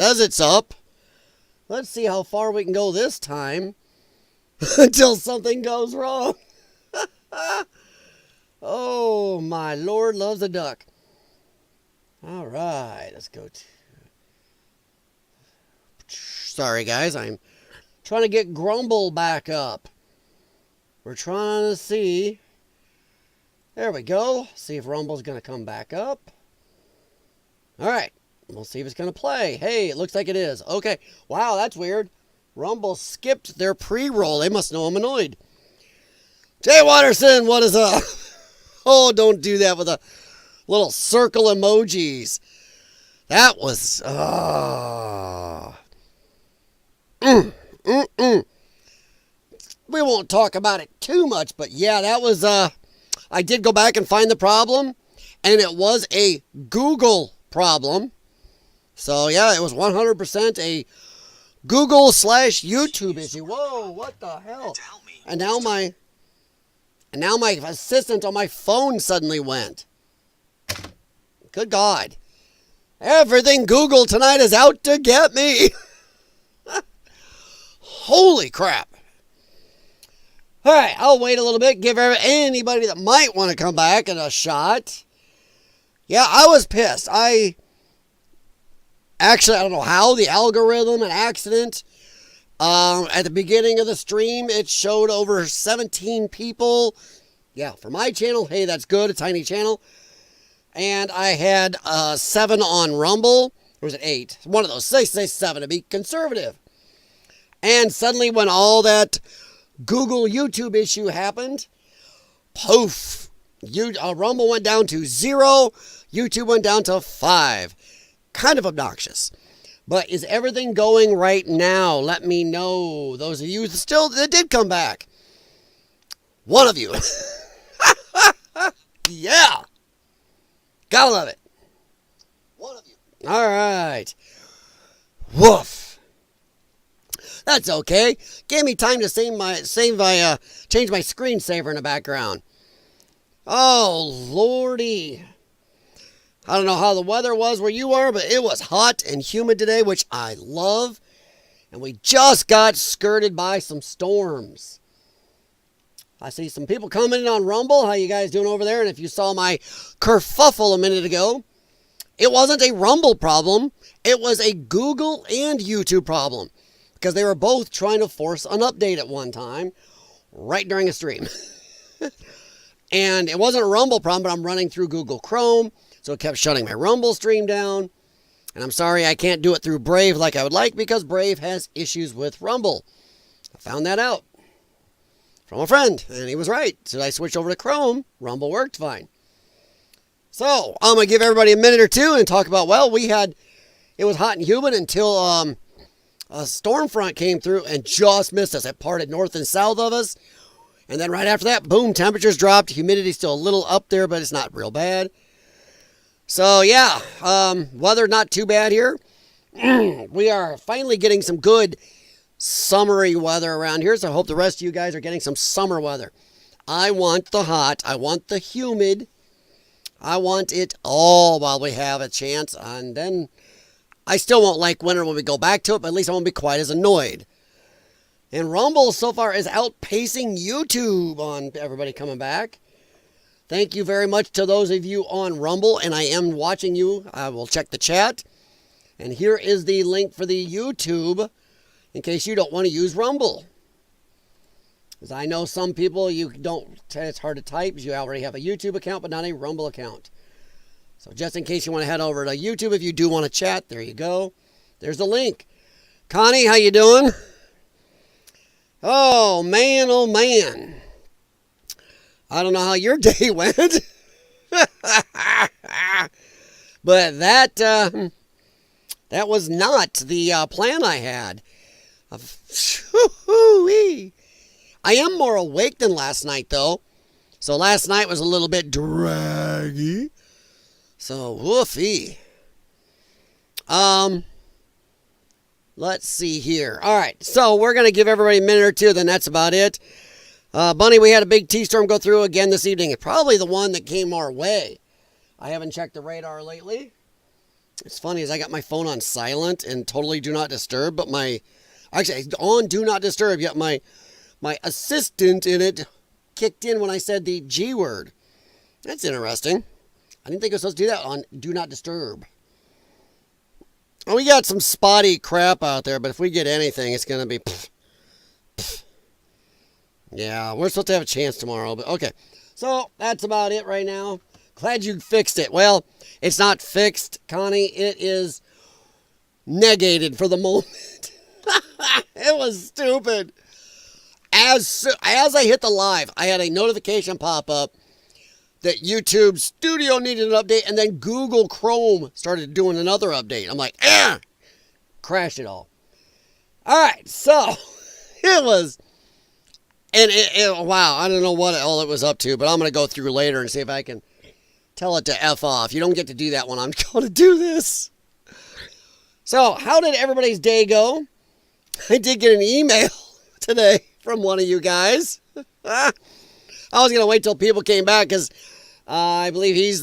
as it's up. Let's see how far we can go this time until something goes wrong. Oh, my Lord loves a duck. All right, let's go. Sorry, guys, I'm trying to get Grumble back up. We're trying to see. There we go. See if Rumble's going to come back up. All right. We'll see if it's going to play. Hey, it looks like it is. Okay. Wow, that's weird. Rumble skipped their pre-roll. They must know I'm annoyed. Jay Watterson, what is up? Oh, don't do that with a little circle emojis. That was... We won't talk about it too much, but yeah, that was... I did go back and find the problem, and it was a Google problem. So yeah, it was 100% a Google/YouTube issue. Whoa, what the hell? And now my assistant on my phone suddenly went. Good God. Everything Google tonight is out to get me. Holy crap. All right, I'll wait a little bit, give anybody that might want to come back a shot. Yeah, I was pissed. Actually, I don't know how, the algorithm, an accident. At the beginning of the stream, it showed over 17 people. Yeah, for my channel, hey, that's good, a tiny channel. And I had 7 on Rumble. Or was it 8? One of those. Say 7 to be conservative. And suddenly when all that Google YouTube issue happened, poof, Rumble went down to 0, YouTube went down to 5. Kind of obnoxious. But is everything going right now? Let me know. Those of you that did come back. One of you. Yeah. Gotta love it. One of you. All right. Woof. That's okay. Gave me time to change my screensaver in the background. Oh, Lordy. I don't know how the weather was where you are, but it was hot and humid today, which I love. And we just got skirted by some storms. I see some people commenting on Rumble. How you guys doing over there? And if you saw my kerfuffle a minute ago, it wasn't a Rumble problem. It was a Google and YouTube problem. Because they were both trying to force an update at one time, right during a stream. And it wasn't a Rumble problem, but I'm running through Google Chrome, so it kept shutting my Rumble stream down. And I'm sorry I can't do it through Brave like I would like, because Brave has issues with Rumble. I found that out from a friend, and he was right. So I switched over to Chrome. Rumble worked fine. So I'm going to give everybody a minute or two and talk about, well, it was hot and humid until... a storm front came through and just missed us. It parted north and south of us. And then right after that, boom, temperatures dropped. Humidity's still a little up there, but it's not real bad. So, yeah, weather not too bad here. We are finally getting some good summery weather around here, so I hope the rest of you guys are getting some summer weather. I want the hot. I want the humid. I want it all while we have a chance. And then... I still won't like winter when we go back to it, but at least I won't be quite as annoyed. And Rumble so far is outpacing YouTube on everybody coming back. Thank you very much to those of you on Rumble, and I am watching you. I will check the chat. And here is the link for the YouTube in case you don't want to use Rumble. Because I know some people, it's hard to type because you already have a YouTube account, but not a Rumble account. So just in case you want to head over to YouTube, if you do want to chat, there you go. There's the link. Connie, how you doing? Oh, man, oh, man. I don't know how your day went. But that was not the plan I had. I am more awake than last night, though. So last night was a little bit draggy. So, woofy. Let's see here. All right, so we're going to give everybody a minute or two, then that's about it. Bunny, we had a big T-storm go through again this evening. It's probably the one that came our way. I haven't checked the radar lately. It's funny is I got my phone on silent and totally do not disturb, but actually on do not disturb, yet my assistant in it kicked in when I said the G word. That's interesting. I didn't think I was supposed to do that on do not disturb. Well, we got some spotty crap out there, but if we get anything, it's going to be pff. Yeah, we're supposed to have a chance tomorrow, but okay. So that's about it right now. Glad you fixed it. Well, it's not fixed, Connie. It is negated for the moment. It was stupid. As I hit the live, I had a notification pop up that YouTube Studio needed an update, and then Google Chrome started doing another update. I'm like, crashed it all. All right, so it was, and wow, I don't know what all it was up to, but I'm going to go through later and see if I can tell it to F off. You don't get to do that when I'm going to do this. So, how did everybody's day go? I did get an email today from one of you guys. I was going to wait till people came back because I believe he's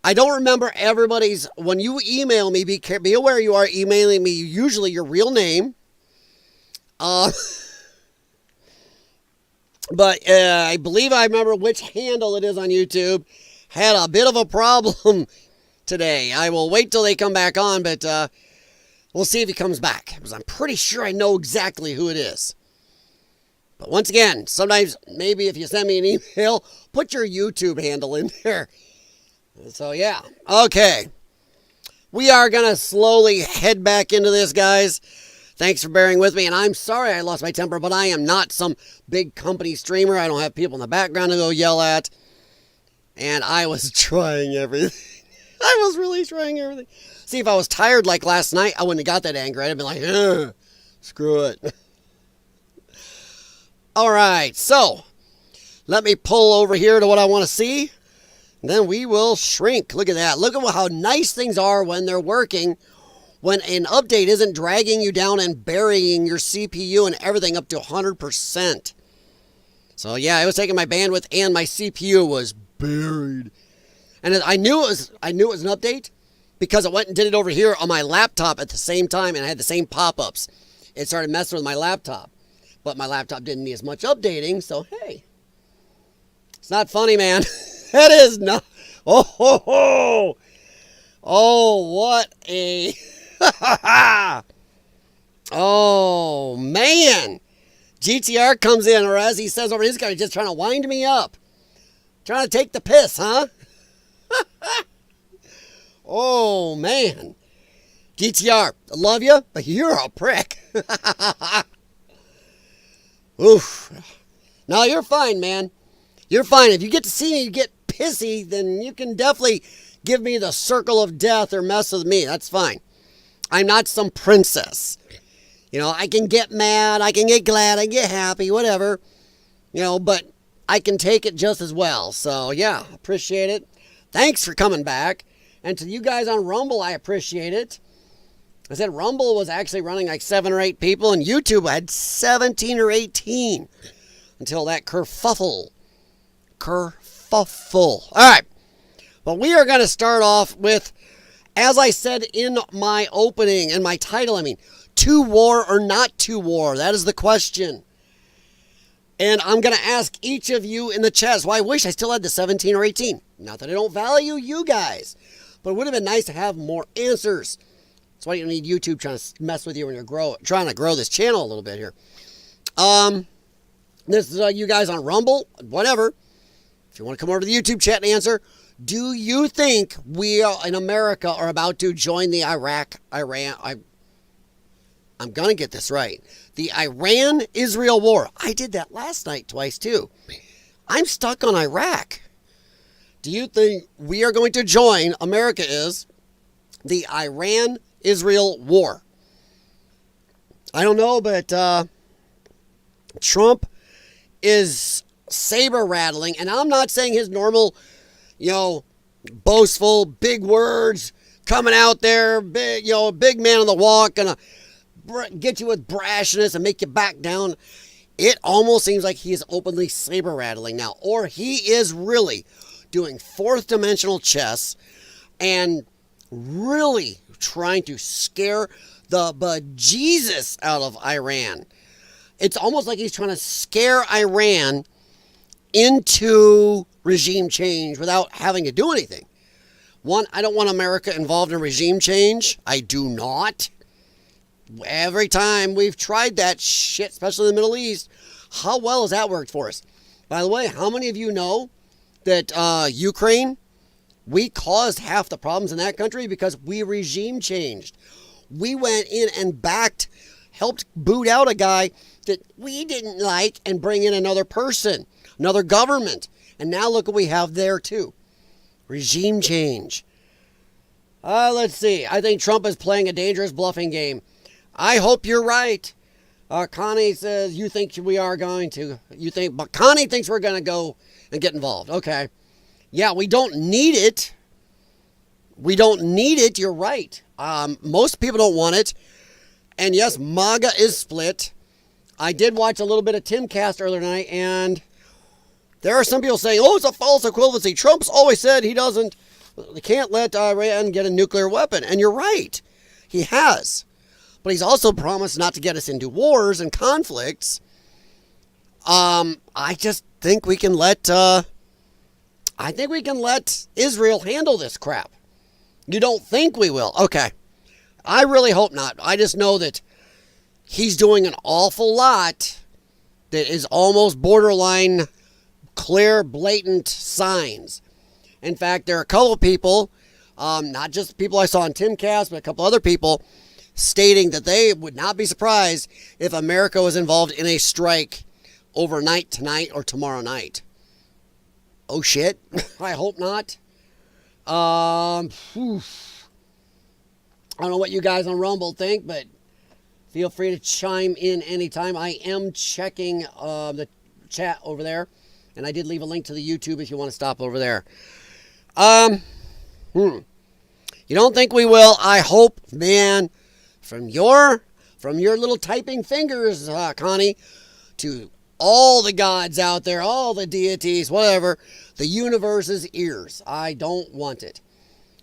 I don't remember everybody's. When you email me, be aware you are emailing me usually your real name. But I believe I remember which handle it is on YouTube. Had a bit of a problem today. I will wait till they come back on, but we'll see if he comes back. Because I'm pretty sure I know exactly who it is. But once again, sometimes maybe if you send me an email, put your YouTube handle in there. So yeah, okay. We are going to slowly head back into this, guys. Thanks for bearing with me. And I'm sorry I lost my temper, but I am not some big company streamer. I don't have people in the background to go yell at. And I was trying everything. I was really trying everything. See, if I was tired like last night, I wouldn't have got that angry. I'd have been like, screw it. All right, so let me pull over here to what I want to see. And then we will shrink. Look at that. Look at how nice things are when they're working. When an update isn't dragging you down and burying your CPU and everything up to 100%. So yeah, it was taking my bandwidth and my CPU was buried. And I knew it was an update because it went and did it over here on my laptop at the same time and I had the same pop-ups. It started messing with my laptop. But my laptop didn't need as much updating, so hey. It's not funny, man. That is not. Oh, ho, ho. Oh, what a. Oh, man. GTR comes in, or as he says over his guy, just trying to wind me up. Trying to take the piss, huh? Oh, man. GTR, I love you, but you're a prick. Oof. No, you're fine, man. You're fine. If you get to see me, you get pissy, then you can definitely give me the circle of death or mess with me. That's fine. I'm not some princess. You know, I can get mad, I can get glad, I can get happy, whatever. You know, but I can take it just as well. So, yeah, appreciate it. Thanks for coming back. And to you guys on Rumble, I appreciate it. I said Rumble was actually running like 7 or 8 people, and YouTube had 17 or 18 until that kerfuffle. All right. But we are going to start off with, as I said in my opening, in my title, to war or not to war? That is the question. And I'm going to ask each of you in the chat. So I wish I still had the 17 or 18. Not that I don't value you guys, but it would have been nice to have more answers. That's why you need YouTube trying to mess with you when you're trying to grow this channel a little bit here. This is you guys on Rumble, whatever. If you want to come over to the YouTube chat and answer, do you think we in America are about to join the I'm going to get this right. The Iran-Israel war. I did that last night twice too. I'm stuck on Iraq. Do you think we are going to join, America is, the Iran-Israel war? I don't know, but Trump is saber rattling, and I'm not saying his normal, boastful, big words coming out there, big, big man on the walk, gonna get you with brashness and make you back down. It almost seems like he is openly saber rattling now, or he is really doing fourth dimensional chess and really trying to scare the bejesus out of Iran. It's almost like he's trying to scare Iran into regime change without having to do anything. One, I don't want America involved in regime change. I do not. Every time we've tried that shit, especially in the Middle East, how well has that worked for us? By the way, how many of you know that Ukraine, we caused half the problems in that country because we regime changed. We went in and helped boot out a guy that we didn't like and bring in another person, another government. And now look what we have there too. Regime change. Let's see. I think Trump is playing a dangerous bluffing game. I hope you're right. Connie says, you think we are going to. But Connie thinks we're going to go and get involved. Okay. Yeah, we don't need it. We don't need it. You're right. Most people don't want it. And yes, MAGA is split. I did watch a little bit of Timcast earlier tonight, and there are some people saying, oh, it's a false equivalency. Trump's always said he can't let Iran get a nuclear weapon. And you're right. He has. But he's also promised not to get us into wars and conflicts. I just think we can let Israel handle this crap. You don't think we will? Okay. I really hope not. I just know that he's doing an awful lot that is almost borderline clear, blatant signs. In fact, there are a couple of people, not just people I saw on Timcast, but a couple other people stating that they would not be surprised if America was involved in a strike overnight tonight or tomorrow night. Oh shit. I hope not. I don't know what you guys on Rumble think, but feel free to chime in anytime. I am checking the chat over there, and I did leave a link to the YouTube if you want to stop over there. You don't think we will? I hope, man, from your little typing fingers, Connie, to all the gods out there, all the deities, whatever, the universe's ears. I don't want it.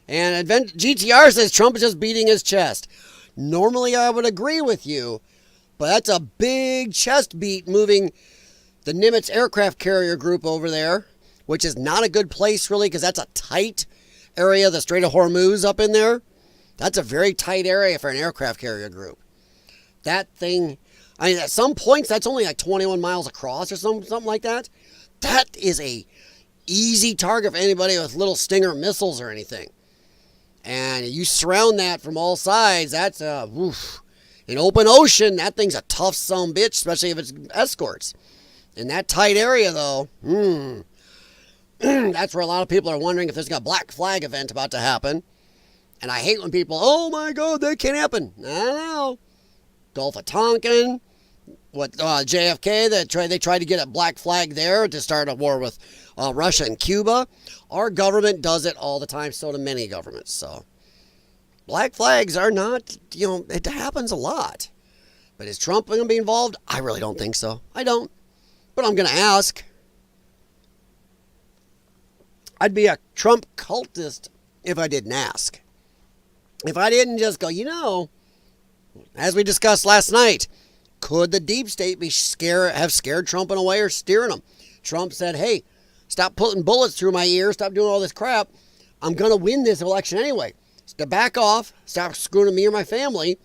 And GTR says Trump is just beating his chest. Normally I would agree with you, but that's a big chest beat moving the Nimitz aircraft carrier group over there, which is not a good place really because that's a tight area, the Strait of Hormuz up in there. That's a very tight area for an aircraft carrier group. That thing, I mean, at some points that's only like 21 miles across or something like that. That is a easy target for anybody with little Stinger missiles or anything. And you surround that from all sides, that's an open ocean, that thing's a tough son bitch, especially if it's escorts. In that tight area, though, that's where a lot of people are wondering if there's a black flag event about to happen. And I hate when people, oh my God, that can't happen. I don't know. Gulf of Tonkin, JFK, they tried to get a black flag there to start a war with Russia and Cuba. Our government does it all the time, so do many governments. So black flags are not, it happens a lot. But is Trump going to be involved? I really don't think so. I don't. But I'm going to ask. I'd be a Trump cultist if I didn't ask. If I didn't just go, as we discussed last night, could the deep state have scared Trump in a way or steering him? Trump said, hey, stop putting bullets through my ears, stop doing all this crap. I'm going to win this election anyway. So back off, stop screwing me or my family,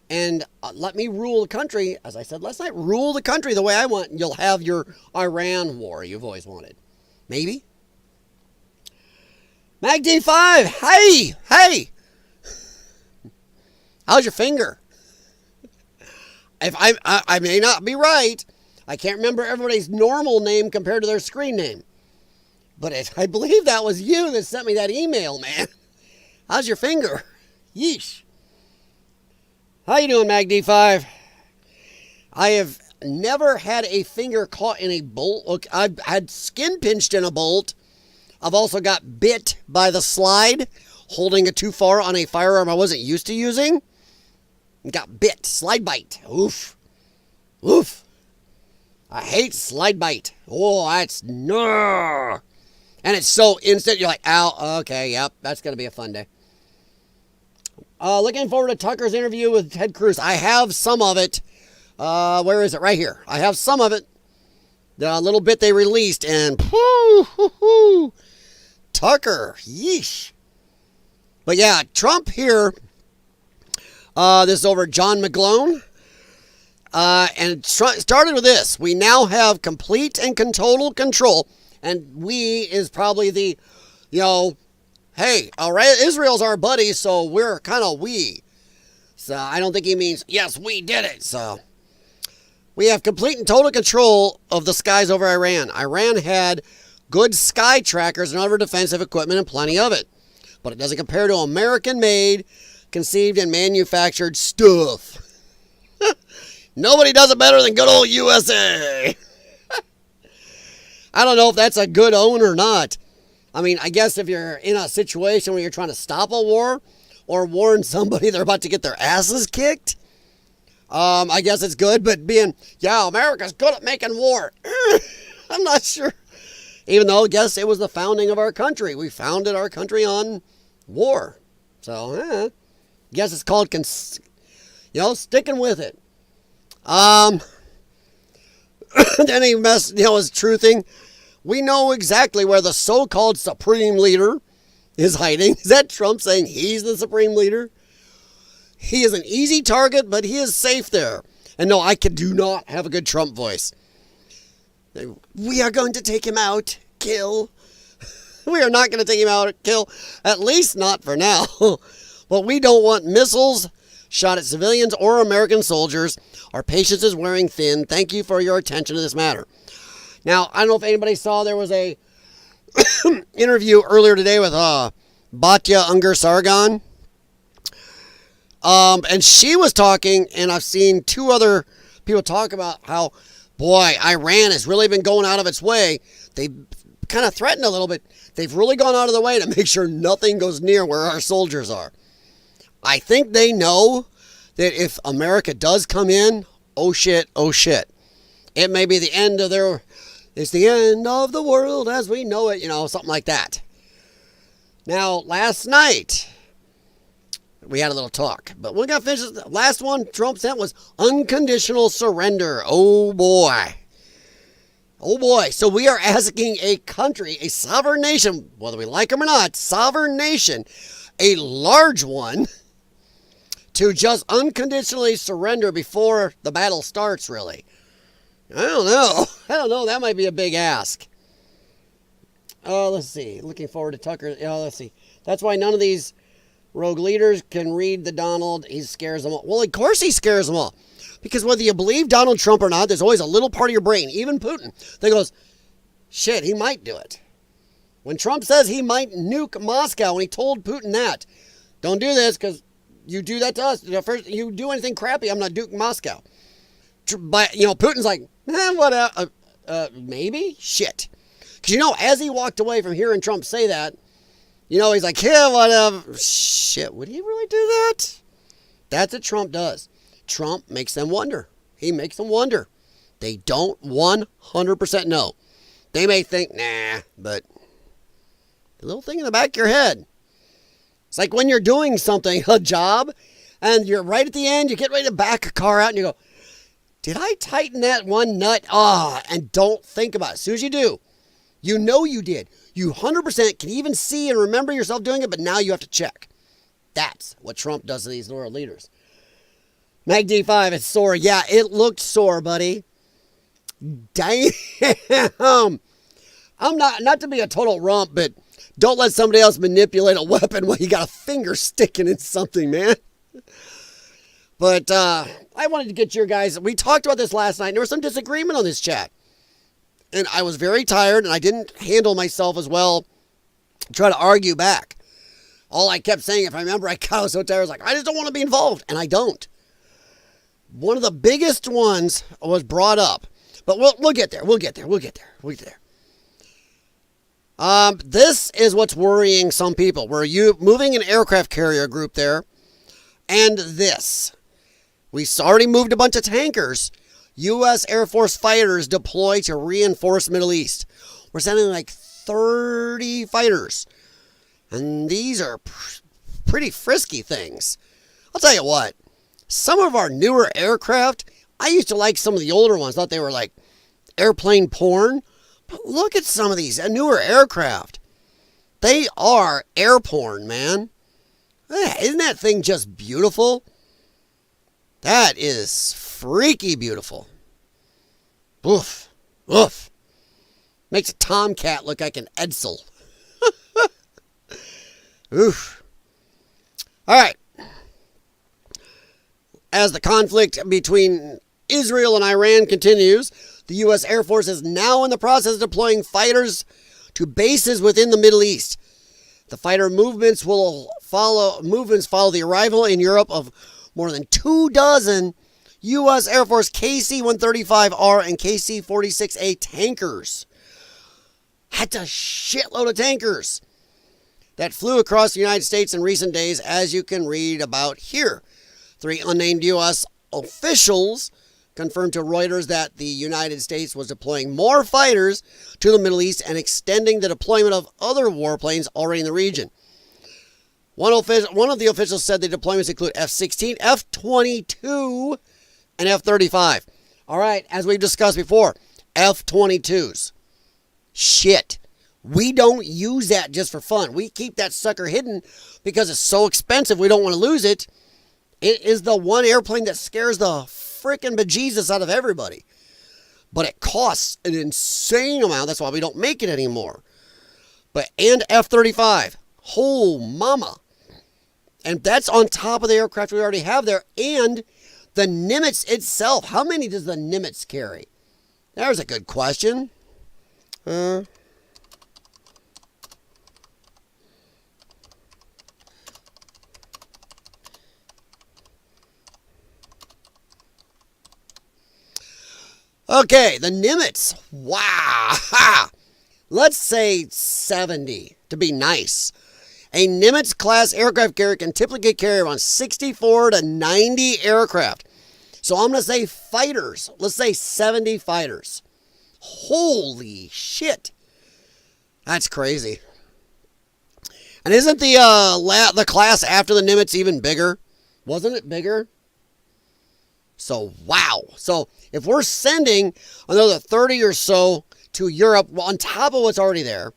and let me rule the country. As I said last night, rule the country the way I want, and you'll have your Iran war you've always wanted. Maybe. MagD5, hey! How's your finger? If I may not be right. I can't remember everybody's normal name compared to their screen name. But I believe that was you that sent me that email, man. How's your finger? Yeesh. How you doing, MagD5? I have never had a finger caught in a bolt. Look, I've had skin pinched in a bolt. I've also got bit by the slide, holding it too far on a firearm I wasn't used to using. Got bit. Slide bite. Oof. Oof. I hate slide bite. Oh, that's no. And it's so instant. You're like, ow. Okay, yep. That's going to be a fun day. Looking forward to Tucker's interview with Ted Cruz. I have some of it. Where is it? Right here. I have some of it. The little bit they released, and Tucker, yeesh. But yeah, Trump here. This is over John McGlone. And it started with this. We now have complete and total control. And we is probably the, hey, all right, Israel's our buddy, so we're kind of we. So I don't think he means, yes, we did it. So we have complete and total control of the skies over Iran. Iran had good sky trackers and other defensive equipment and plenty of it. But it doesn't compare to American-made, conceived, and manufactured stuff. Nobody does it better than good old USA. I don't know if that's a good own or not. I mean, I guess if you're in a situation where you're trying to stop a war or warn somebody they're about to get their asses kicked, I guess it's good. But America's good at making war. I'm not sure. Even though, I guess it was the founding of our country. We founded our country on war. So, I guess it's called, sticking with it. Then he his truthing. We know exactly where the so-called supreme leader is hiding. Is that Trump saying he's the supreme leader? He is an easy target, but he is safe there. And no, I do not have a good Trump voice. We are going to take him out, kill. We are not going to take him out, kill. At least not for now. But we don't want missiles shot at civilians or American soldiers. Our patience is wearing thin. Thank you for your attention to this matter. Now, I don't know if anybody saw, there was a interview earlier today with Batya Ungar-Sargon. And she was talking, and I've seen two other people talk about how, boy, Iran has really been going out of its way. They kind of threatened a little bit. They've really gone out of the way to make sure nothing goes near where our soldiers are. I think they know that if America does come in, oh shit. It may be the end of it's the end of the world as we know it, something like that. Now, last night, we had a little talk, but we got finished. The last one Trump sent was unconditional surrender. Oh boy. So we are asking a country, a sovereign nation, whether we like them or not, sovereign nation, a large one, to just unconditionally surrender before the battle starts, really. I don't know. That might be a big ask. Let's see. Looking forward to Tucker. Let's see. That's why none of these rogue leaders can read the Donald. He scares them all. Well, of course he scares them all. Because whether you believe Donald Trump or not, there's always a little part of your brain, even Putin, that goes, shit, he might do it. When Trump says he might nuke Moscow, when he told Putin that, don't do this because you do that to us. First, you do anything crappy, I'm not nuking Moscow. But, Putin's like, whatever, maybe? Shit. Because, as he walked away from hearing Trump say that, he's like, yeah, whatever. Shit, would he really do that? That's what Trump does. Trump makes them wonder. He makes them wonder. They don't 100% know. They may think, nah, but the little thing in the back of your head. It's like when you're doing something, a job, and you're right at the end, you get ready to back a car out, and you go, did I tighten that one nut? And don't think about it. As soon as you do, you know you did. You 100% can even see and remember yourself doing it, but now you have to check. That's what Trump does to these world leaders. Mag D5, it's sore. Yeah, it looked sore, buddy. Damn. I'm not to be a total rump, but don't let somebody else manipulate a weapon while you got a finger sticking in something, man. But I wanted to get your guys. We talked about this last night, and there was some disagreement on this chat. And I was very tired, and I didn't handle myself as well. Try to argue back. All I kept saying, if I remember, I was so tired, I was like, I just don't want to be involved. And I don't. One of the biggest ones was brought up. But we'll get there. We'll get there. This is what's worrying some people. We're moving an aircraft carrier group there. And this. We already moved a bunch of tankers. U.S. Air Force fighters deploy to reinforce Middle East. We're sending like 30 fighters. And these are pretty frisky things. I'll tell you what. Some of our newer aircraft, I used to like some of the older ones. Thought they were like airplane porn. But look at some of these newer aircraft. They are air porn, man. Isn't that thing just beautiful? That is freaky beautiful. Oof. Oof. Makes a Tomcat look like an Edsel. Oof. All right. As the conflict between Israel and Iran continues, the U.S. Air Force is now in the process of deploying fighters to bases within the Middle East. The fighter movements follow the arrival in Europe of more than 24 U.S. Air Force KC-135R and KC-46A tankers. That's a shitload of tankers that flew across the United States in recent days, as you can read about here. 3 unnamed U.S. officials confirmed to Reuters that the United States was deploying more fighters to the Middle East and extending the deployment of other warplanes already in the region. One of the officials said the deployments include F-16, F-22, and F-35. All right, as we've discussed before, F-22s. Shit. We don't use that just for fun. We keep that sucker hidden because it's so expensive we don't want to lose it. It is the one airplane that scares the freaking bejesus out of everybody. But it costs an insane amount. That's why we don't make it anymore. And F-35. Oh, mama. And that's on top of the aircraft we already have there. And the Nimitz itself. How many does the Nimitz carry? There's a good question. Okay, the Nimitz. Wow. Let's say 70 to be nice. A Nimitz class aircraft carrier can typically carry around 64 to 90 aircraft. So I'm going to say fighters. Let's say 70 fighters. Holy shit. That's crazy. And isn't the class after the Nimitz even bigger? Wasn't it bigger? So, wow. So, if we're sending another 30 or so to Europe on top of what's already there,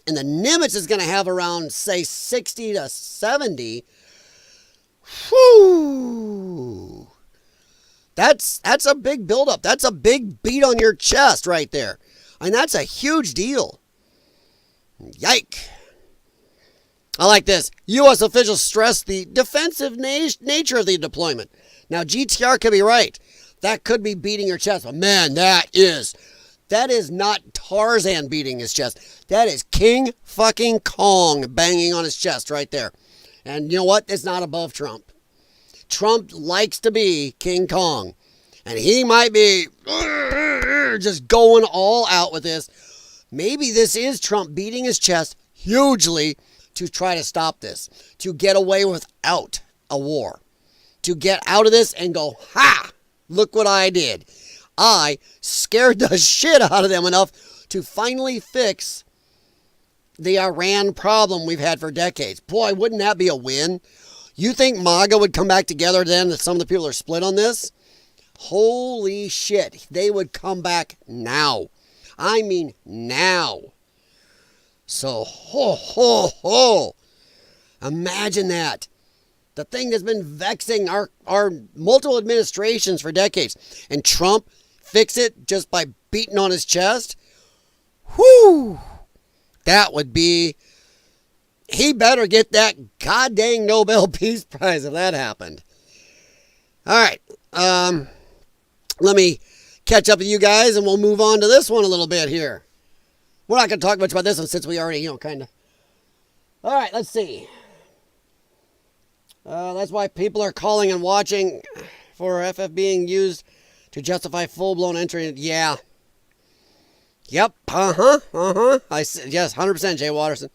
and the Nimitz is going to have around, say, 60 to 70, whew, that's a big buildup. That's a big beat on your chest right there. And that's a huge deal. Yike. I like this. U.S. officials stress the defensive nature of the deployment. Now, GTR could be right. That could be beating your chest. But man, that is not Tarzan beating his chest. That is King fucking Kong banging on his chest right there. And you know what? It's not above Trump. Trump likes to be King Kong. And he might be just going all out with this. Maybe this is Trump beating his chest hugely to try to stop this. To get away without a war. To get out of this and go, ha! Look what I did. I scared the shit out of them enough to finally fix the Iran problem we've had for decades. Boy, wouldn't that be a win? You think MAGA would come back together then if some of the people are split on this? Holy shit. They would come back now. I mean now. So, ho, ho, ho. Imagine that. The thing that's been vexing our multiple administrations for decades. And Trump fix it just by beating on his chest? Whew! That would be... He better get that goddamn Nobel Peace Prize if that happened. All right. Let me catch up with you guys and we'll move on to this one a little bit here. We're not going to talk much about this one since we already, kind of... All right, let's see. That's why people are calling and watching for FF being used to justify full-blown entry. Yeah. Yep. Yes, 100% Jay Watterson.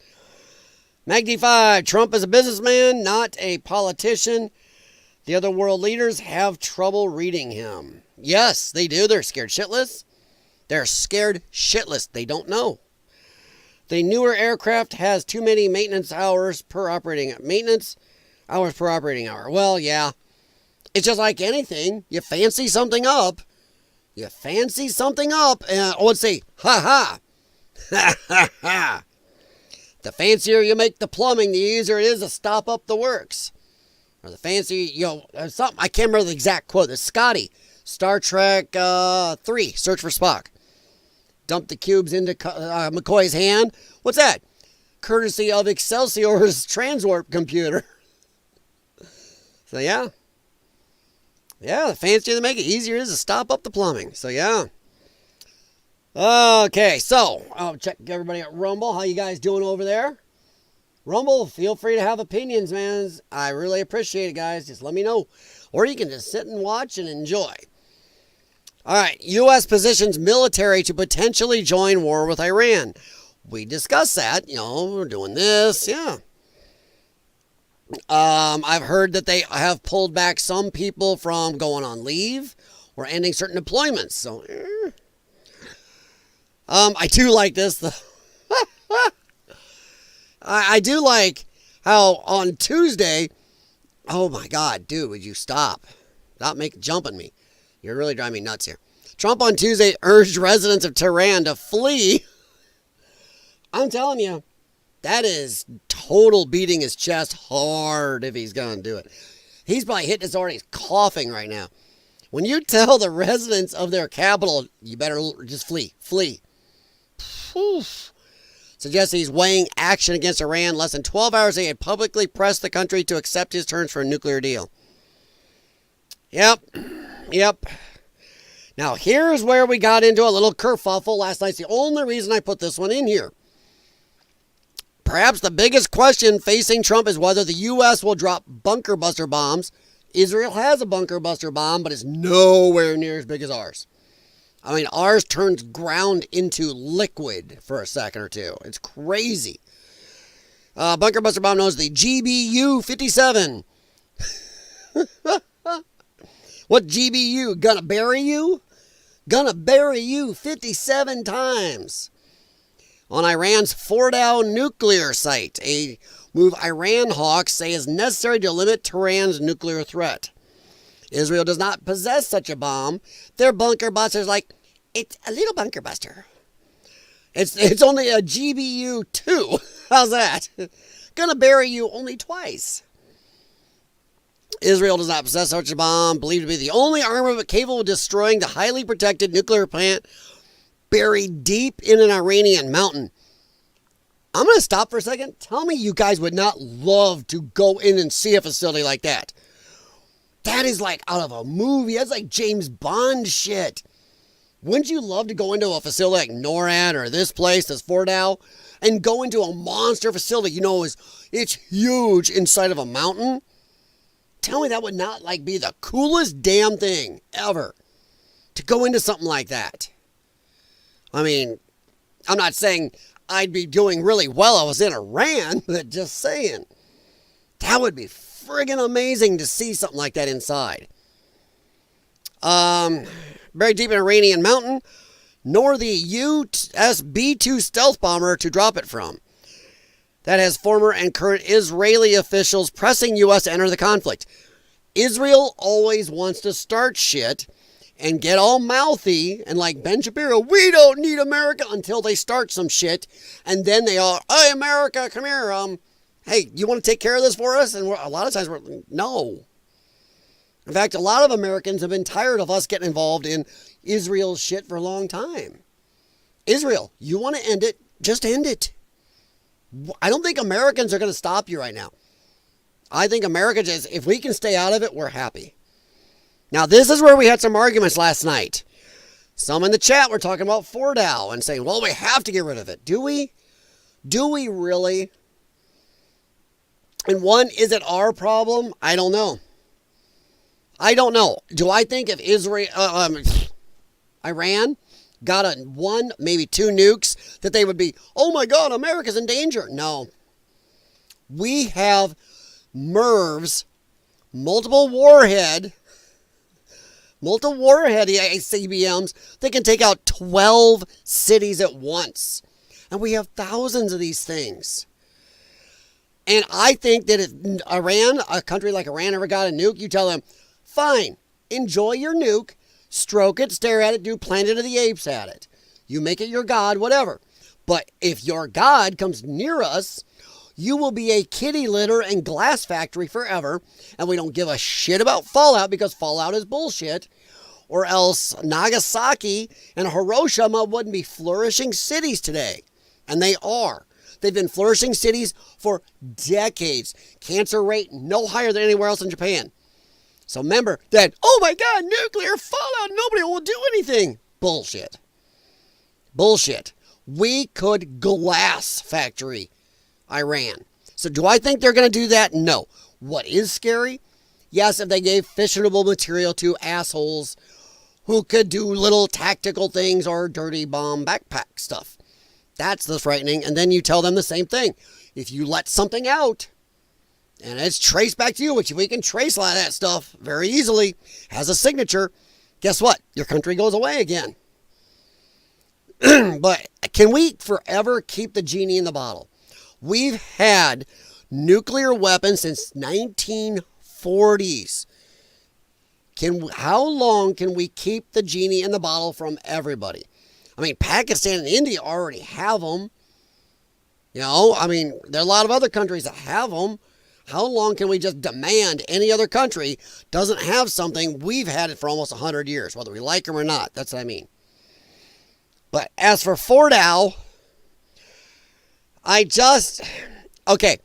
Magdy5, Trump is a businessman, not a politician. The other world leaders have trouble reading him. Yes, they do. They're scared shitless. They're scared shitless. They don't know. The newer aircraft has too many maintenance hours per operating. Maintenance hours per operating hour. Well, yeah. It's just like anything. You fancy something up. And let's see. Ha ha. Ha ha ha. The fancier you make the plumbing, the easier it is to stop up the works. Or the fancy, something. I can't remember the exact quote. It's Scotty. Star Trek 3, Search for Spock. Dump the cubes into McCoy's hand. What's that? Courtesy of Excelsior's transwarp computer. So, yeah. Yeah, the fancier they make it, easier it is to stop up the plumbing. So, yeah. Okay, so I'll check everybody at Rumble. How you guys doing over there? Rumble, feel free to have opinions, man. I really appreciate it, guys. Just let me know. Or you can just sit and watch and enjoy. All right, U.S. positions military to potentially join war with Iran. We discussed that. We're doing this. Yeah. I've heard that they have pulled back some people from going on leave or ending certain deployments. So, I do like this. I do like how on Tuesday, oh my God, dude, would you stop? Stop jumping me. You're really driving me nuts here. Trump on Tuesday urged residents of Tehran to flee. I'm telling you, that is total beating his chest hard if he's going to do it. He's probably hitting his already coughing right now. When you tell the residents of their capital, you better just flee. Oof. Suggests he's weighing action against Iran. Less than 12 hours he had publicly pressed the country to accept his terms for a nuclear deal. Yep. Now, here's where we got into a little kerfuffle last night. It's the only reason I put this one in here. Perhaps the biggest question facing Trump is whether the U.S. will drop bunker buster bombs. Israel has a bunker buster bomb, but it's nowhere near as big as ours. I mean, ours turns ground into liquid for a second or two. It's crazy. Bunker buster bomb known as the GBU-57. What GBU? Gonna bury you? Gonna bury you 57 times. On Iran's Fordow nuclear site, a move Iran hawks say is necessary to limit Tehran's nuclear threat. Israel does not possess such a bomb. Their bunker buster's like, it's a little bunker buster. It's only a GBU-2. How's that? Gonna bury you only twice. Israel does not possess such a bomb, believed to be the only armament capable of destroying the highly protected nuclear plant buried deep in an Iranian mountain. I'm going to stop for a second. Tell me you guys would not love to go in and see a facility like that. That is like out of a movie. That's like James Bond shit. Wouldn't you love to go into a facility like NORAD or this place, this Fordow, and go into a monster facility, it's huge inside of a mountain? Tell me that would not be the coolest damn thing ever to go into something like that. I mean, I'm not saying I'd be doing really well if I was in Iran, but just saying. That would be friggin' amazing to see something like that inside. Buried deep in an Iranian mountain, nor the US B-2 stealth bomber to drop it from. That has former and current Israeli officials pressing U.S. to enter the conflict. Israel always wants to start shit and get all mouthy and like Ben Shapiro, we don't need America, until they start some shit. And then they all, hey, America, come here. Hey, you want to take care of this for us? And a lot of times we're, no. In fact, a lot of Americans have been tired of us getting involved in Israel's shit for a long time. Israel, you want to end it? Just end it. I don't think Americans are going to stop you right now. I think America just, if we can stay out of it, we're happy. Now, this is where we had some arguments last night. Some in the chat were talking about Fordow and saying, well, we have to get rid of it. Do we? Do we really? And one, is it our problem? I don't know. I don't know. Do I think if Iran got one, maybe two nukes, that they would be, oh my God, America's in danger? No. We have MIRVs, multiple warhead ICBMs that can take out 12 cities at once. And we have thousands of these things. And I think that if Iran, a country like Iran, ever got a nuke, you tell them, fine, enjoy your nuke, stroke it, stare at it, do Planet of the Apes at it. You make it your God, whatever. But if your God comes near us, you will be a kitty litter and glass factory forever. And we don't give a shit about Fallout because Fallout is bullshit. Or else Nagasaki and Hiroshima wouldn't be flourishing cities today. And they are. They've been flourishing cities for decades. Cancer rate no higher than anywhere else in Japan. So remember that, oh my God, nuclear fallout, nobody will do anything. Bullshit. Bullshit. We could glass factory Iran. So do I think they're going to do that? No. What is scary? Yes, if they gave fissionable material to assholes who could do little tactical things or dirty bomb backpack stuff. That's the frightening. And then you tell them the same thing. If you let something out and it's traced back to you, which we can trace a lot of that stuff very easily, has a signature, guess what? Your country goes away again. But can we forever keep the genie in the bottle? We've had nuclear weapons since 1940s. How long can we keep the genie in the bottle from everybody? I mean, Pakistan and India already have them. You know, I mean, there are a lot of other countries that have them. How long can we just demand any other country doesn't have something? We've had it for almost 100 years, whether we like them or not. That's what I mean. But as for Fordow, okay,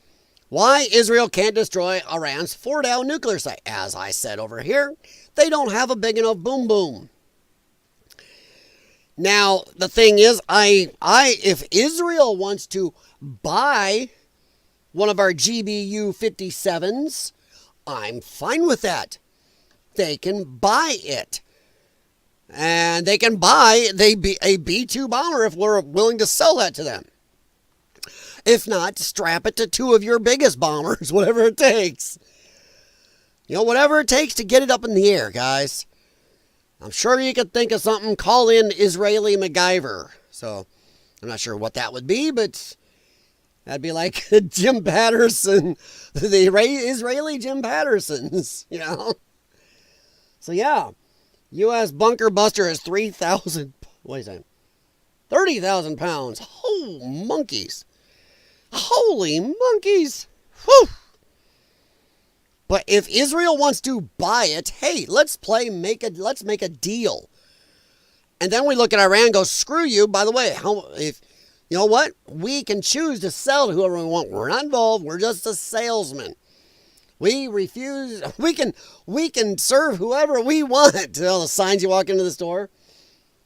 why Israel can't destroy Iran's Fordow nuclear site? As I said over here, they don't have a big enough boom boom. Now, the thing is, if Israel wants to buy one of our GBU 57s, I'm fine with that. They can buy it. And they can buy a B-2 bomber if we're willing to sell that to them. If not, strap it to two of your biggest bombers, whatever it takes. You know, whatever it takes to get it up in the air, guys. I'm sure you could think of something. Call in Israeli MacGyver. So, I'm not sure what that would be, but that'd be like Jim Patterson, the Israeli Jim Pattersons, you know. So, yeah. U.S. bunker buster is 30,000 pounds. Oh, monkeys. Holy monkeys. Whew. But if Israel wants to buy it, hey, let's make a deal. And then we look at Iran and go, screw you. By the way, if you know what? We can choose to sell to whoever we want. We're not involved. We're just a salesman. We refuse. We can serve whoever we want. All the signs you walk into the store.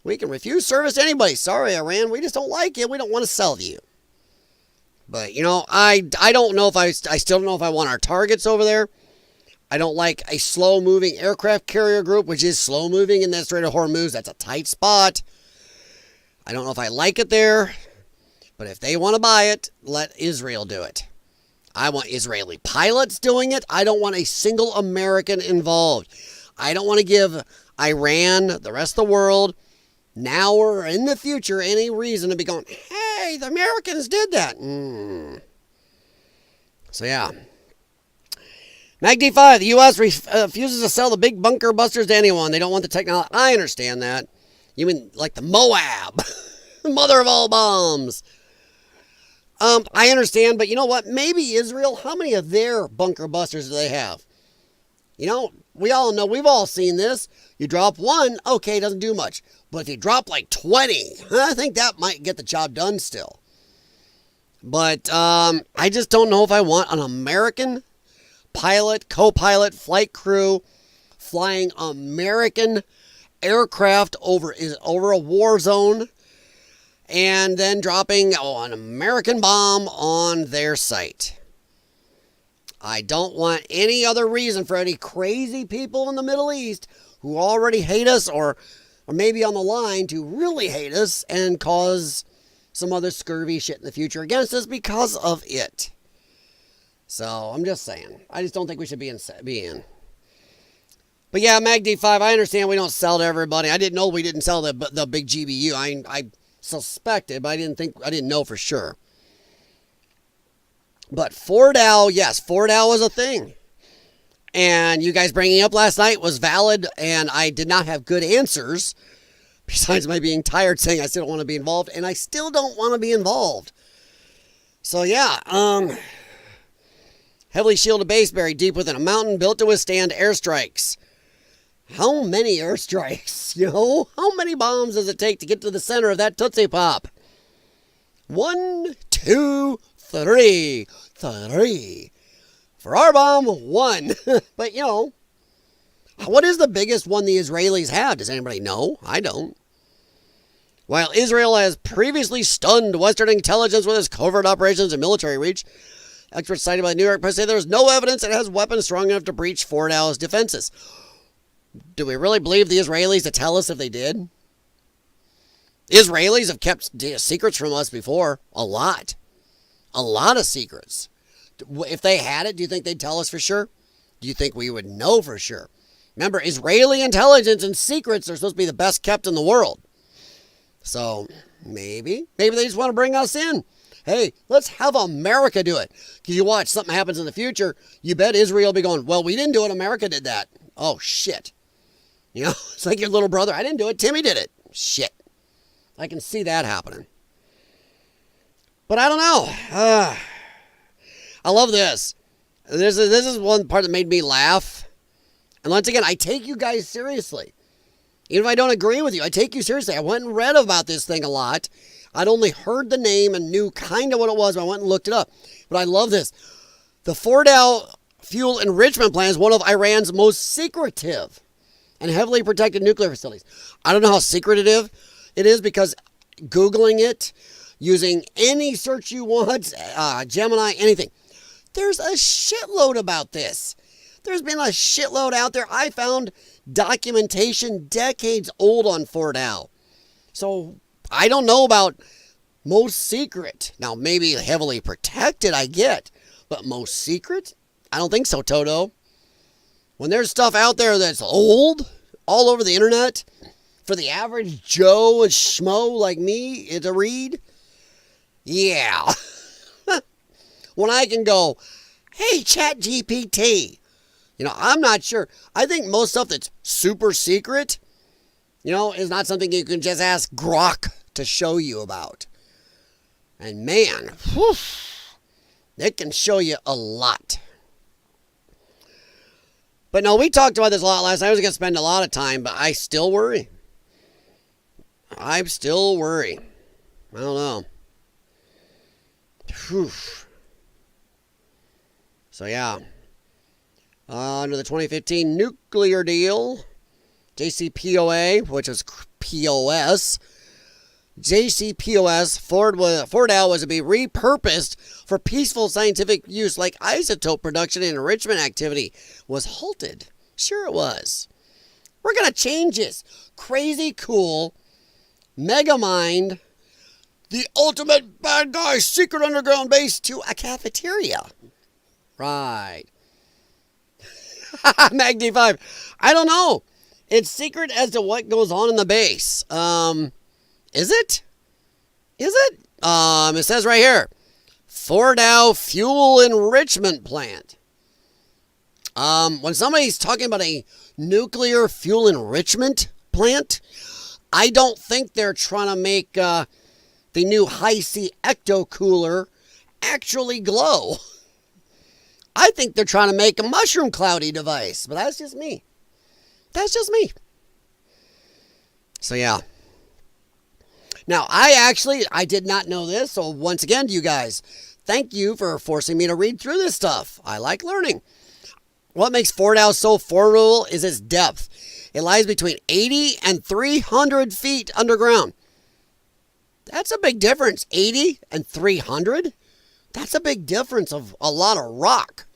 We can refuse service to anybody. Sorry, Iran. We just don't like it. We don't want to sell to you. But, you know, I don't know if I still don't know if I want our targets over there. I don't like a slow-moving aircraft carrier group, which is slow-moving in that Strait of Hormuz. That's a tight spot. I don't know if I like it there. But if they want to buy it, let Israel do it. I want Israeli pilots doing it. I don't want a single American involved. I don't want to give Iran, the rest of the world, now or in the future, any reason to be going, hey, the Americans did that. So, yeah. MAG-D5, the U.S. refuses to sell the big bunker busters to anyone. They don't want the technology. I understand that. You mean like the Moab, the mother of all bombs. I understand, but you know what? Maybe Israel, how many of their bunker busters do they have? You know, we all know, we've all seen this. You drop one, okay, it doesn't do much. But if you drop like 20, I think that might get the job done still. But I just don't know if I want an American pilot, co-pilot, flight crew flying American aircraft over a war zone and then dropping an American bomb on their site. I don't want any other reason for any crazy people in the Middle East who already hate us or maybe on the line to really hate us and cause some other scurvy shit in the future against us because of it. So, I'm just saying. I just don't think we should be in. But yeah, MAG-D5, I understand we don't sell to everybody. I didn't know we didn't sell the big GBU. I suspected, but I didn't know for sure. But 4DAO, yes, 4DAO was a thing. And you guys bringing up last night was valid, and I did not have good answers, besides my being tired saying I still don't want to be involved, and I still don't want to be involved. So yeah, heavily shielded base buried deep within a mountain built to withstand airstrikes. How many airstrikes? You know, how many bombs does it take to get to the center of that Tootsie Pop? 1, 2, 3. 3. For our bomb, 1. But, you know, what is the biggest one the Israelis have? Does anybody know? I don't. While Israel has previously stunned Western intelligence with its covert operations and military reach, experts cited by the New York Post say there's no evidence it has weapons strong enough to breach 4DAO's defenses. Do we really believe the Israelis to tell us if they did? Israelis have kept secrets from us before. A lot. A lot of secrets. If they had it, do you think they'd tell us for sure? Do you think we would know for sure? Remember, Israeli intelligence and secrets are supposed to be the best kept in the world. So, maybe they just want to bring us in. Hey, let's have America do it. Because you watch, something happens in the future, you bet Israel will be going, well, we didn't do it, America did that. Oh, shit. You know, it's like your little brother, I didn't do it, Timmy did it. Shit. I can see that happening. But I don't know. I love this. This is one part that made me laugh. And once again, I take you guys seriously. Even if I don't agree with you, I take you seriously. I went and read about this thing a lot. I'd only heard the name and knew kind of what it was, but I went and looked it up. But I love this. The 4DAO fuel enrichment plant is one of Iran's most secretive and heavily protected nuclear facilities. I don't know how secretive it is because Googling it, using any search you want, Gemini, anything, there's a shitload about this. There's been a shitload out there. I found documentation decades old on 4DAO. So I don't know about most secret. Now, maybe heavily protected, I get. But most secret? I don't think so, Toto. When there's stuff out there that's old, all over the internet, for the average Joe and schmo like me to read, yeah. When I can go, hey, ChatGPT. You know, I'm not sure. I think most stuff that's super secret, you know, is not something you can just ask Grok to show you about. And man, whew, it can show you a lot. But no, we talked about this a lot last night. I was going to spend a lot of time, but I still worry. I still worry. I don't know. Whew. So yeah. Under the 2015 nuclear deal, JCPOA, which is POS, JCPOS, 4DAO was to be repurposed for peaceful scientific use like isotope production and enrichment activity was halted. Sure it was. We're going to change this. Crazy cool, mega mind, the ultimate bad guy secret underground base to a cafeteria. Right. Magdy5. I don't know. It's secret as to what goes on in the base. Is it? Is it? It says right here, 4DAO fuel enrichment plant. When somebody's talking about a nuclear fuel enrichment plant, I don't think they're trying to make the new Hi-C Ecto Cooler actually glow. I think they're trying to make a mushroom cloudy device, but that's just me. That's just me. So yeah. Now, I did not know this, so once again to you guys, thank you for forcing me to read through this stuff. I like learning. What makes 4DAO so formidable is its depth. It lies between 80 and 300 feet underground. That's a big difference. 80 and 300? That's a big difference of a lot of rock.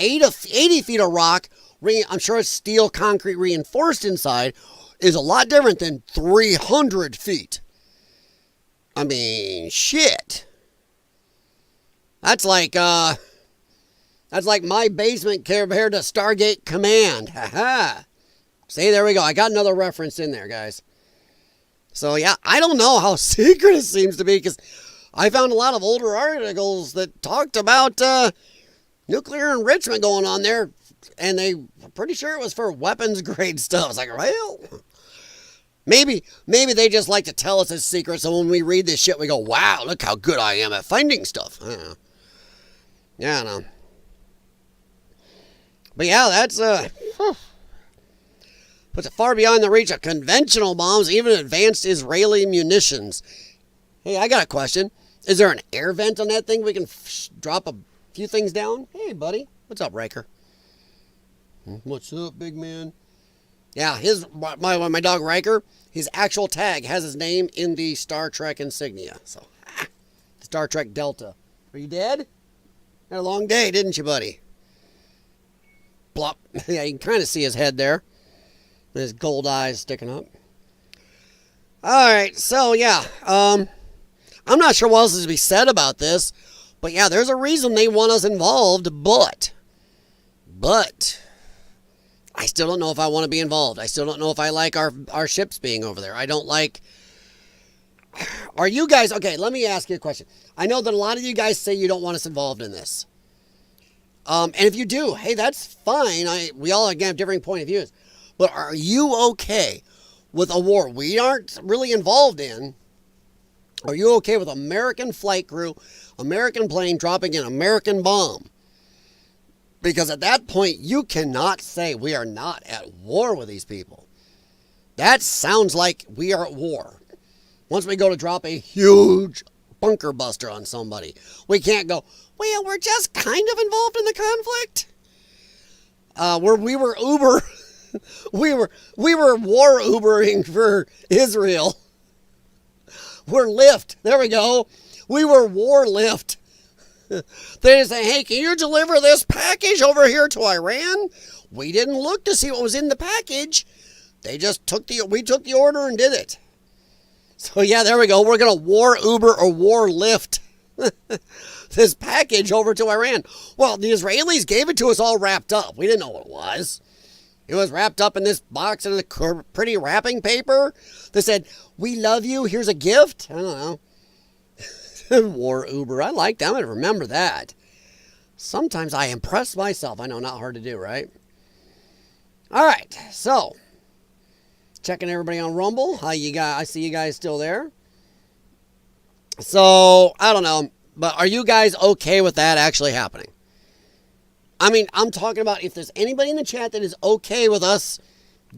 80 feet of rock, I'm sure it's steel concrete reinforced inside, is a lot different than 300 feet. I mean, shit. That's like my basement compared to Stargate Command. Haha. See, there we go. I got another reference in there, guys. So yeah, I don't know how secret it seems to be because I found a lot of older articles that talked about nuclear enrichment going on there, and they were pretty sure it was for weapons grade stuff. I was like, well, maybe they just like to tell us a secret, so when we read this shit, we go, wow, look how good I am at finding stuff. I don't know. Yeah, I know. But yeah, that's puts it far beyond the reach of conventional bombs, even advanced Israeli munitions. Hey, I got a question. Is there an air vent on that thing? We can drop a few things down? Hey, buddy. What's up, Riker? What's up, big man? Yeah, my dog Riker, his actual tag has his name in the Star Trek insignia. So, Star Trek Delta. Are you dead? Had a long day, didn't you, buddy? Blop. Yeah, you can kind of see his head there. With his gold eyes sticking up. Alright, so yeah. I'm not sure what else is to be said about this. But yeah, there's a reason they want us involved, but I still don't know if I want to be involved. I still don't know if I like our ships being over there. I don't like... Are you guys... Okay, let me ask you a question. I know that a lot of you guys say you don't want us involved in this. And if you do, hey, that's fine. We all, again, have differing point of views. But are you okay with a war we aren't really involved in? Are you okay with American flight crew, American plane dropping an American bomb? Because at that point, you cannot say we are not at war with these people. That sounds like we are at war. Once we go to drop a huge bunker buster on somebody, we can't go, well, we're just kind of involved in the conflict. Where we were Uber... We were war Ubering for Israel. We're Lyft. There we go. We were war Lyft. They just say, hey, can you deliver this package over here to Iran? We didn't look to see what was in the package. They just we took the order and did it. So yeah, there we go. We're going to war Uber or war Lyft this package over to Iran. Well, the Israelis gave it to us all wrapped up. We didn't know what it was. It was wrapped up in this box in a pretty wrapping paper. They said, we love you. Here's a gift. I don't know. War Uber. I like that. I'm going to remember that. Sometimes I impress myself. I know, not hard to do, right? All right. So, checking everybody on Rumble. How you guys? I see you guys still there. So, I don't know. But are you guys okay with that actually happening? I mean, I'm talking about if there's anybody in the chat that is okay with us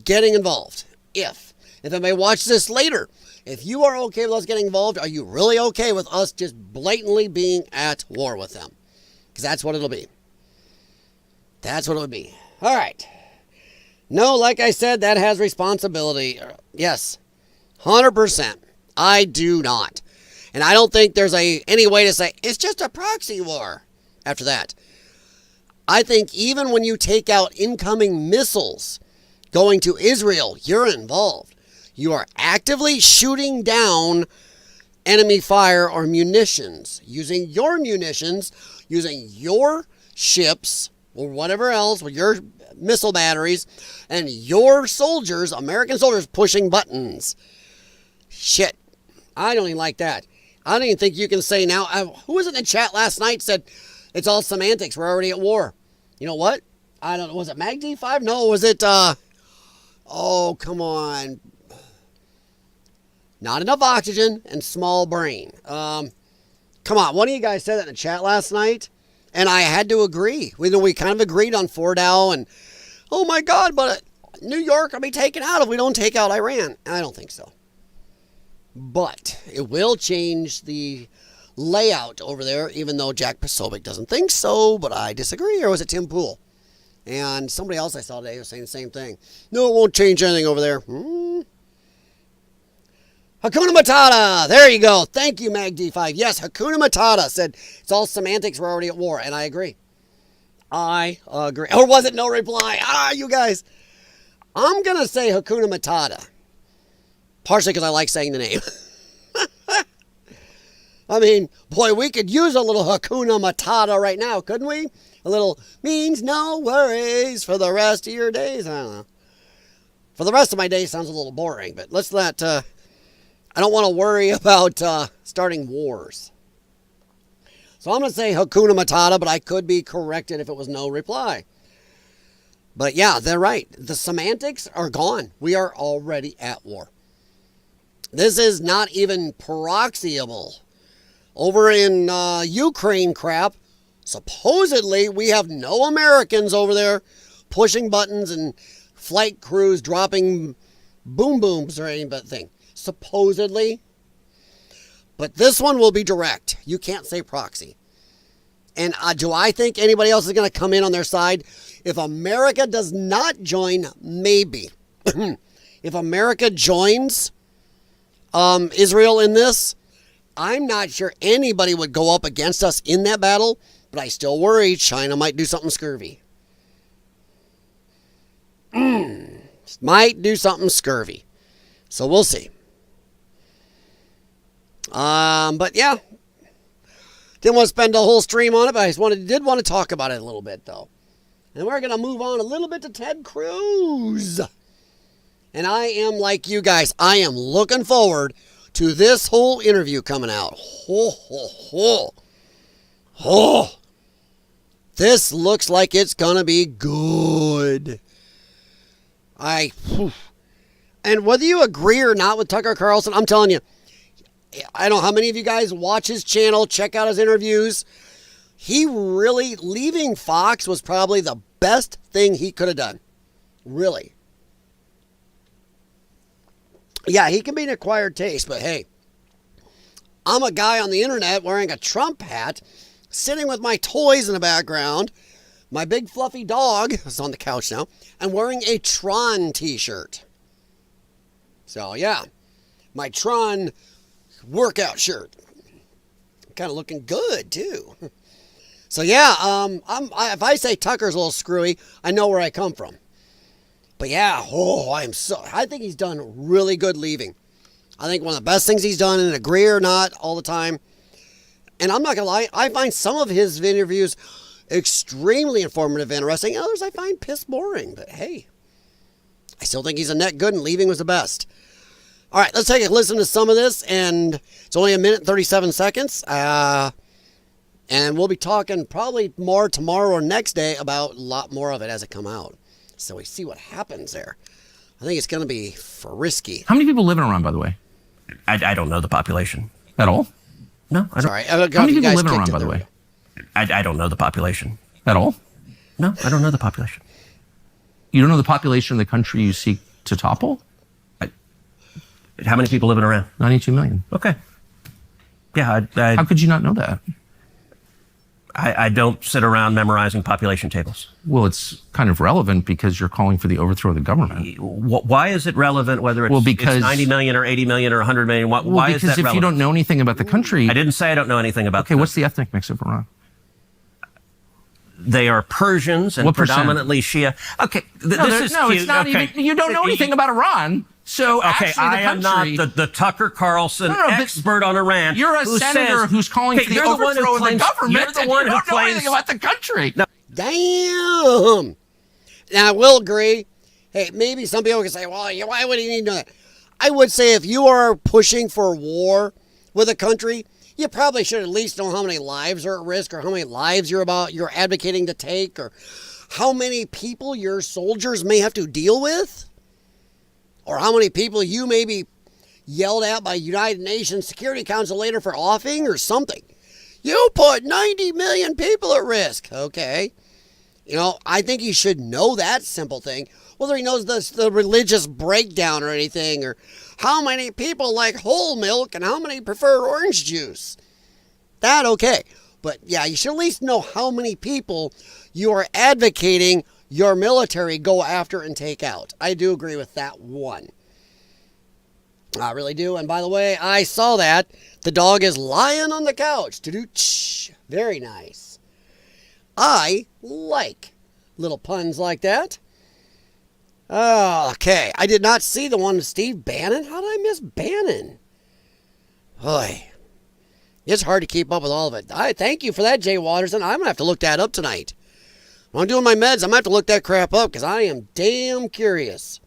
getting involved. If I may watch this later, if you are okay with us getting involved, are you really okay with us just blatantly being at war with them? Because that's what it'll be. That's what it would be. All right. No, like I said, that has responsibility. Yes, 100%. I do not. And I don't think there's any way to say, it's just a proxy war after that. I think even when you take out incoming missiles going to Israel, you're involved. You are actively shooting down enemy fire or munitions, using your munitions, using your ships or whatever else with your missile batteries, and your soldiers, American soldiers, pushing buttons. Shit. I don't even like that. I don't even think you can say now. Who was in the chat last night said, it's all semantics. We're already at war. You know what? I don't know. Was it Mag D5? No, was it, oh, come on. Not enough oxygen and small brain. Come on. One of you guys said that in the chat last night, and I had to agree. We kind of agreed on Fordow, and, oh my God, but New York will be taken out if we don't take out Iran. I don't think so. But it will change the layout over there, even though Jack Posobiec doesn't think so, but I disagree. Or was it Tim Pool? And somebody else I saw today was saying the same thing. No, it won't change anything over there. Hakuna Matata. There you go. Thank you, Mag D5. Yes, Hakuna Matata said it's all semantics. We're already at war. And I agree. I agree. Or was it no reply? You guys. I'm going to say Hakuna Matata. Partially because I like saying the name. I mean, boy, we could use a little Hakuna Matata right now, couldn't we? A little means no worries for the rest of your days. I don't know. For the rest of my day sounds a little boring, but let's not, I don't want to worry about starting wars. So I'm going to say Hakuna Matata, but I could be corrected if it was no reply. But yeah, they're right. The semantics are gone. We are already at war. This is not even proxyable. Over in Ukraine crap, supposedly we have no Americans over there pushing buttons and flight crews dropping boom booms or anything. Supposedly. But this one will be direct. You can't say proxy. And do I think anybody else is going to come in on their side? If America does not join, maybe. If America joins Israel in this, I'm not sure anybody would go up against us in that battle, but I still worry China might do something scurvy. Might do something scurvy. So we'll see. But yeah. Didn't want to spend a whole stream on it, but I did want to talk about it a little bit, though. And we're going to move on a little bit to Ted Cruz. And I am like you guys. I am looking forward to this whole interview coming out. This looks like it's going to be good. And whether you agree or not with Tucker Carlson, I'm telling you, I don't know how many of you guys watch his channel, check out his interviews. He really, leaving Fox was probably the best thing he could have done. Really. Yeah, he can be an acquired taste, but hey, I'm a guy on the internet wearing a Trump hat, sitting with my toys in the background, my big fluffy dog is on the couch now, and wearing a Tron t-shirt. So yeah, my Tron workout shirt. Kind of looking good too. So yeah, if I say Tucker's a little screwy, I know where I come from. But yeah, I think he's done really good leaving. I think one of the best things he's done, and agree or not all the time. And I'm not gonna lie, I find some of his interviews extremely informative, interesting. Others I find piss boring. But hey, I still think he's a net good, and leaving was the best. All right, let's take a listen to some of this, and it's only 1 minute and 37 seconds. And we'll be talking probably more tomorrow or next day about a lot more of it as it come out. So we see what happens there. I think it's going to be frisky. How many people live in Iran, by the way? I don't know the population. At all? No, I don't. Sorry. How many people live in Iran, by the way? I don't know the population. At all? No, I don't know the population. You don't know the population of the country you seek to topple? How many people live in Iran? 92 million. Okay. Yeah. How could you not know that? I don't sit around memorizing population tables. Well, it's kind of relevant because you're calling for the overthrow of the government. Why is it relevant whether it's 90 million or 80 million or 100 million? Why is that relevant? Because if you don't know anything about the country... I didn't say I don't know anything about Okay, what's the ethnic mix of Iran? They are Persians and predominantly Shia. Okay, this is cute. It's not even... You don't know anything about Iran. So okay, I am not the Tucker Carlson expert on Iran. You're a senator who's calling for the overthrow of the government. You're the one who don't know anything about the country. No. Damn. Now, I will agree. Hey, maybe some people can say, well, why would he need to know that? I would say if you are pushing for war with a country, you probably should at least know how many lives are at risk, or how many lives you're advocating to take, or how many people your soldiers may have to deal with. Or how many people you may be yelled at by United Nations Security Council later for offing or something. You put 90 million people at risk. Okay. You know, I think he should know that simple thing. Whether he knows the religious breakdown or anything, or how many people like whole milk and how many prefer orange juice. That okay. But yeah, you should at least know how many people you are advocating your military go after and take out. I do agree with that one. I really do. And by the way, I saw that. The dog is lying on the couch. Very nice. I like little puns like that. Okay. I did not see the one with Steve Bannon. How did I miss Bannon? Boy. It's hard to keep up with all of it. I thank you for that, Jay Watterson. I'm going to have to look that up tonight. When I'm doing my meds, I'm going to have to look that crap up because I am damn curious.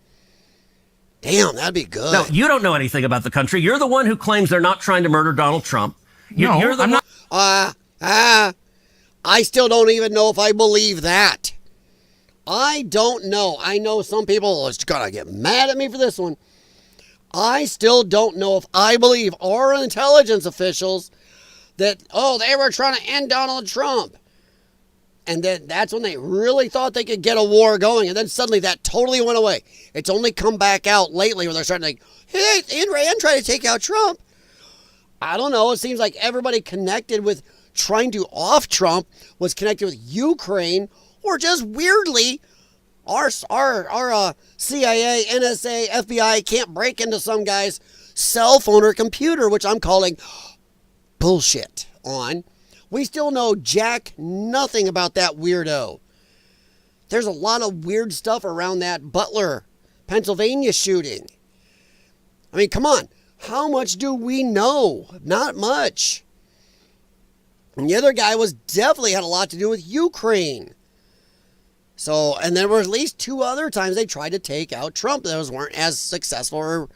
Damn, that'd be good. No, you don't know anything about the country. You're the one who claims they're not trying to murder Donald Trump. You're the I'm one. not. I still don't even know if I believe that. I don't know. I know some people are going to get mad at me for this one. I still don't know if I believe our intelligence officials that, they were trying to end Donald Trump. And then that's when they really thought they could get a war going. And then suddenly that totally went away. It's only come back out lately where they're starting to hey, Iran tried to take out Trump. I don't know. It seems like everybody connected with trying to off Trump was connected with Ukraine, or just weirdly, our CIA, NSA, FBI can't break into some guy's cell phone or computer, which I'm calling bullshit on. We still know nothing about that weirdo. There's a lot of weird stuff around that Butler, Pennsylvania shooting. I mean, come on. How much do we know? Not much. And the other guy definitely had a lot to do with Ukraine. So, and there were at least 2 other times they tried to take out Trump. Those weren't as successful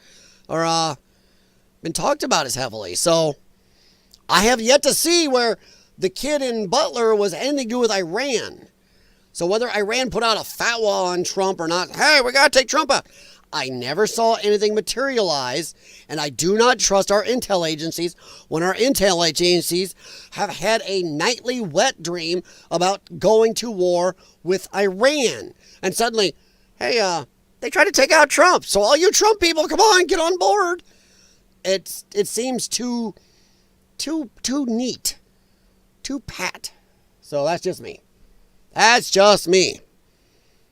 or been talked about as heavily. So, I have yet to see where the kid in Butler was anything to do with Iran. So whether Iran put out a fatwa on Trump or not, hey, we got to take Trump out. I never saw anything materialize, and I do not trust our intel agencies when our intel agencies have had a nightly wet dream about going to war with Iran. And suddenly, hey, they tried to take out Trump. So all you Trump people, come on, get on board. It seems too neat. Too pat. So that's just me. That's just me.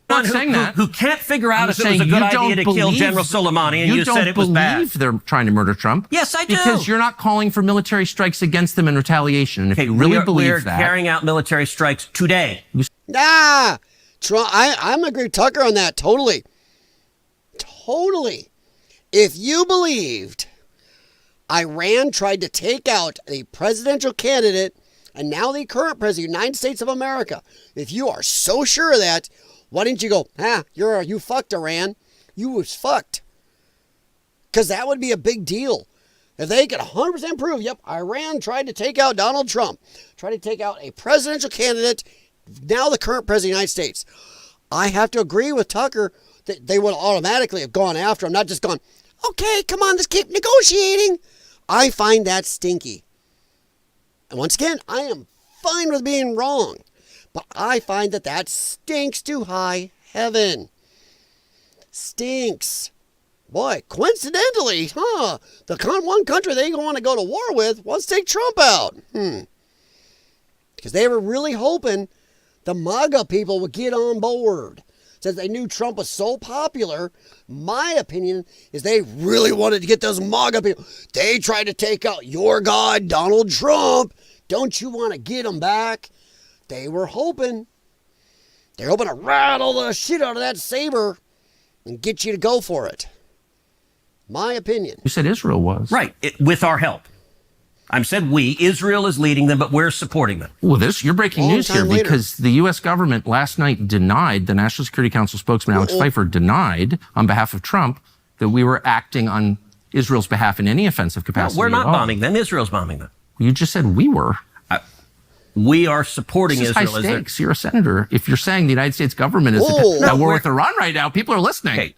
I'm not saying that. Who can't figure out if it was a good idea to kill General Soleimani, and you said it was bad. You don't believe they're trying to murder Trump. Yes, I do. Because you're not calling for military strikes against them in retaliation. And if you really believe that... We're carrying out military strikes today. Trump, I'm agree with Tucker on that. Totally. If you believed Iran tried to take out a presidential candidate and now the current president of the United States of America, if you are so sure of that, why didn't you go, you fucked Iran. You was fucked. Because that would be a big deal. If they could 100% prove, yep, Iran tried to take out Donald Trump, tried to take out a presidential candidate, now the current president of the United States. I have to agree with Tucker that they would automatically have gone after him, not just gone, okay, come on, let's keep negotiating. I find that stinky. And once again, I am fine with being wrong, but I find that stinks to high heaven. Stinks. Boy, coincidentally, the one country they want to go to war with wants to take Trump out. Because they were really hoping the MAGA people would get on board. Since they knew Trump was so popular, my opinion is they really wanted to get those MAGA people. They tried to take out your guy, Donald Trump. Don't you want to get him back? They were hoping. They're hoping to rattle the shit out of that saber and get you to go for it. My opinion. You said Israel was. Right, with our help. I said we. Israel is leading them, but we're supporting them. Well, you're breaking news here because the U.S. government last night denied, the National Security Council spokesman Alex Pfeiffer denied on behalf of Trump that we were acting on Israel's behalf in any offensive capacity. No, we're not bombing them. Israel's bombing them. You just said we were. We are supporting Israel. Israel. High stakes. You're a senator. If you're saying the United States government is at war with Iran right now, people are listening. Okay.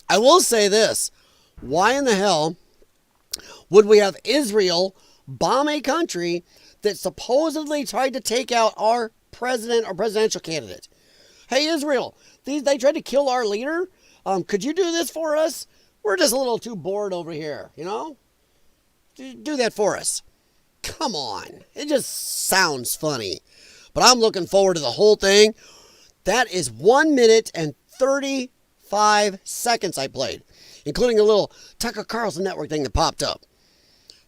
I will say this. Why in the hell would we have Israel bomb a country that supposedly tried to take out our president or presidential candidate? Hey, Israel, they tried to kill our leader. Could you do this for us? We're just a little too bored over here, Do that for us. Come on. It just sounds funny. But I'm looking forward to the whole thing. That is 1 minute and 35 seconds I played, including a little Tucker Carlson network thing that popped up.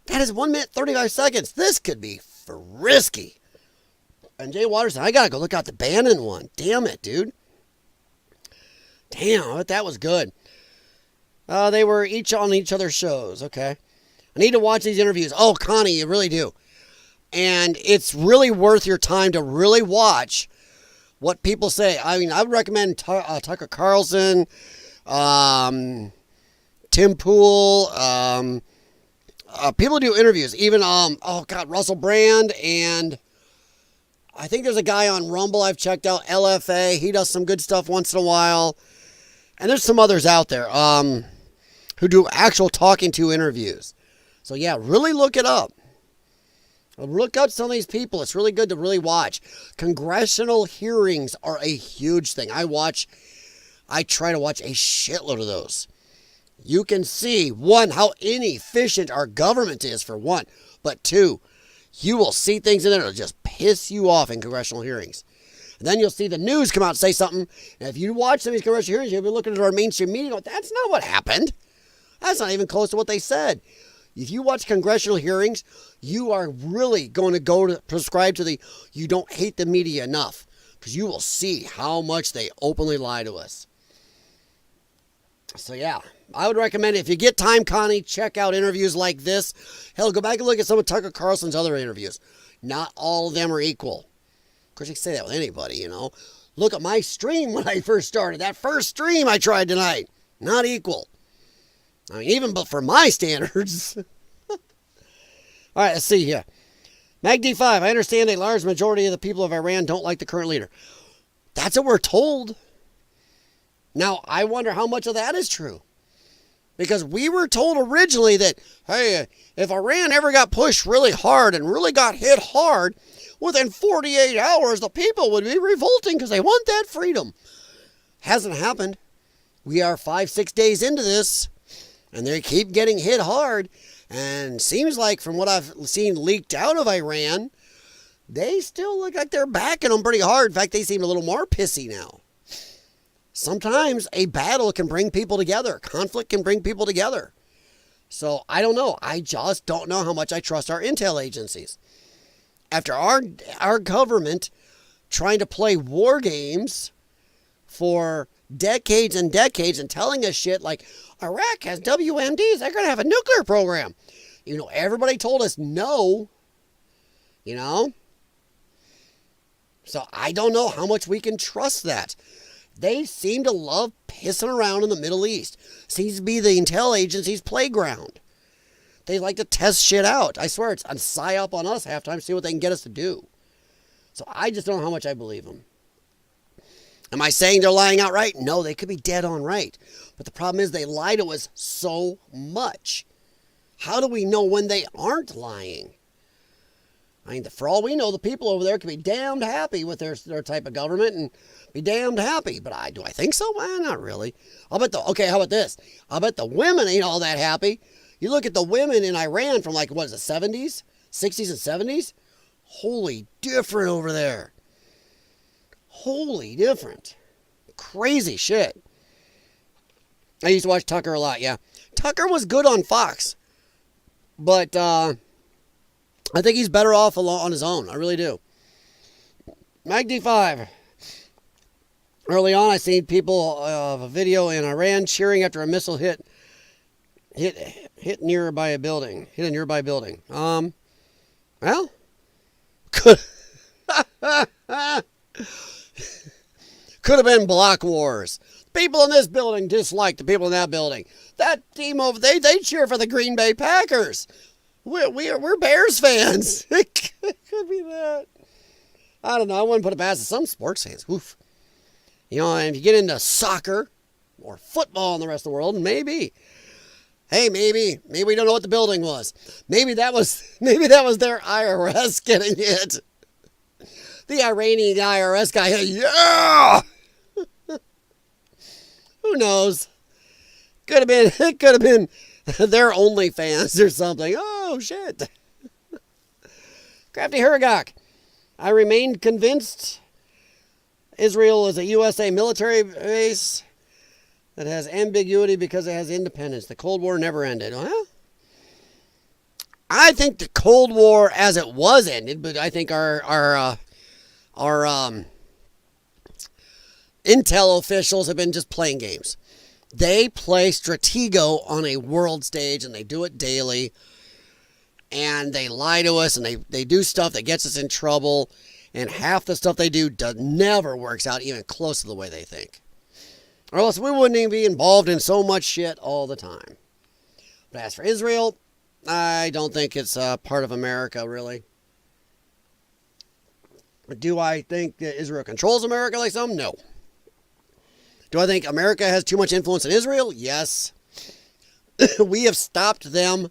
That is 1 minute, 35 seconds. This could be risky. And Jay Watterson, I got to go look out the Bannon one. Damn it, dude. Damn, that was good. They were each on each other's shows. Okay. I need to watch these interviews. Oh, Connie, you really do. And it's really worth your time to really watch what people say. I mean, I would recommend Tucker Carlson, Tim Pool, people do interviews. Even, Russell Brand, and I think there's a guy on Rumble I've checked out, LFA. He does some good stuff once in a while. And there's some others out there who do actual talking to interviews. So, yeah, really look it up. Look up some of these people. It's really good to really watch. Congressional hearings are a huge thing. I try to watch a shitload of those. You can see, one, how inefficient our government is, for one. But two, you will see things in there that'll just piss you off in congressional hearings. And then you'll see the news come out and say something. And if you watch some of these congressional hearings, you'll be looking at our mainstream media going, that's not what happened. That's not even close to what they said. If you watch congressional hearings, you are really going to prescribe to the you don't hate the media enough, because you will see how much they openly lie to us. So yeah, I would recommend it. If you get time, Connie, check out interviews like this. Hell, go back and look at some of Tucker Carlson's other interviews. Not all of them are equal. Of course, you can say that with anybody, you know. Look at my stream when I first started. That first stream I tried tonight. Not equal. I mean, even but for my standards. All right, let's see here. MagD5, I understand a large majority of the people of Iran don't like the current leader. That's what we're told. Now, I wonder how much of that is true. Because we were told originally that, hey, if Iran ever got pushed really hard and really got hit hard, within 48 hours, the people would be revolting because they want that freedom. Hasn't happened. We are 5-6 days into this. And they keep getting hit hard. And seems like from what I've seen leaked out of Iran, they still look like they're backing them pretty hard. In fact, they seem a little more pissy now. Sometimes a battle can bring people together. Conflict can bring people together. So I don't know. I just don't know how much I trust our intel agencies. After our government trying to play war games for decades and decades and telling us shit like Iraq has WMDs, they're going to have a nuclear program. You know, everybody told us no, you know. So I don't know how much we can trust that. They seem to love pissing around in the Middle East. Seems to be the intel agency's playground. They like to test shit out. I swear it's a psyop on us half time to see what they can get us to do. So I just don't know how much I believe them. Am I saying they're lying outright? No, they could be dead on right. But the problem is they lie to us so much. How do we know when they aren't lying? I mean, for all we know, the people over there could be damned happy with their type of government and be damned happy. But do I think so? Well, not really. How about this? I'll bet the women ain't all that happy. You look at the women in Iran from like, what is it, 70s? 60s and 70s? Holy different over there. Holy different. Crazy shit. I used to watch Tucker a lot, yeah. Tucker was good on Fox. But I think he's better off on his own. I really do. MagD5. Early on, I seen people of a video in Iran cheering after a missile hit a nearby building. Well, could have been block wars. People in this building dislike the people in that building. That team over they cheer for the Green Bay Packers. We're Bears fans. It could be that. I don't know. I wouldn't put it past some sports fans. Oof. You know, and if you get into soccer or football in the rest of the world, maybe. Hey, maybe we don't know what the building was. Maybe that was their IRS getting hit. The Iranian IRS guy, yeah! Who knows? It could have been their OnlyFans or something. Oh, shit. Crafty Hurgok. I remained convinced Israel is a USA military base that has ambiguity because it has independence. The Cold War never ended. Well, I think the Cold War as it was ended, but I think our intel officials have been just playing games. They play Stratego on a world stage, and they do it daily. And they lie to us, and they do stuff that gets us in trouble. And half the stuff they do never works out even close to the way they think. Or else we wouldn't even be involved in so much shit all the time. But as for Israel, I don't think it's part of America, really. Do I think that Israel controls America like some? No. Do I think America has too much influence in Israel? Yes. We have stopped them.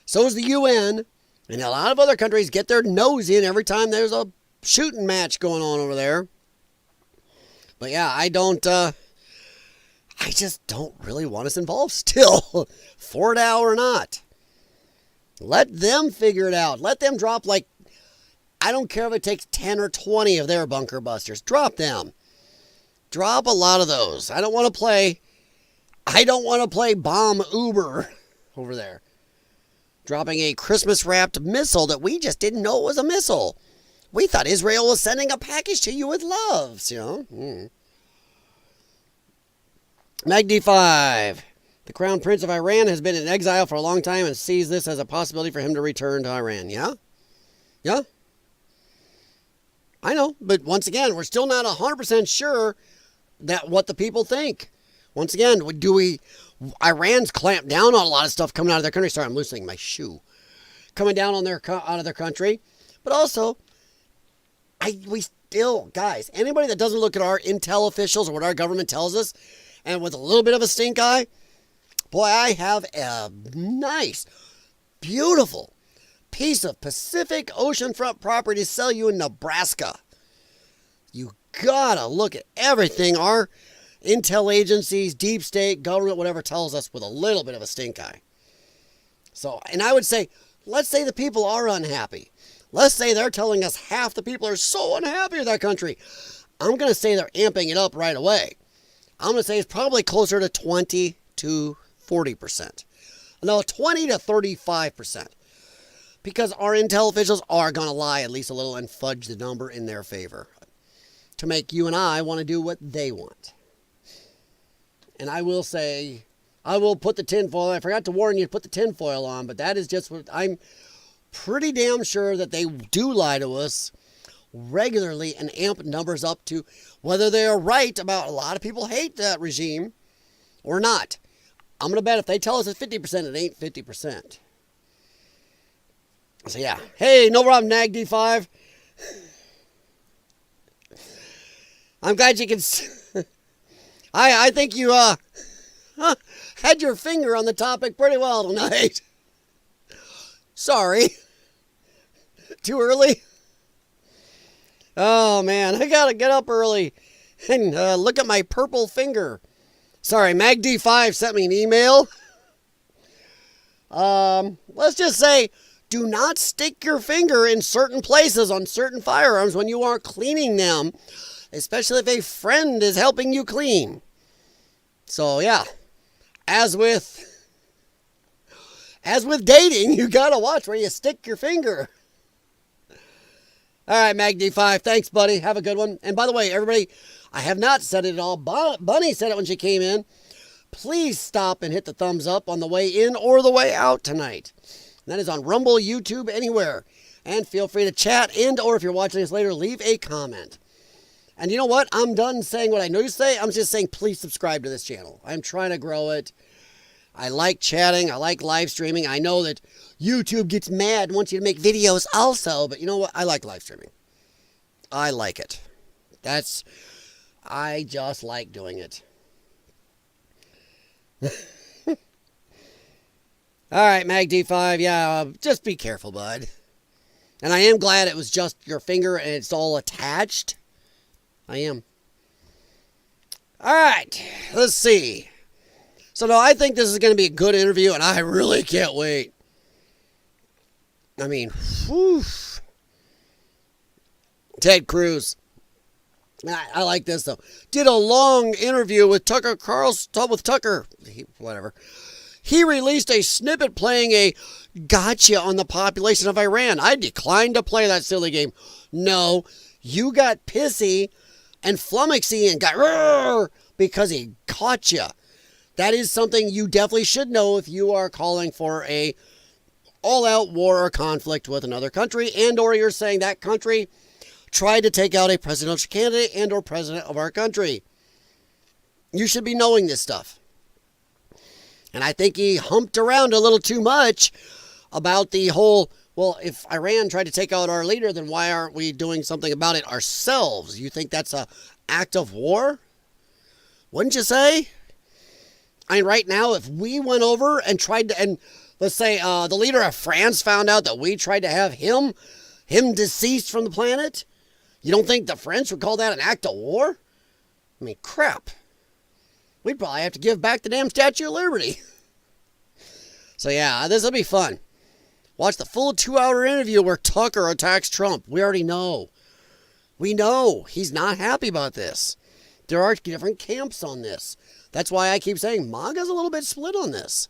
So is the UN. And a lot of other countries get their nose in every time there's a shooting match going on over there. But yeah, I just don't really want us involved still. For now or not. Let them figure it out. Let them drop I don't care if it takes 10 or 20 of their bunker busters. Drop them. Drop a lot of those. I don't want to play bomb Uber over there. Dropping a Christmas-wrapped missile that we just didn't know was a missile. We thought Israel was sending a package to you with loves, Mag D5. The Crown Prince of Iran has been in exile for a long time and sees this as a possibility for him to return to Iran. Yeah? Yeah? I know, but once again, we're still not 100% sure that what the people think. Once again, Iran's clamped down on a lot of stuff coming out of their country. Sorry, I'm loosening my shoe. Coming down on out of their country. But also, we still, guys, anybody that doesn't look at our intel officials or what our government tells us, and with a little bit of a stink eye, boy, I have a nice, beautiful piece of Pacific oceanfront property to sell you in Nebraska. You gotta look at everything our intel agencies, deep state, government, whatever tells us with a little bit of a stink eye. So, and I would say, let's say the people are unhappy. Let's say they're telling us half the people are so unhappy with that country. I'm going to say they're amping it up right away. I'm going to say it's probably closer to 20 to 40%. No, 20 to 35%. Because our intel officials are going to lie at least a little and fudge the number in their favor. To make you and I want to do what they want. And I will say, I will put the tinfoil. I forgot to warn you to put the tinfoil on, but that is just what I'm pretty damn sure that they do lie to us regularly and amp numbers up to whether they are right about a lot of people hate that regime or not. I'm going to bet if they tell us it's 50%, it ain't 50%. So yeah. Hey, no problem, Nag D5. I'm glad you can... I think you had your finger on the topic pretty well tonight. Sorry. Too early? Oh, man. I got to get up early and look at my purple finger. Sorry, Mag D5 sent me an email. Let's just say, do not stick your finger in certain places on certain firearms when you are cleaning them, especially if a friend is helping you clean. So, yeah. As with dating, you got to watch where you stick your finger. All right, Mag D5. Thanks, buddy. Have a good one. And by the way, everybody, I have not said it at all. Bunny said it when she came in. Please stop and hit the thumbs up on the way in or the way out tonight. And that is on Rumble, YouTube, anywhere. And feel free to chat and or if you're watching this later, leave a comment. And you know what? I'm done saying what I know to say. I'm just saying please subscribe to this channel. I'm trying to grow it. I like chatting. I like live streaming. I know that YouTube gets mad and wants you to make videos also. But you know what? I like live streaming. I like it. I just like doing it. All right, Mag D5. Yeah, just be careful, bud. And I am glad it was just your finger and it's all attached. I am. All right, let's see. So, no, I think this is going to be a good interview, and I really can't wait. I mean, whew. Ted Cruz. I like this, though. Did a long interview with Tucker Carlson, with Tucker, whatever. He released a snippet playing a gotcha on the population of Iran. I declined to play that silly game. No, you got pissy and flummoxy and got rrr because he caught you. That is something you definitely should know if you are calling for a all-out war or conflict with another country, and or you're saying that country tried to take out a presidential candidate and or president of our country. You should be knowing this stuff. And I think he humped around a little too much about the whole, well, if Iran tried to take out our leader, then why aren't we doing something about it ourselves? You think that's an act of war? Wouldn't you say? I mean, right now, if we went over and tried to, and let's say the leader of France found out that we tried to have him deceased from the planet, you don't think the French would call that an act of war? I mean, crap. We'd probably have to give back the damn Statue of Liberty. So yeah, this will be fun. Watch the full 2-hour interview where Tucker attacks Trump. We already know. We know he's not happy about this. There are different camps on this. That's why I keep saying MAGA's a little bit split on this.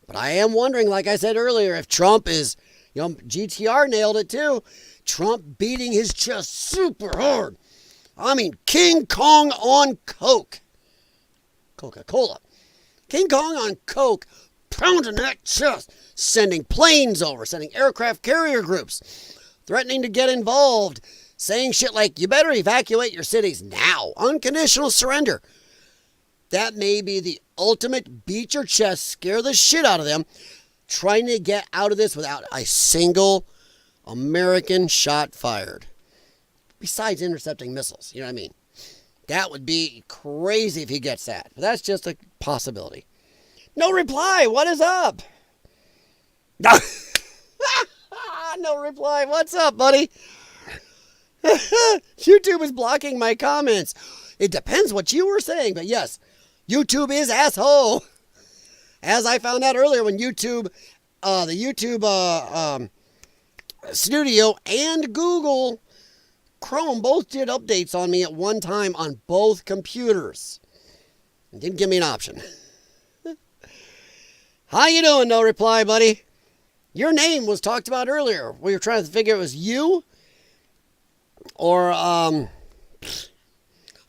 But I am wondering, like I said earlier, if Trump is, GTR nailed it too. Trump beating his chest super hard. I mean, King Kong on Coke. Coca-Cola. King Kong on Coke, pounding that chest, sending planes over, sending aircraft carrier groups, threatening to get involved, saying shit like, you better evacuate your cities now. Unconditional surrender. That may be the ultimate beat your chest, scare the shit out of them, trying to get out of this without a single American shot fired. Besides intercepting missiles, you know what I mean? That would be crazy if he gets that. But that's just a possibility. No reply. What is up? No reply. What's up, buddy? YouTube is blocking my comments. It depends what you were saying, but yes, YouTube is asshole. As I found out earlier when YouTube, the YouTube Studio and Google Chrome both did updates on me at one time on both computers. It didn't give me an option. How you doing? No reply, buddy. Your name was talked about earlier. We were trying to figure it was you or Hakuna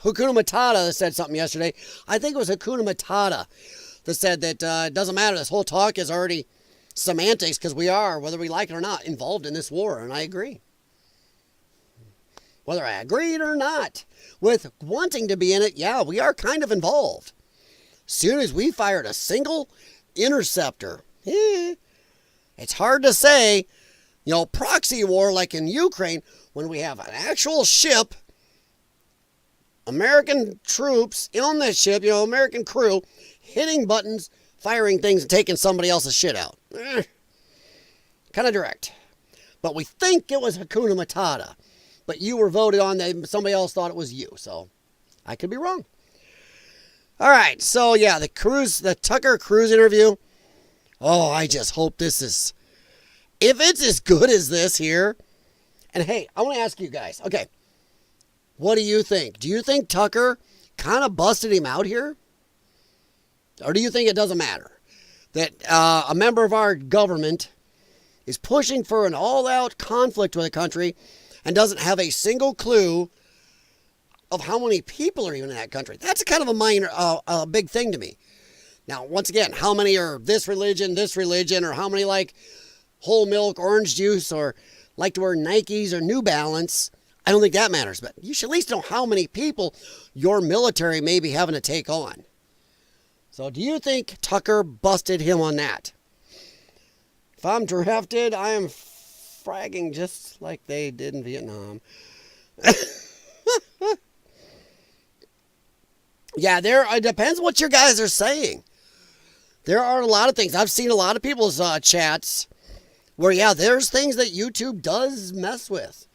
Matata that said something yesterday. I think it was Hakuna Matata that said that it doesn't matter. This whole talk is already semantics because we are, whether we like it or not, involved in this war. And I agree. Whether I agreed or not with wanting to be in it, yeah, we are kind of involved. As soon as we fired a single interceptor, it's hard to say, proxy war like in Ukraine when we have an actual ship, American troops on this ship, American crew, hitting buttons, firing things, and taking somebody else's shit out. Kind of direct. But we think it was Hakuna Matata. But you were voted on that somebody else thought it was you. So I could be wrong. All right. So yeah, the Tucker Cruz interview. Oh, I just hope this is, if it's as good as this here. And hey, I want to ask you guys. Okay. What do you think? Do you think Tucker kind of busted him out here? Or do you think it doesn't matter? That a member of our government is pushing for an all-out conflict with a country and doesn't have a single clue of how many people are even in that country. That's kind of a minor, big thing to me. Now, once again, how many are this religion, or how many like whole milk, orange juice, or like to wear Nikes or New Balance, I don't think that matters. But you should at least know how many people your military may be having to take on. So do you think Tucker busted him on that? If I'm drafted, I am fragging just like they did in Vietnam. Yeah, it depends what your guys are saying. There are a lot of things. I've seen a lot of people's chats where, yeah, there's things that YouTube does mess with.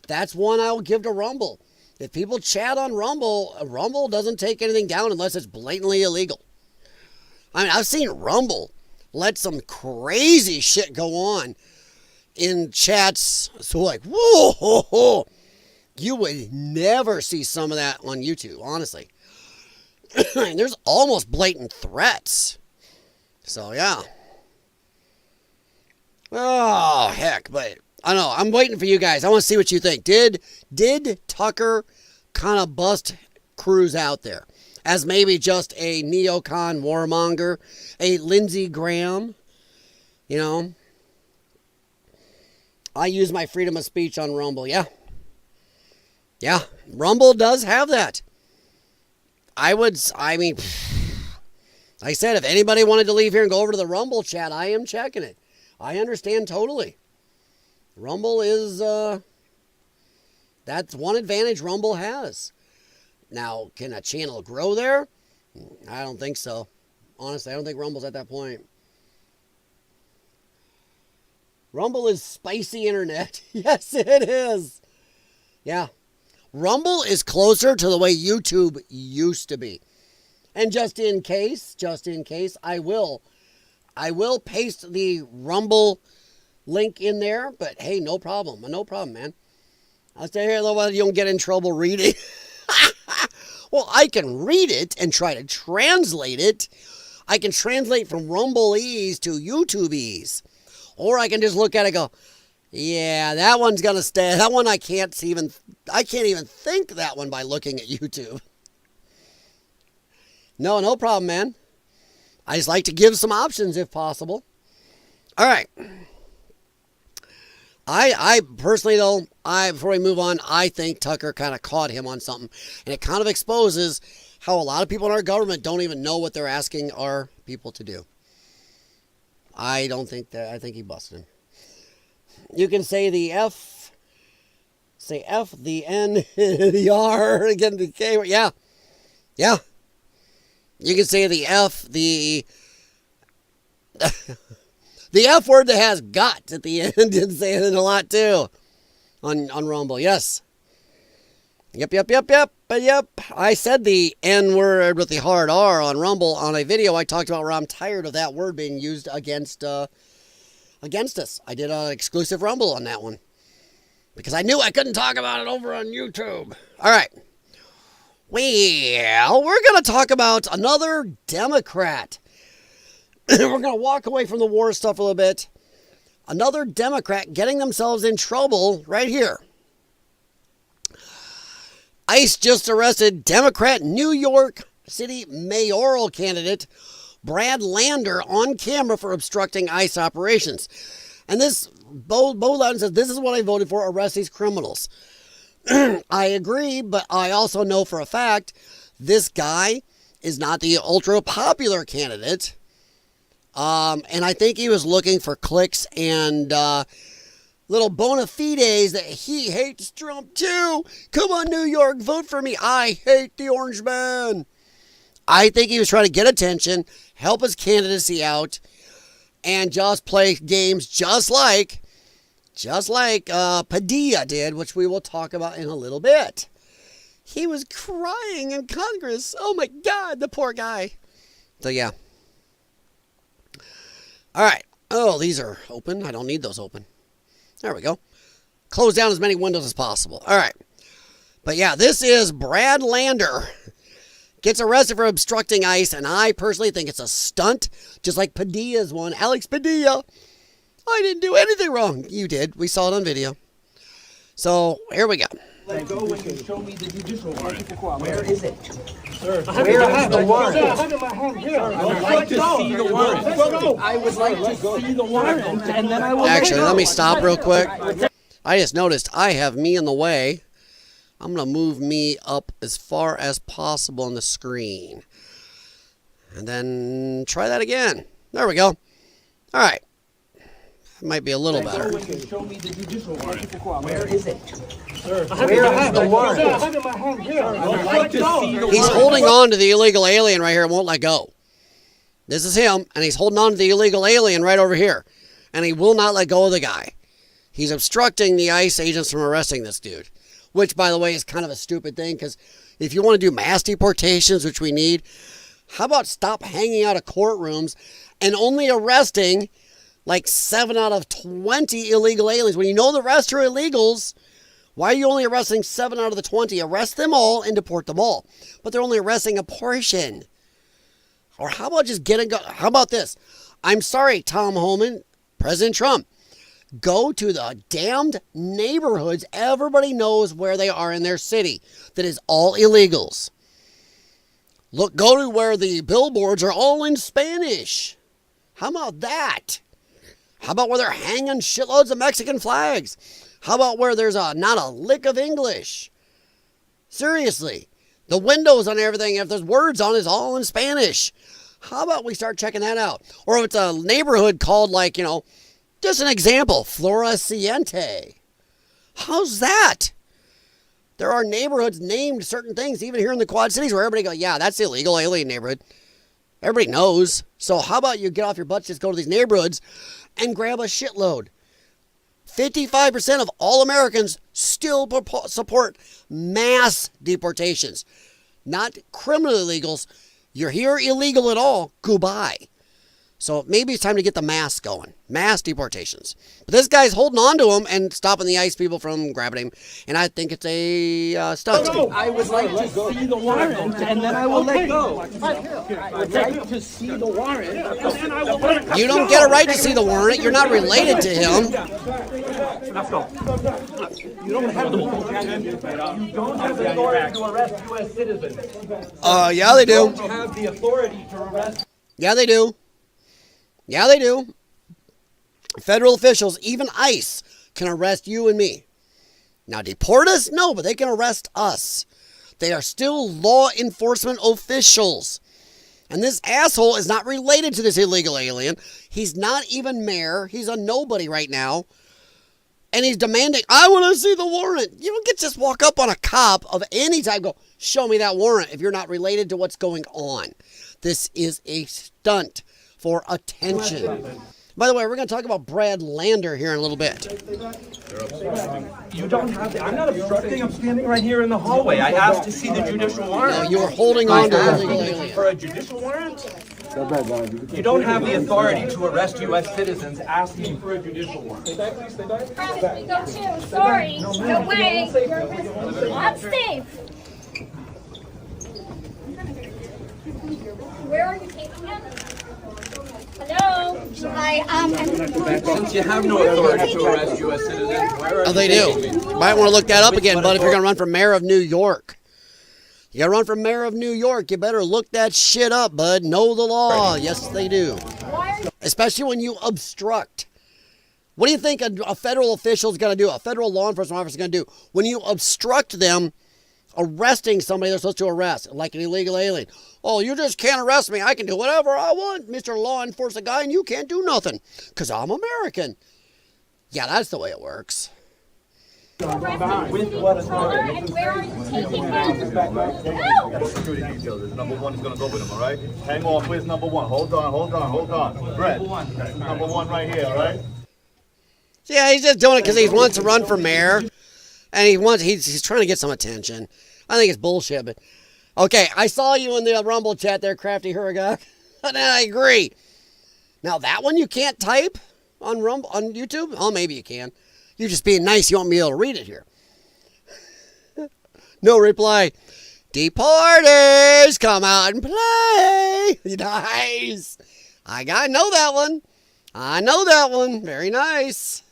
That's one I'll give to Rumble. If people chat on Rumble, Rumble doesn't take anything down unless it's blatantly illegal. I mean, I've seen Rumble let some crazy shit go on in chats. So like, whoa, you would never see some of that on YouTube, honestly. And there's almost blatant threats. So yeah. Oh, heck, but I don't know. I'm waiting for you guys. I want to see what you think. Did Tucker kind of bust Cruz out there as maybe just a neocon warmonger, a Lindsey Graham? I use my freedom of speech on Rumble. Yeah, Rumble does have that. Like I said, if anybody wanted to leave here and go over to the Rumble chat, I am checking it. I understand totally. Rumble is, that's one advantage Rumble has. Now, can a channel grow there? I don't think so. Honestly, I don't think Rumble's at that point. Rumble is spicy internet. Yes, it is. Yeah. Rumble is closer to the way YouTube used to be. And just in case, I will paste the Rumble link in there. But hey, no problem, man. I'll stay here, otherwise you don't get in trouble reading. Well, I can read it and try to translate it. I can translate from Rumbleese to YouTubeese. Or I can just look at it and go, yeah, that one's going to stay. That one I can't even think that one by looking at YouTube. No problem, man. I just like to give some options if possible. All right. I personally, though, before we move on, I think Tucker kind of caught him on something. And it kind of exposes how a lot of people in our government don't even know what they're asking our people to do. I don't think that. I think he busted him. You can say the F, the N, the R, again, the K. Yeah. You can say the F, the F word that has got at the end, and say it a lot too on Rumble. Yes. Yep. I said the N word with the hard R on Rumble on a video I talked about where I'm tired of that word being used against us. I did an exclusive Rumble on that one because I knew I couldn't talk about it over on YouTube. All right. Well, we're going to talk about another Democrat. We're going to walk away from the war stuff a little bit. Another Democrat getting themselves in trouble right here. ICE just arrested Democrat New York City mayoral candidate Brad Lander on camera for obstructing ICE operations. And this, Bo Loudon says, this is what I voted for, arrest these criminals. I agree, but I also know for a fact this guy is not the ultra popular candidate. And I think he was looking for clicks and little bona fides that he hates Trump too. Come on, New York, vote for me. I hate the orange man. I think he was trying to get attention, help his candidacy out, and just play games just like Padilla did, which we will talk about in a little bit. He was crying in Congress. Oh my God, the poor guy. So yeah. All right. Oh, these are open. I don't need those open. There we go. Close down as many windows as possible. All right. But yeah, this is Brad Lander. Gets arrested for obstructing ICE, and I personally think it's a stunt, just like Padilla's one. Alex Padilla. I didn't do anything wrong. You did. We saw it on video. So, here we go. Let go when you show me the judicial warrant. Where is it? Sir, where is the warrant? I have it in my hand here. I would like to see the warrant. I would like to see the warrant, and then I will. Actually, let me stop real quick. I just noticed I have me in the way. I'm going to move me up as far as possible on the screen. And then try that again. There we go. All right. It might be a little better. Show me the judicial warrant. Where is it? Sir, where is the warrant? I have it in my hand here. I would like to see the warrant. He's holding on to the illegal alien right here and won't let go. This is him, and he's holding on to the illegal alien right over here. And he will not let go of the guy. He's obstructing the ICE agents from arresting this dude. Which, by the way, is kind of a stupid thing, because if you want to do mass deportations, which we need, how about stop hanging out of courtrooms and only arresting like 7 out of 20 illegal aliens? When you know the rest are illegals, why are you only arresting 7 out of the 20? Arrest them all and deport them all. But they're only arresting a portion. Or how about just how about this? I'm sorry, Tom Homan, President Trump. Go to the damned neighborhoods. Everybody knows where they are in their city. That is all illegals. Look, go to where the billboards are all in Spanish. How about that? How about where they're hanging shitloads of Mexican flags? How about where there's not a lick of English? Seriously. The windows on everything, if there's words on it, is all in Spanish. How about we start checking that out? Or if it's a neighborhood called, like, Just an example, fluorescente. How's that? There are neighborhoods named certain things, even here in the Quad Cities, where everybody goes, yeah, that's illegal, alien neighborhood. Everybody knows. So how about you get off your butts, just go to these neighborhoods and grab a shitload. 55% of all Americans still support mass deportations. Not criminal illegals. You're here illegal at all, goodbye. So maybe it's time to get the mass going. Mass deportations. But this guy's holding on to him and stopping the ICE people from grabbing him. And I think it's a stunt. I would like to see the warrant, and then I will let go. I would like to see the warrant, and then I will let go. You don't get a right to see the warrant. You're not related to him. Let's go. You don't have the authority to arrest U.S. citizens. Yeah, they do. You don't have the authority to arrest. Yeah, they do. Yeah, they do. Federal officials, even ICE, can arrest you and me. Now, deport us? No, but they can arrest us. They are still law enforcement officials. And this asshole is not related to this illegal alien. He's not even mayor. He's a nobody right now. And he's demanding, I want to see the warrant. You don't get to just walk up on a cop of any type and go, show me that warrant if you're not related to what's going on. This is a stunt for attention. By the way, we're going to talk about Brad Lander here in a little bit. You don't have the, I'm not obstructing. I'm standing right here in the hallway. I asked to see the judicial warrant. No, you're holding on to the illegal alien. For a judicial warrant? You don't have the authority to arrest U.S. citizens asking for a judicial warrant. Promise me, go too. Sorry. No way. I'm safe. Where are you taking him? Hello? Since you have no authority to arrest U.S. citizens, where are Oh, they do. Might want to look that up again, bud, if you're going to run for mayor of New York. You got to run for mayor of New York, you better look that shit up, bud. Know the law. Yes, they do. Especially when you obstruct. What do you think a federal official is going to do? A federal law enforcement officer is going to do when you obstruct them arresting somebody they're supposed to arrest, like an illegal alien? Oh, you just can't arrest me. I can do whatever I want, Mr. Law Enforcement guy, and you can't do nothing because I'm American. Yeah, that's the way it works. with what authority? And where are you taking him? No! Security details. Number one is going to go with him, all right? Hang on. Where's number one? Hold on. Brett, number one right here, all right? Yeah, he's just doing it because he wants to run for mayor, and he's trying to get some attention. I think it's bullshit, but okay. I saw you in the Rumble chat there, Crafty Hurricane, and I agree. Now that one you can't type on Rumble on YouTube. Oh, maybe you can. You're just being nice. You won't be able to read it here. No reply. Deporters, come out and play. Nice. I know that one. I know that one. Very nice.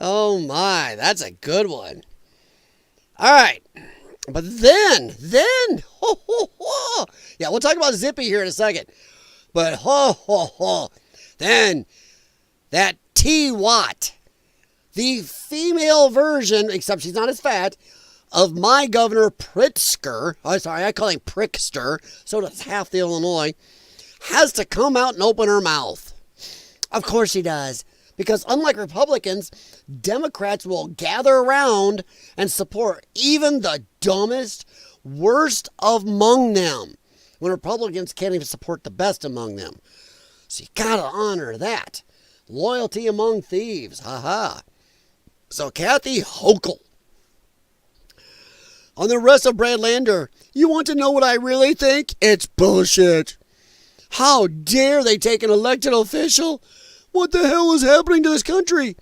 Oh my, that's a good one. All right. But then, yeah, we'll talk about Zippy here in a second. But then that T-Watt, the female version, except she's not as fat, of my Governor Pritzker, I call him Prickster, so does half the Illinois, has to come out and open her mouth. Of course she does. Because unlike Republicans, Democrats will gather around and support even the dumbest, worst among them, when Republicans can't even support the best among them. So you gotta honor that. Loyalty among thieves. Ha. So Kathy Hochul. On the rest of Brad Lander, you want to know what I really think? It's bullshit. How dare they take an elected official? What the hell is happening to this country?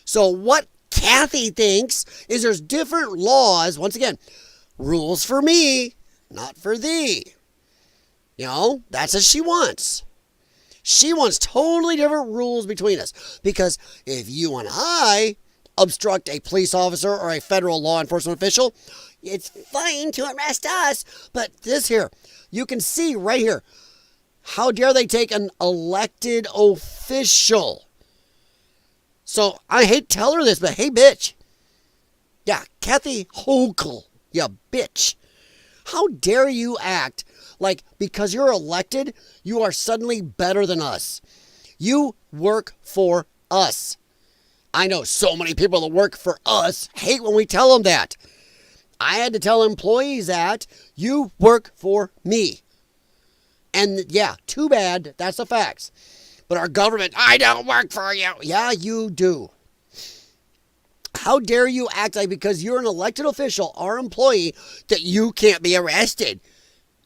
So what Kathy thinks is there's different laws. Once again, rules for me, not for thee. You know, that's what she wants. She wants totally different rules between us. Because if you and I obstruct a police officer or a federal law enforcement official, it's fine to arrest us. But this here, you can see right here, how dare they take an elected official? So I hate to tell her this, but hey, bitch. Yeah, Kathy Hochul, you bitch. How dare you act Like, because you're elected, you are suddenly better than us. You work for us. I know so many people that work for us hate when we tell them that. I had to tell employees that you work for me. And yeah, too bad. That's the facts. But our government, I don't work for you. Yeah, you do. How dare you act like because you're an elected official, our employee, that you can't be arrested?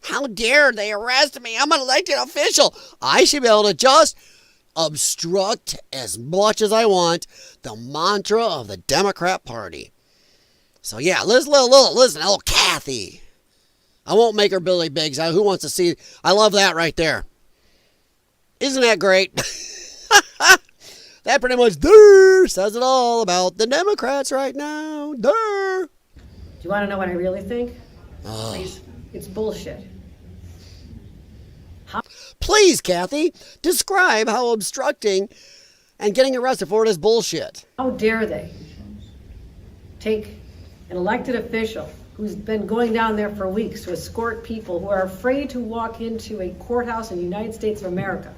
How dare they arrest me? I'm an elected official. I should be able to just obstruct as much as I want the mantra of the Democrat Party. So yeah, listen, little Kathy. I won't make her Billy Biggs. Who wants to see? I love that right there. Isn't that great? That pretty much says it all about the Democrats right now. Do you want to know what I really think? Please, it's bullshit. Please, Kathy, describe how obstructing and getting arrested for it is bullshit. How dare they take an elected official who's been going down there for weeks to escort people who are afraid to walk into a courthouse in the United States of America.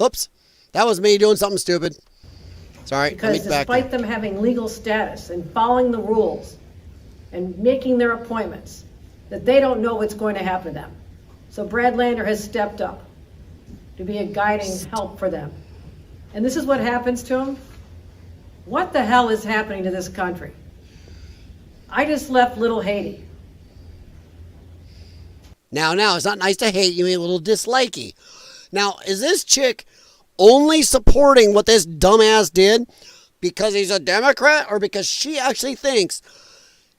Oops, that was me doing something stupid. Sorry. Because despite them having legal status and following the rules and making their appointments, that they don't know what's going to happen to them. So Brad Lander has stepped up to be a guiding help for them. And this is what happens to them. What the hell is happening to this country? I just left Little Haiti. Now, it's not nice to hate. You mean a little dislikey. Now, is this chick only supporting what this dumbass did because he's a Democrat or because she actually thinks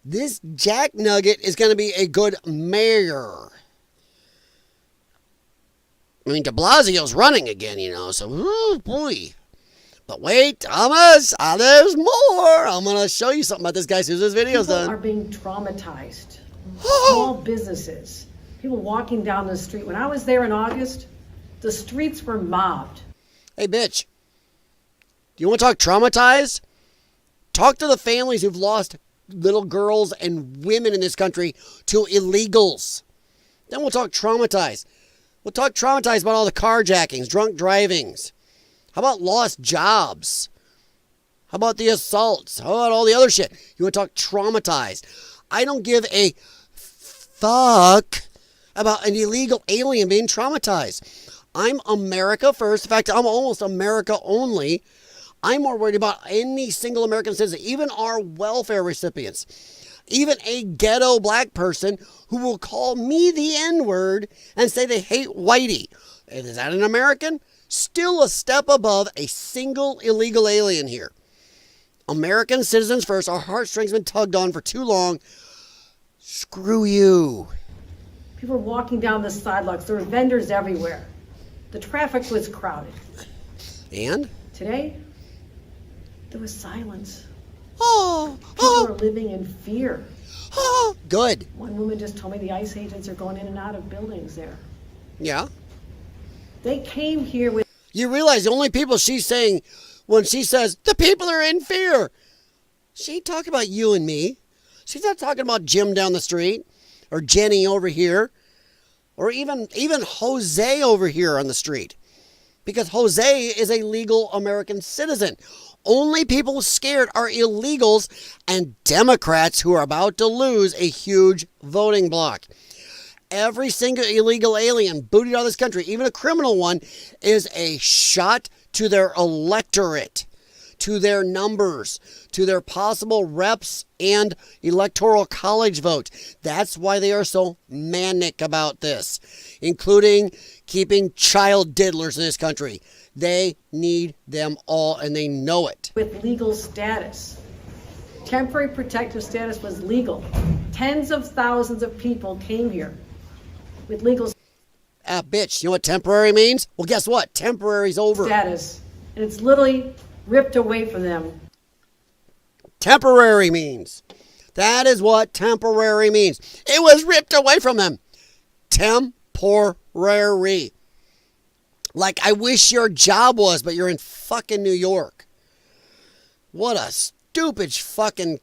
this Jack Nugget is going to be a good mayor? I mean, de Blasio's running again, so, oh boy. But wait, Thomas, there's more. I'm going to show you something about this guy as soon as this video's done. People are being traumatized. Small businesses, people walking down the street. When I was there in August, the streets were mobbed. Hey, bitch, do you want to talk traumatized? Talk to the families who've lost little girls and women in this country to illegals. Then we'll talk traumatized. We'll talk traumatized about all the carjackings, drunk drivings. How about lost jobs? How about the assaults? How about all the other shit? You want to talk traumatized? I don't give a fuck about an illegal alien being traumatized. I'm America first. In fact, I'm almost America only. I'm more worried about any single American citizen, even our welfare recipients. Even a ghetto black person who will call me the N-word and say they hate whitey. Is that an American? Still a step above a single illegal alien here. American citizens first. Our heartstrings been tugged on for too long. Screw you. People were walking down the sidewalks. There were vendors everywhere. The traffic was crowded. And? Today, there was silence. Oh, People are living in fear. Oh, good. One woman just told me the ICE agents are going in and out of buildings there. Yeah. They came here with... You realize the only people she's saying when she says, the people are in fear. She ain't talking about you and me. She's not talking about Jim down the street or Jenny over here or even Jose over here on the street. Because Jose is a legal American citizen. Only people scared are illegals and Democrats who are about to lose a huge voting block. Every single illegal alien booted out of this country, even a criminal one, is a shot to their electorate, to their numbers, to their possible reps and electoral college vote. That's why they are so manic about this, including keeping child diddlers in this country. They need them all, and they know it. With legal status. Temporary protective status was legal. Tens of thousands of people came here with legal bitch, you know what temporary means? Well, guess what? Temporary's over. Status. And it's literally ripped away from them. Temporary means. That is what temporary means. It was ripped away from them. Temporary. Like I wish your job was, but you're in fucking New York. What a stupid fucking...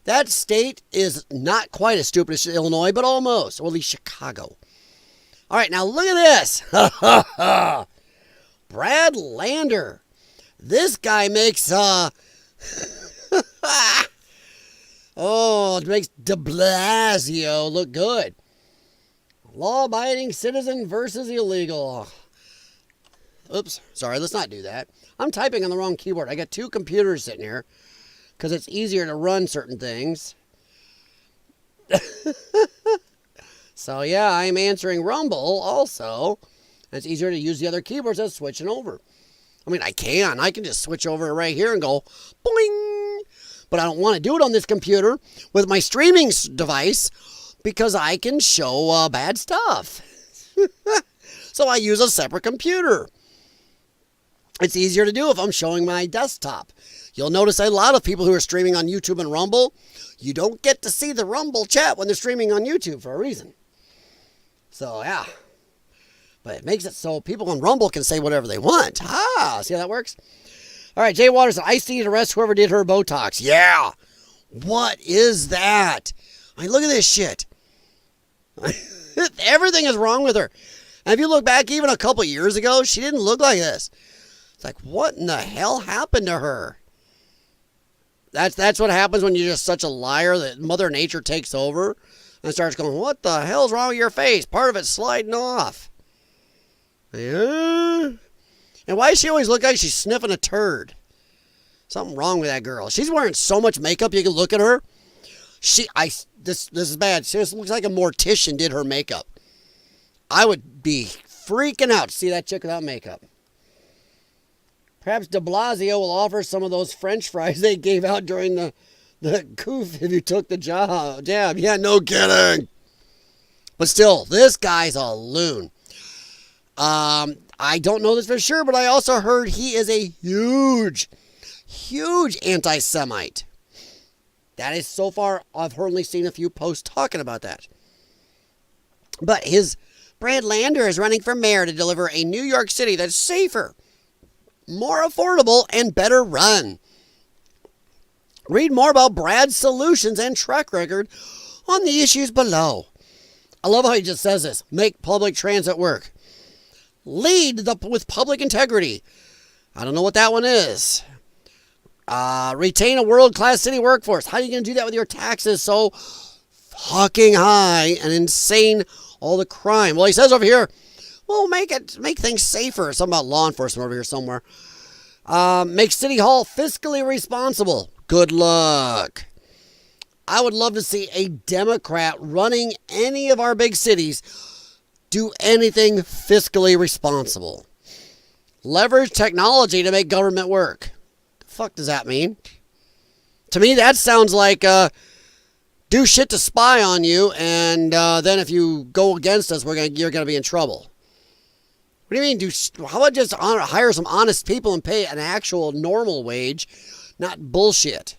That state is not quite as stupid as Illinois, but almost. Or at least Chicago. All right, now look at this. Brad Lander. This guy makes, it makes de Blasio look good. Law-abiding citizen versus illegal. Oops, sorry, let's not do that. I'm typing on the wrong keyboard. I got two computers sitting here because it's easier to run certain things. So yeah, I'm answering Rumble also. It's easier to use the other keyboards than switching over. I mean, I can just switch over right here and go boing. But I don't want to do it on this computer with my streaming device because I can show bad stuff. So I use a separate computer. It's easier to do if I'm showing my desktop. You'll notice a lot of people who are streaming on YouTube and Rumble, you don't get to see the Rumble chat when they're streaming on YouTube for a reason. So, yeah. But it makes it so people on Rumble can say whatever they want. Ah, see how that works? All right, Jay Waters, Ice-T to arrest whoever did her Botox. Yeah. What is that? I mean, look at this shit. Everything is wrong with her. And if you look back even a couple years ago, she didn't look like this. It's like, what in the hell happened to her? That's what happens when you're just such a liar that Mother Nature takes over and starts going, what the hell's wrong with your face? Part of it's sliding off. Yeah. And why does she always look like she's sniffing a turd? Something wrong with that girl. She's wearing so much makeup, you can look at her. This is bad. She just looks like a mortician did her makeup. I would be freaking out to see that chick without makeup. Perhaps de Blasio will offer some of those French fries they gave out during the goof if you took the job. Damn, yeah, no kidding. But still, this guy's a loon. I don't know this for sure, but I also heard he is a huge anti-Semite. That is so far, I've only seen a few posts talking about that. But Brad Lander is running for mayor to deliver a New York City that's safer, more affordable, and better run. Read more about Brad's solutions and track record on the issues below. I love how he just says this. Make public transit work. Lead with public integrity. I don't know what that one is. Retain a world-class city workforce. How are you going to do that with your taxes so fucking high and insane, all the crime? Well, he says over here, well, make things safer. Something about law enforcement over here somewhere. Make City Hall fiscally responsible. Good luck. I would love to see a Democrat running any of our big cities do anything fiscally responsible. Leverage technology to make government work. The fuck does that mean? To me, that sounds like do shit to spy on you, and then if you go against us, you're gonna be in trouble. What do you mean? How about just hire some honest people and pay an actual normal wage, not bullshit.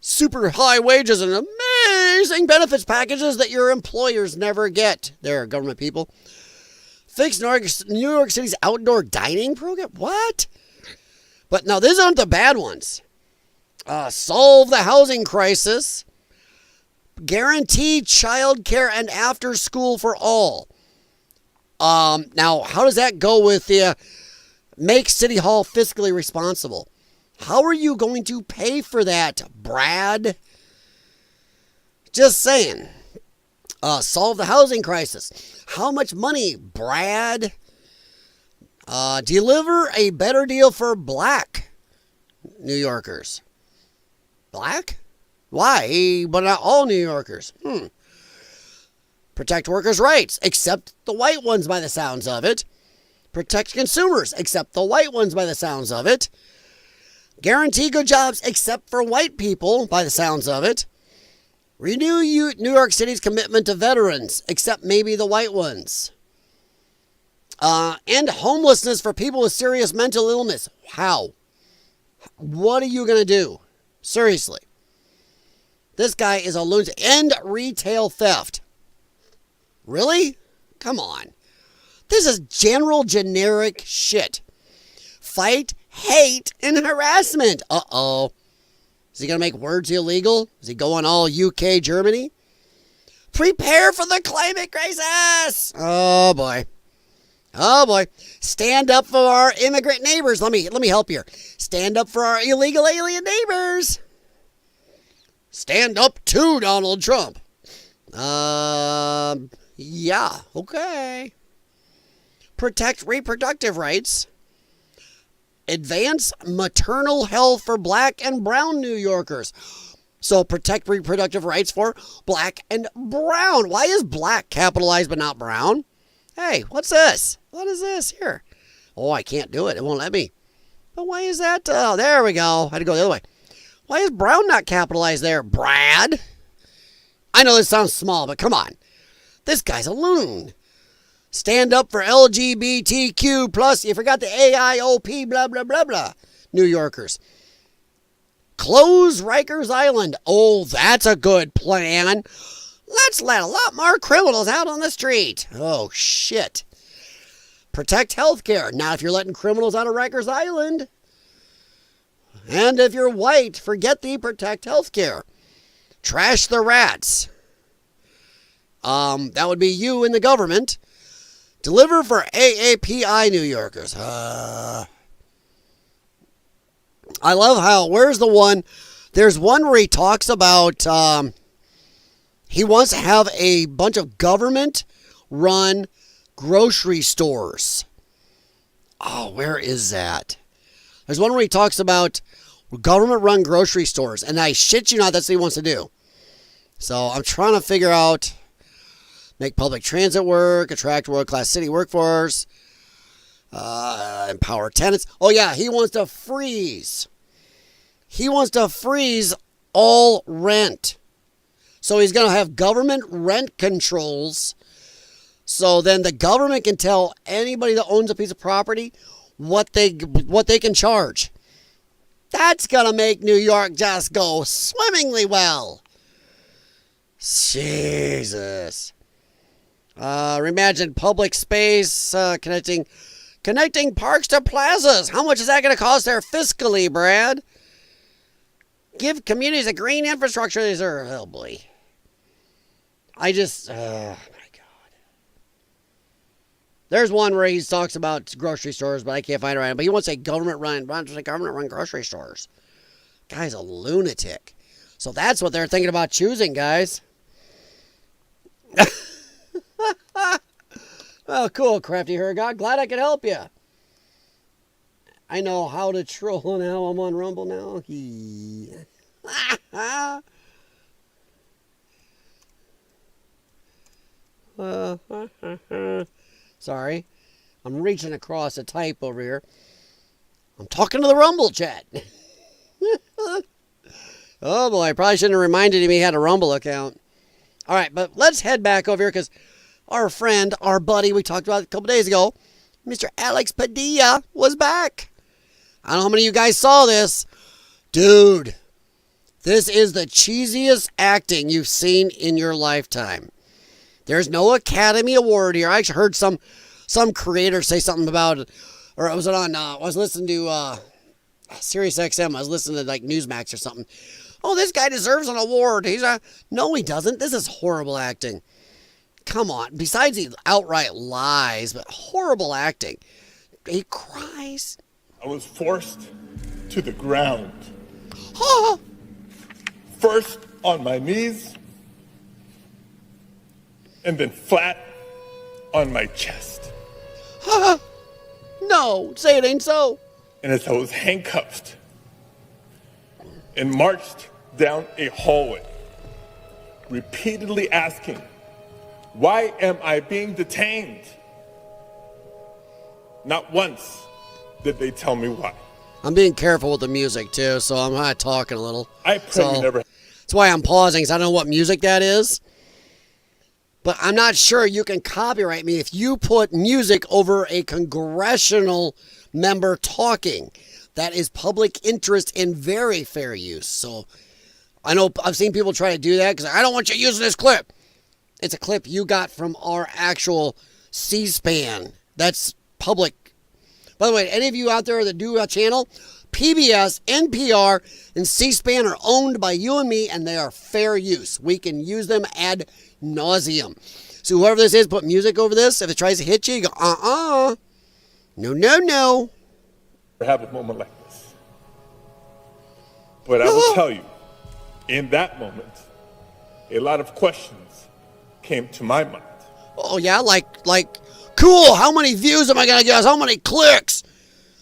Super high wages and amazing benefits packages that your employers never get. There, government people. Fix New York City's outdoor dining program. What? But no, these aren't the bad ones. Solve the housing crisis. Guarantee child care and after school for all. Now, how does that go with the make City Hall fiscally responsible? How are you going to pay for that, Brad? Just saying. Solve the housing crisis. How much money, Brad? Deliver a better deal for black New Yorkers. Black? Why? But not all New Yorkers. Protect workers' rights, except the white ones by the sounds of it. Protect consumers, except the white ones by the sounds of it. Guarantee good jobs, except for white people by the sounds of it. Renew New York City's commitment to veterans, except maybe the white ones. End homelessness for people with serious mental illness. How? What are you going to do? Seriously. This guy is a lunatic. End retail theft. Really? Come on. This is generic shit. Fight hate and harassment. Uh-oh. Is he going to make words illegal? Is he going all UK, Germany? Prepare for the climate crisis. Oh, boy. Oh, boy. Stand up for our immigrant neighbors. Let me help you. Stand up for our illegal alien neighbors. Stand up to Donald Trump. Yeah, okay. Protect reproductive rights. Advance maternal health for black and brown New Yorkers. So protect reproductive rights for black and brown. Why is black capitalized but not brown? Hey, what's this? What is this here? Oh, I can't do it. It won't let me. But why is that? Oh, there we go. I had to go the other way. Why is brown not capitalized there, Brad? I know this sounds small, but come on. This guy's a loon. Stand up for LGBTQ plus. You forgot the AIOP, blah, blah, blah, blah. New Yorkers. Close Rikers Island. Oh, that's a good plan. Let's let a lot more criminals out on the street. Oh, shit. Protect healthcare. Now, if you're letting criminals out of Rikers Island, and if you're white, forget the protect healthcare. Trash the rats. That would be you in the government. Deliver for AAPI New Yorkers. I love how, where's the one? There's one where he talks about, he wants to have a bunch of government-run grocery stores. Oh, where is that? There's one where he talks about government-run grocery stores, and I shit you not, that's what he wants to do. So I'm trying to figure out, make public transit work, attract world-class city workforce, empower tenants. Oh yeah, he wants to freeze. He wants to freeze all rent. So he's going to have government rent controls. So then the government can tell anybody that owns a piece of property what they can charge. That's going to make New York just go swimmingly well. Jesus. Reimagine public space, connecting parks to plazas. How much is that going to cost there fiscally, Brad? Give communities a green infrastructure. These are, oh boy. Oh my God. There's one where he talks about grocery stores, but I can't find it right now. But he wants a government-run grocery stores. Guy's a lunatic. So that's what they're thinking about choosing, guys. Well, cool, Crafty Hergod. Glad I could help you. I know how to troll now. I'm on Rumble now. Sorry. I'm reaching across a type over here. I'm talking to the Rumble chat. Oh boy, I probably shouldn't have reminded him he had a Rumble account. All right, but let's head back over here because our friend, our buddy we talked about a couple days ago, Mr. Alex Padilla, was back. I don't know how many of you guys saw this. Dude, this is the cheesiest acting you've seen in your lifetime. There's no Academy Award here. I actually heard some creator say something about it, or was it on, I was listening to Sirius XM. I was listening to like Newsmax or something. Oh, this guy deserves an award. No, he doesn't. This is horrible acting. Come on. Besides he outright lies, but horrible acting. He cries. I was forced to the ground. First on my knees, and then flat on my chest. No, say it ain't so. And as I was handcuffed and marched down a hallway, repeatedly asking, why am I being detained? Not once did they tell me why. I'm being careful with the music too, so I'm not talking a little. I pray you never. That's why I'm pausing, because I don't know what music that is. But I'm not sure you can copyright me if you put music over a congressional member talking. That is public interest in very fair use. So I know I've seen people try to do that because I don't want you using this clip. It's a clip you got from our actual C-SPAN. That's public. By the way, any of you out there that do a channel, PBS, NPR, and C-SPAN are owned by you and me, and they are fair use. We can use them ad nauseum. So whoever this is, put music over this. If it tries to hit you, you go, No, no, no. Have a moment like this. But I will tell you, in that moment, a lot of questions came to my mind. Oh, yeah? Like, cool, how many views am I going to get? How many clicks?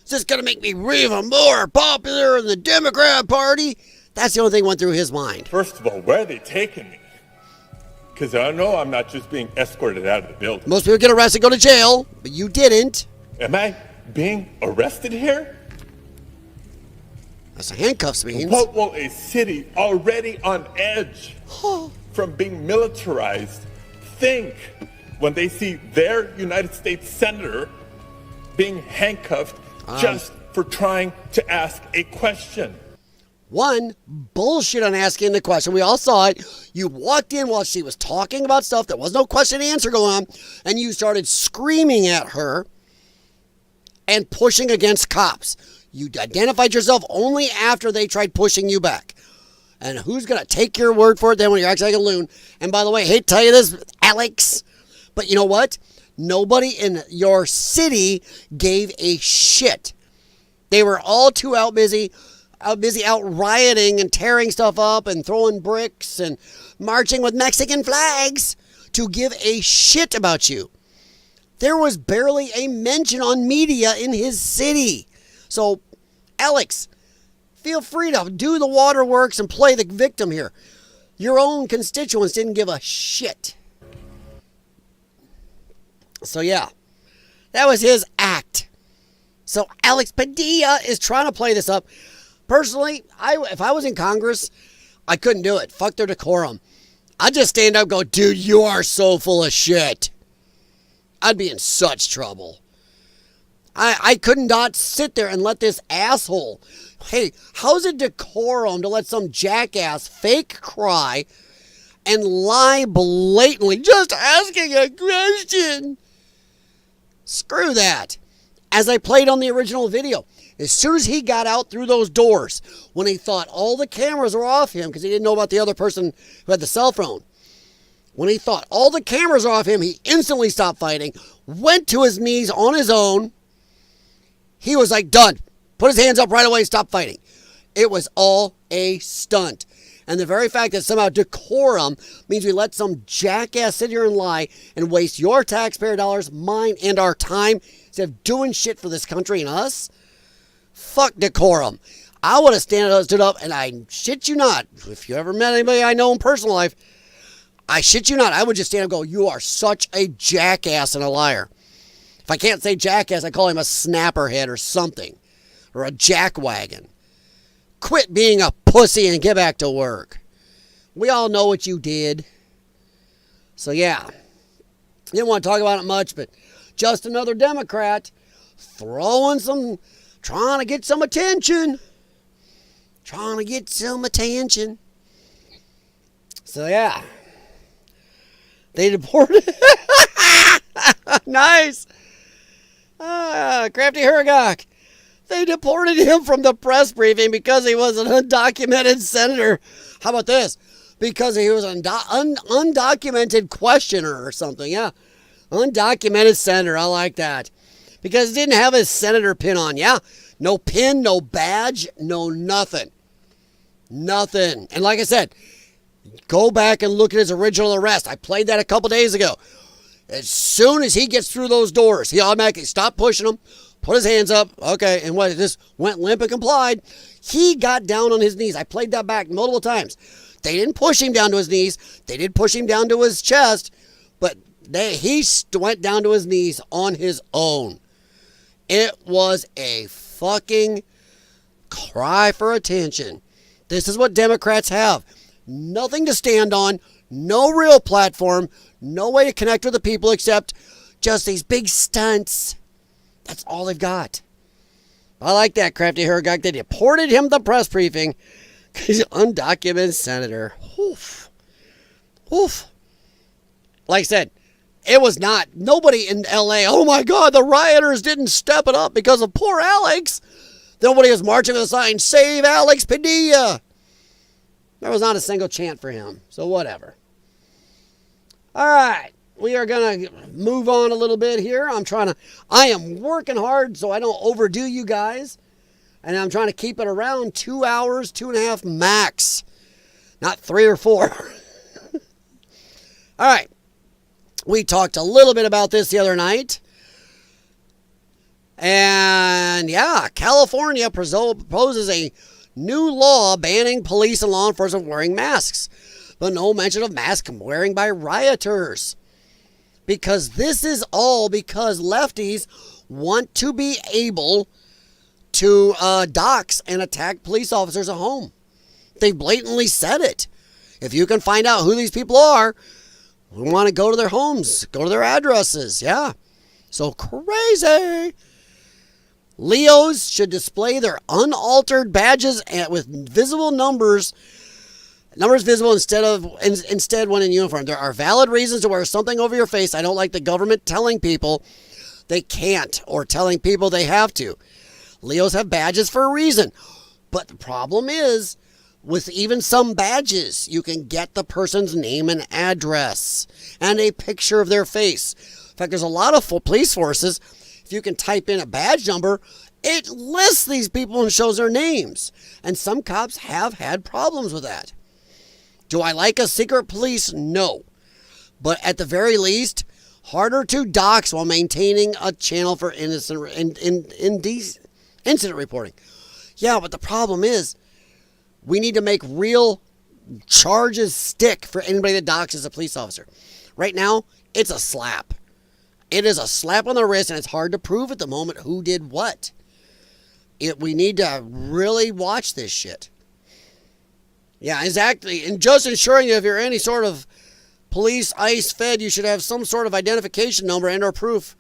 Is this going to make me even more popular in the Democrat Party? That's the only thing that went through his mind. First of all, where are they taking me? Because I know I'm not just being escorted out of the building. Most people get arrested, go to jail, but you didn't. Am I being arrested here? That's what handcuffs means. What will a city already on edge from being militarized think when they see their United States senator being handcuffed just for trying to ask a question? One, bullshit on asking the question. We all saw it. You walked in while she was talking about stuff. There was no question and answer going on. And you started screaming at her and pushing against cops. You identified yourself only after they tried pushing you back. And who's going to take your word for it then when you're acting like a loon? And by the way, I hate to tell you this, Alex, but you know what? Nobody in your city gave a shit. They were all too busy out rioting and tearing stuff up and throwing bricks and marching with Mexican flags to give a shit about you. There was barely a mention on media in his city. So, Alex, feel free to do the waterworks and play the victim here. Your own constituents didn't give a shit. So, yeah, that was his act. So, Alex Padilla is trying to play this up. Personally, if I was in Congress, I couldn't do it. Fuck their decorum. I'd just stand up and go, dude, you are so full of shit. I'd be in such trouble. I could not sit there and let this asshole. Hey, how's it decorum to let some jackass fake cry and lie blatantly just asking a question? Screw that. As I played on the original video, as soon as he got out through those doors, when he thought all the cameras were off him because he didn't know about the other person who had the cell phone, when he thought all the cameras were off him, he instantly stopped fighting, went to his knees on his own. He was like, done. Put his hands up right away and stop fighting. It was all a stunt. And the very fact that somehow decorum means we let some jackass sit here and lie and waste your taxpayer dollars, mine, and our time instead of doing shit for this country and us. Fuck decorum. I would have stood up, and I shit you not, if you ever met anybody I know in personal life, I shit you not, I would just stand up and go, you are such a jackass and a liar. If I can't say jackass, I call him a snapperhead or something. Or a jackwagon. Quit being a pussy and get back to work. We all know what you did. So yeah. Didn't want to talk about it much, but just another Democrat trying to get some attention. Trying to get some attention. So yeah. They deported. Nice. Crafty Hergok. They deported him from the press briefing because he was an undocumented senator. How about this? Because he was an undocumented questioner or something. Yeah. Undocumented senator. I like that. Because he didn't have his senator pin on. Yeah. No pin, no badge, no nothing. Nothing. And like I said, go back and look at his original arrest. I played that a couple days ago. As soon as he gets through those doors, he automatically stopped pushing them, put his hands up, okay, and what, just went limp and complied. He got down on his knees. I played that back multiple times. They didn't push him down to his knees. They did push him down to his chest, but he went down to his knees on his own. It was a fucking cry for attention. This is what Democrats have. Nothing to stand on, no real platform, no way to connect with the people except just these big stunts. That's all they've got. I like that, Crafty Hergok. They deported him to the press briefing because he's an undocumented senator. Oof. Oof. Like I said, it was not, nobody in LA, oh my God, the rioters didn't step it up because of poor Alex. Nobody was marching with a sign, "Save Alex Padilla." There was not a single chant for him. So whatever. All right. We are going to move on a little bit here. I am working hard so I don't overdo you guys. And I'm trying to keep it around 2 hours, 2.5 max. Not 3 or 4. All right. We talked a little bit about this the other night. And yeah, California proposes a new law banning police and law enforcement wearing masks, but no mention of mask wearing by rioters. Because this is all because lefties want to be able to dox and attack police officers at home. They blatantly said it. If you can find out who these people are, we want to go to their homes, go to their addresses. Yeah. So crazy. Leos should display their unaltered badges with visible numbers visible instead when in uniform. There are valid reasons to wear something over your face. I don't like the government telling people they can't or telling people they have to. Leos have badges for a reason. But the problem is, with even some badges, you can get the person's name and address and a picture of their face. In fact, there's a lot of police forces. If you can type in a badge number, it lists these people and shows their names. And some cops have had problems with that. Do I like a secret police? No. But at the very least, harder to dox while maintaining a channel for incident reporting. Yeah, but the problem is, we need to make real charges stick for anybody that doxes a police officer. Right now, it's a slap. It is a slap on the wrist, and it's hard to prove at the moment who did what. We need to really watch this shit. Yeah, exactly. And just ensuring that if you're any sort of police, ICE, Fed, you should have some sort of identification number and or proof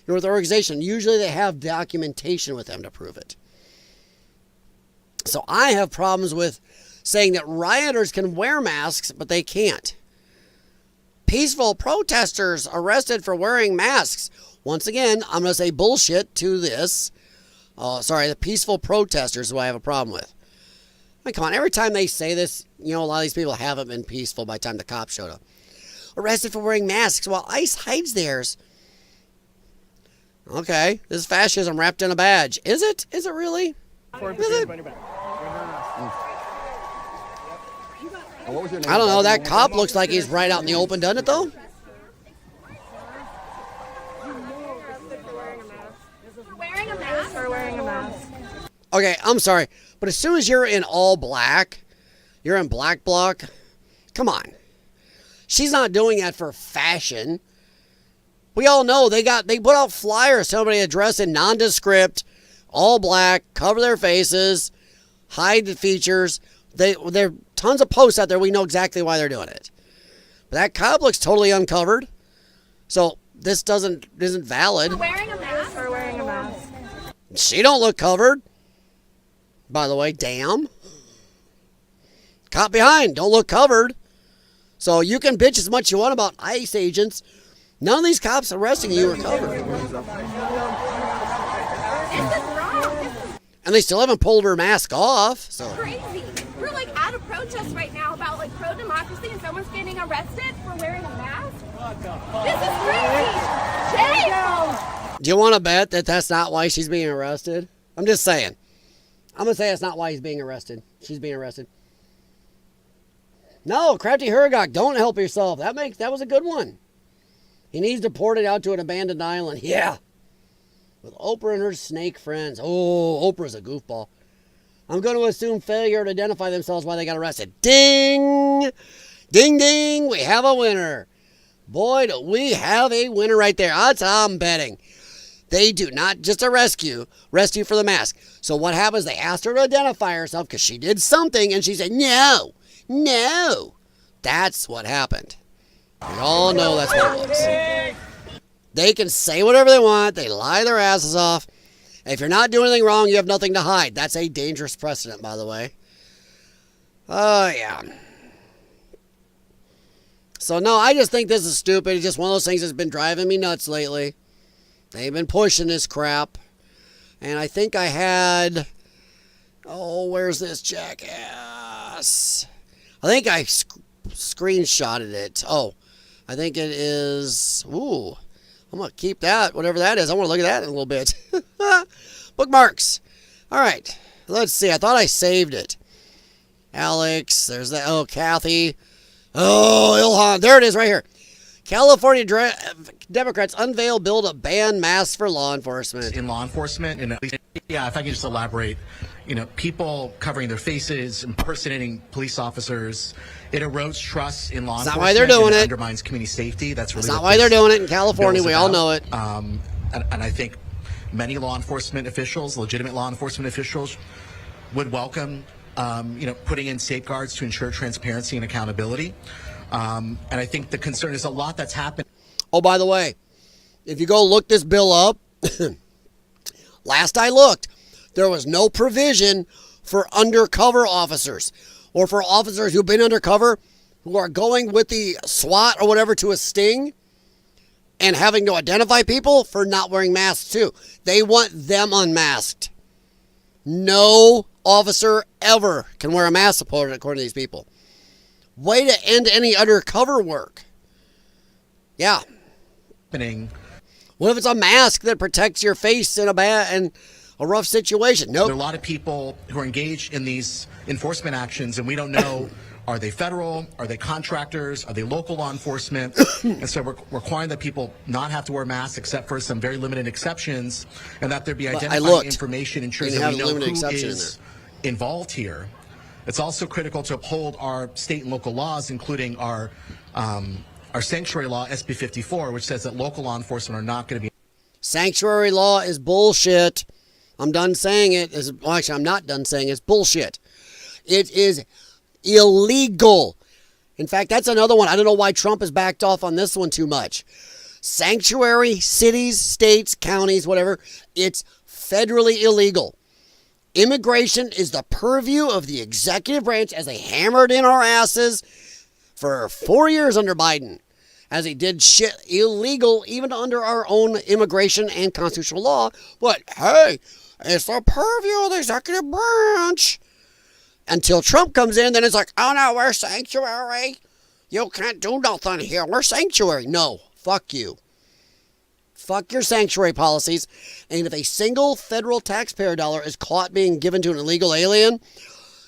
you're with the organization. Usually they have documentation with them to prove it. So I have problems with saying that rioters can wear masks, but they can't. Peaceful protesters arrested for wearing masks. Once again, I'm going to say bullshit to this. The peaceful protesters who I have a problem with. I mean, come on, every time they say this, a lot of these people haven't been peaceful by the time the cops showed up. Arrested for wearing masks while ICE hides theirs. Okay, this is fascism wrapped in a badge. Is it? Is it really? Is it? I don't know, that cop looks like he's right out in the open, doesn't it though? Wearing a mask. Okay, I'm sorry, but as soon as you're in all black, you're in black bloc, come on. She's not doing that for fashion. We all know they put out flyers, somebody addressed in nondescript, all black, cover their faces, hide the features. There are tons of posts out there. We know exactly why they're doing it. But that cop looks totally uncovered. So this isn't valid. Wearing a mask or wearing a mask? She don't look covered. By the way, damn. Cop behind, don't look covered. So you can bitch as much as you want about ICE agents. None of these cops arresting you are covered. And they still haven't pulled her mask off. So Crazy. We're at a protest right now about pro-democracy and someone's getting arrested for wearing a mask. This is crazy. Shame. Do you want to bet that that's not why she's being arrested? I'm just saying. I'm going to say that's not why he's being arrested. She's being arrested. No, Crafty Hergok, don't help yourself. That was a good one. He needs deported out to an abandoned island. Yeah. With Oprah and her snake friends. Oh, Oprah's a goofball. I'm going to assume failure to identify themselves why they got arrested. Ding! Ding, ding! We have a winner. Boy, do we have a winner right there. That's how I'm betting. They do not just arrest you for the mask. So what happens? They asked her to identify herself because she did something, and she said, no. That's what happened. We all know that's what it was. They can say whatever they want. They lie their asses off. If you're not doing anything wrong, you have nothing to hide. That's a dangerous precedent, by the way. Oh, yeah. So, no, I just think this is stupid. It's just one of those things that's been driving me nuts lately. They've been pushing this crap. And I think I had Oh, where's this jackass? I think I screenshotted it. Oh, I think it is. Ooh, I'm going to keep that, whatever that is. I want to look at that in a little bit. Bookmarks. All right. Let's see. I thought I saved it. Alex. There's that. Oh, Kathy. Oh, Ilhan. There it is right here. California Democrats unveil bill to ban masks for law enforcement. In law enforcement, and yeah, if I can just elaborate, people covering their faces, impersonating police officers, it erodes trust in law enforcement. That's not why they're doing it. Undermines community safety. That's really not why they're doing it in California. We all know it. And I think many law enforcement officials, legitimate law enforcement officials, would welcome, putting in safeguards to ensure transparency and accountability. And I think the concern is a lot that's happened. Oh, by the way, if you go look this bill up, last I looked, there was no provision for undercover officers or for officers who've been undercover who are going with the SWAT or whatever to a sting and having to identify people for not wearing masks too. They want them unmasked. No officer ever can wear a mask according to these people. Way to end any undercover work. Yeah. What if it's a mask that protects your face in a rough situation? Nope. There are a lot of people who are engaged in these enforcement actions, and we don't know, are they federal? Are they contractors? Are they local law enforcement? And so we're requiring that people not have to wear masks except for some very limited exceptions, and that there be identifying information ensuring that we know who is involved here. It's also critical to uphold our state and local laws, including our sanctuary law, SB 54, which says that local law enforcement are not going to be. Sanctuary law is bullshit. I'm done saying it. Well, actually, I'm not done saying it. It's bullshit. It is illegal. In fact, that's another one. I don't know why Trump has backed off on this one too much. Sanctuary, cities, states, counties, whatever, it's federally illegal. Immigration is the purview of the executive branch, as they hammered in our asses for 4 years under Biden, as he did shit illegal even under our own immigration and constitutional law. But hey, it's the purview of the executive branch. Until Trump comes in, then it's like, oh no, we're sanctuary. You can't do nothing here. We're sanctuary. No, fuck you. Fuck your sanctuary policies. And if a single federal taxpayer dollar is caught being given to an illegal alien,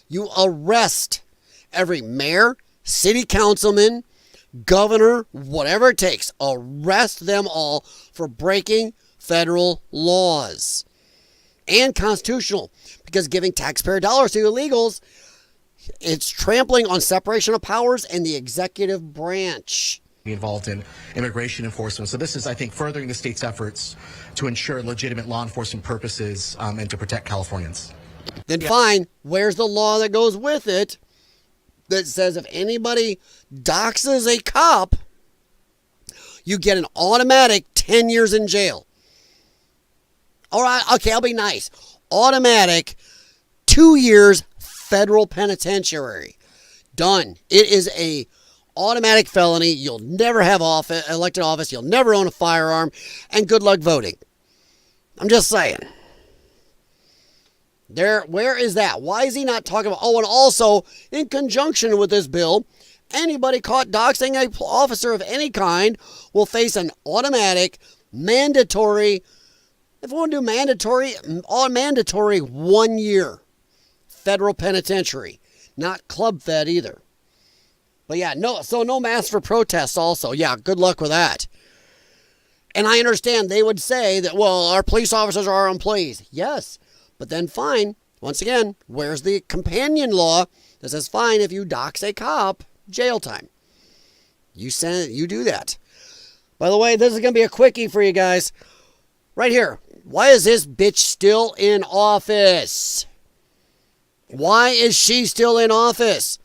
you arrest every mayor, city councilman, governor, whatever it takes. Arrest them all for breaking federal laws. And constitutional. Because giving taxpayer dollars to illegals, it's trampling on separation of powers and the executive branch. Involved in immigration enforcement. So this is, I think, furthering the state's efforts to ensure legitimate law enforcement purposes and to protect Californians. Then fine, where's the law that goes with it that says if anybody doxes a cop, you get an automatic 10 years in jail? All right, okay, I'll be nice. Automatic 2 years federal penitentiary. Done. It is a automatic felony. You'll never have elected office. You'll never own a firearm. And good luck voting. I'm just saying. Where is that? Why is he not talking about? Oh, and also, in conjunction with this bill, anybody caught doxing an officer of any kind will face an automatic, mandatory, if we want to do mandatory 1 year federal penitentiary. Not club fed either. But yeah, no masks for protests also. Yeah, good luck with that. And I understand they would say that, well, our police officers are our employees. Yes, but then fine. Once again, where's the companion law that says fine if you dox a cop, jail time? You do that. By the way, this is going to be a quickie for you guys. Right here. Why is this bitch still in office? Why is she still in office?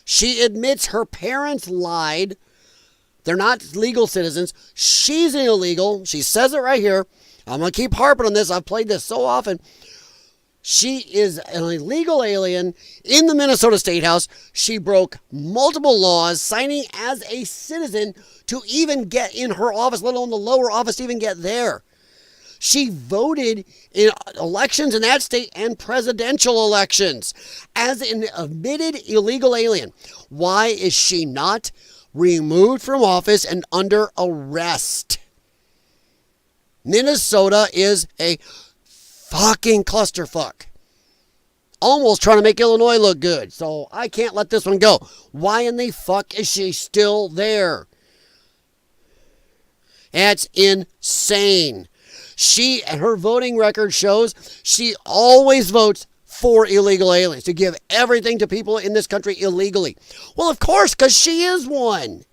She admits her parents lied. They're not legal citizens. She's illegal. She says it right here. I'm going to keep harping on this. I've played this so often. She is an illegal alien in the Minnesota State House. She broke multiple laws, signing as a citizen to even get in her office, let alone the lower office to even get there. She voted in elections in that state and presidential elections as an admitted illegal alien. Why is she not removed from office and under arrest? Minnesota is a fucking clusterfuck. Almost trying to make Illinois look good. So I can't let this one go. Why in the fuck is she still there? That's insane. She and her voting record shows she always votes for illegal aliens, to give everything to people in this country illegally. Well, of course, because she is one.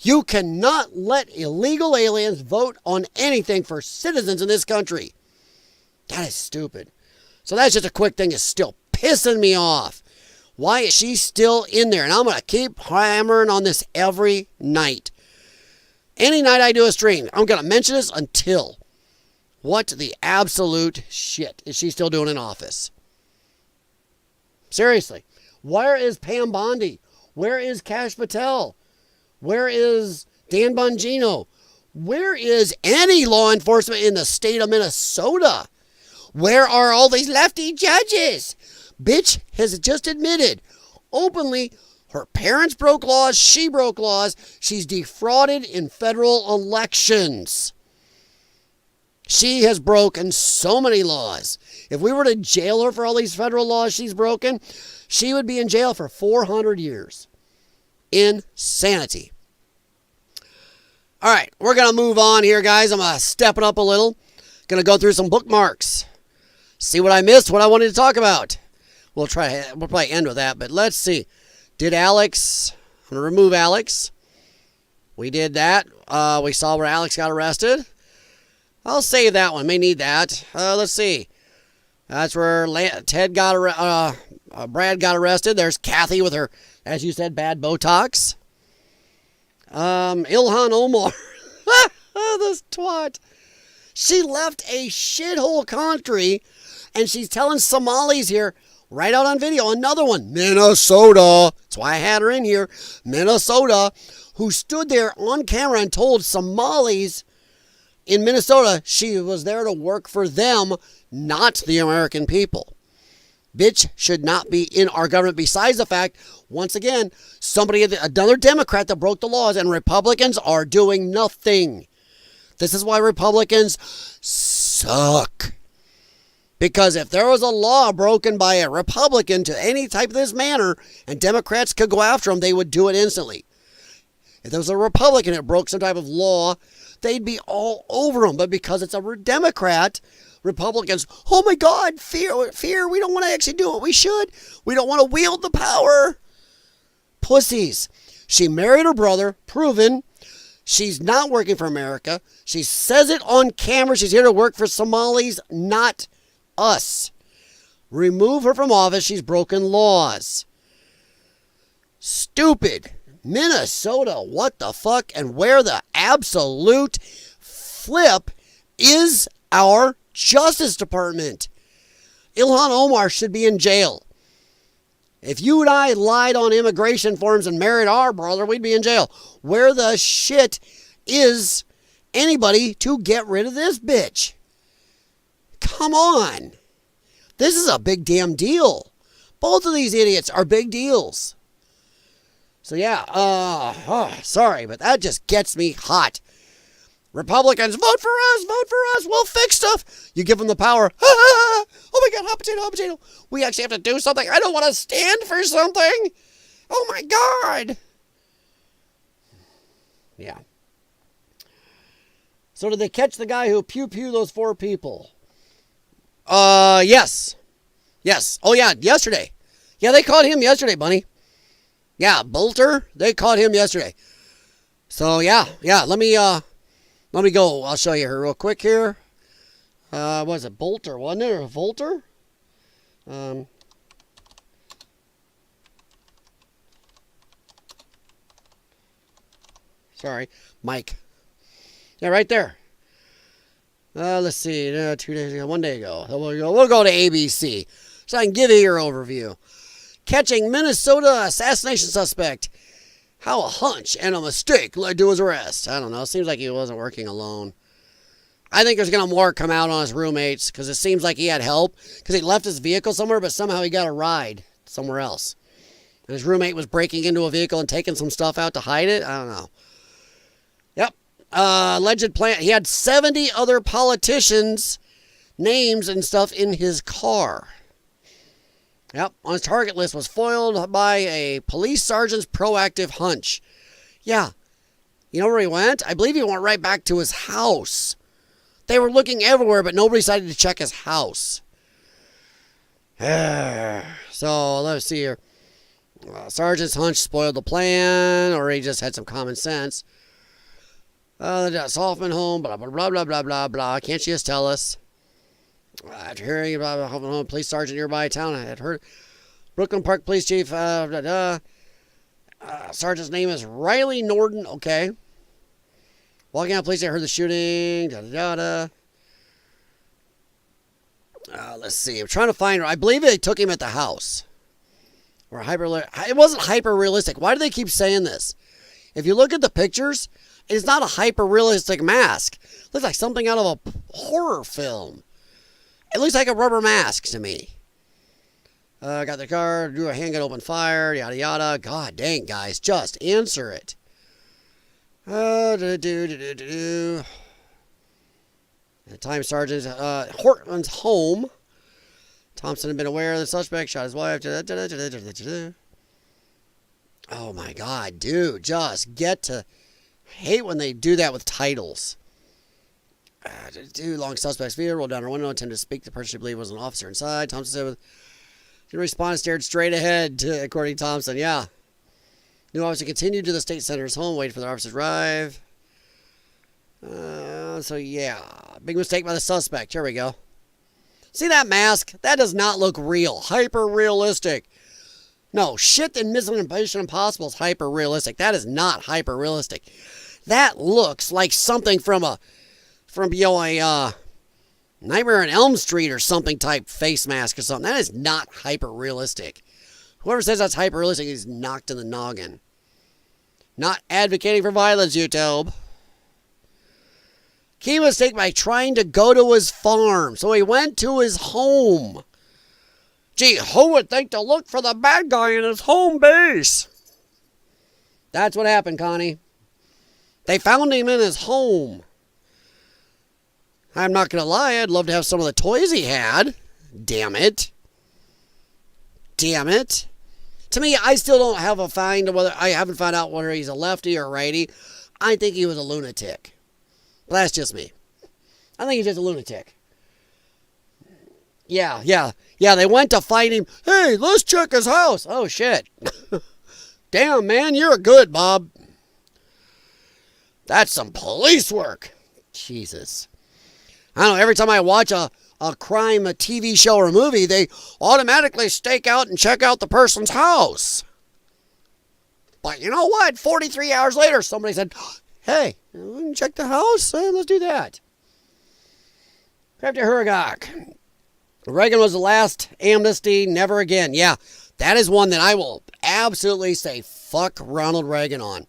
You cannot let illegal aliens vote on anything for citizens in this country. That is stupid. So that's just a quick thing that's still pissing me off. Why is she still in there? And I'm going to keep hammering on this every night. Any night I do a stream, I'm going to mention this until. What the absolute shit is she still doing in office? Seriously. Where is Pam Bondi? Where is Kash Patel? Where is Dan Bongino? Where is any law enforcement in the state of Minnesota? Where are all these lefty judges? Bitch has just admitted openly her parents broke laws, she broke laws, she's defrauded in federal elections. She has broken so many laws. If we were to jail her for all these federal laws she's broken, she would be in jail for 400 years. Insanity. All right, we're going to move on here, guys. I'm going to step it up a little. Going to go through some bookmarks. See what I missed, what I wanted to talk about. We'll probably end with that, but let's see. Did Alex, I'm going to remove Alex. We did that. We saw where Alex got arrested. I'll save that one. May need that. Let's see. That's where Brad got arrested. There's Kathy with her, as you said, bad Botox. Ilhan Omar. This twat. She left a shithole country, and she's telling Somalis here, right out on video, another one, Minnesota. That's why I had her in here. Minnesota, who stood there on camera and told Somalis in Minnesota she was there to work for them, not the American people. Bitch should not be in our government. Besides the fact, once again, another Democrat that broke the laws, and Republicans are doing nothing. This is why Republicans suck. Because if there was a law broken by a Republican to any type of this manner, and Democrats could go after them, they would do it instantly. If there was a Republican that broke some type of law, they'd be all over them. But because it's a Democrat, Republicans, oh my God, fear, we don't want to actually do what we should. We don't want to wield the power. Pussies. She married her brother, proven. She's not working for America. She says it on camera. She's here to work for Somalis, not us. Remove her from office. She's broken laws. Stupid. Minnesota, what the fuck? And where the absolute flip is our Justice Department? Ilhan Omar should be in jail. If you and I lied on immigration forms and married our brother, we'd be in jail. Where the shit is anybody to get rid of this bitch? Come on. This is a big damn deal. Both of these idiots are big deals. So yeah, sorry, but that just gets me hot. Republicans, vote for us, we'll fix stuff. You give them the power. Oh my God, hot potato. We actually have to do something. I don't want to stand for something. Oh my God. Yeah. So did they catch the guy who pew-pewed those 4 people? Yes. Oh yeah, yesterday. Yeah, they caught him yesterday, Bunny. Yeah, Bolter, they caught him yesterday. So yeah, let me go. I'll show you her real quick here. Was it Bolter, wasn't it? Or Volter? Sorry, Mike. Yeah, right there. Let's see, 2 days ago, 1 day ago. We'll go to ABC so I can give you your overview. Catching Minnesota assassination suspect. How a hunch and a mistake led to his arrest. I don't know. Seems like he wasn't working alone. I think there's going to more come out on his roommates because it seems like he had help because he left his vehicle somewhere, but somehow he got a ride somewhere else. And his roommate was breaking into a vehicle and taking some stuff out to hide it. I don't know. Yep. Alleged plan. He had 70 other politicians' names and stuff in his car. Yep. On his target list was foiled by a police sergeant's proactive hunch. Yeah. You know where he went? I believe he went right back to his house. They were looking everywhere, but nobody decided to check his house. So, let's see here. Sergeant's hunch spoiled the plan, or he just had some common sense. The Hoffman home, blah, blah, blah, blah, blah, blah, blah. Can't you just tell us? After hearing about the Hoffman home, police sergeant nearby town, I had heard. Brooklyn Park Police Chief, sergeant's name is Riley Norton, okay. Walking out, police, I heard the shooting, let's see, I'm trying to find, I believe they took him at the house. Or it wasn't hyper realistic. Why do they keep saying this? If you look at the pictures, it's not a hyper realistic mask. It looks like something out of a horror film. It looks like a rubber mask to me. Got the car, drew a handgun, opened fire, yada yada. God dang, guys, just answer it. The time sergeant, Hortman's home. Thompson had been aware of the suspect, shot his wife. Oh my God, dude, just get to. I hate when they do that with titles. Long suspect's vehicle, rolled down her window, attempted to speak. The person she believed was an officer inside. Thompson said, didn't respond, stared straight ahead, according to Thompson. Yeah. New officer continued to the state senator's home, waited for the officer to arrive. So, yeah. Big mistake by the suspect. Here we go. See that mask? That does not look real. Hyper-realistic. No, shit in Mission Impossible is hyper-realistic. That is not hyper-realistic. That looks like something from a Nightmare on Elm Street or something type face mask or something. That is not hyper-realistic. Whoever says that's hyper-realistic is knocked in the noggin. Not advocating for violence, YouTube. Key mistake by trying to go to his farm. So he went to his home. Gee, who would think to look for the bad guy in his home base? That's what happened, Connie. They found him in his home. I'm not going to lie, I'd love to have some of the toys he had. Damn it. Damn it. To me, I still don't have a find of whether I haven't found out whether he's a lefty or a righty. I think he was a lunatic. But that's just me. I think he's just a lunatic. Yeah, they went to fight him. Hey, let's check his house. Oh, shit. Damn, man, you're good, Bob. That's some police work. Jesus. I don't know, every time I watch a crime, a TV show or a movie, they automatically stake out and check out the person's house. But you know what? 43 hours later, somebody said, hey, we can check the house. Let's do that. Crafty Huragok. Reagan was the last amnesty, never again. Yeah, that is one that I will absolutely say fuck Ronald Reagan on.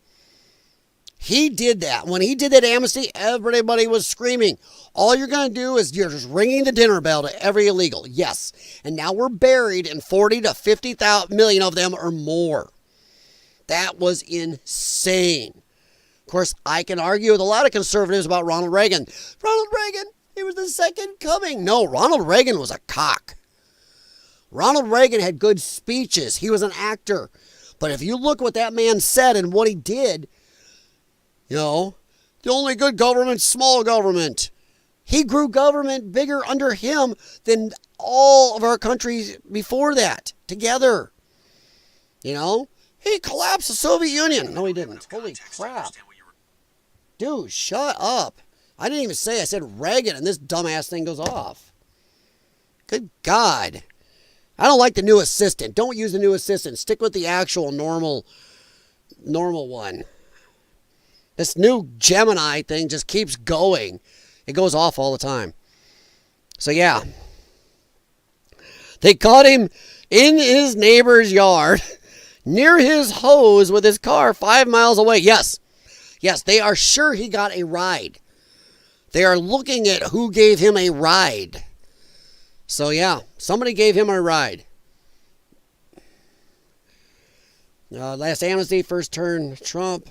He did that. When he did that amnesty, everybody was screaming. All you're going to do is you're just ringing the dinner bell to every illegal. Yes. And now we're buried in 40 to 50 million of them or more. That was insane. Of course, I can argue with a lot of conservatives about Ronald Reagan. Ronald Reagan, he was the second coming. No, Ronald Reagan was a cock. Ronald Reagan had good speeches. He was an actor. But if you look what that man said and what he did, you know, the only good government's small government. He grew government bigger under him than all of our countries before that together. You know, he collapsed the Soviet Union. No, he didn't. Holy crap. Dude, shut up. I didn't even say, I said Reagan, and this dumbass thing goes off. Good God. I don't like the new assistant. Don't use the new assistant. Stick with the actual normal one. This new Gemini thing just keeps going. It goes off all the time. So yeah. They caught him in his neighbor's yard, near his hose with his car 5 miles away. Yes, they are sure he got a ride. They are looking at who gave him a ride. So yeah, somebody gave him a ride. Last amnesty, first turn Trump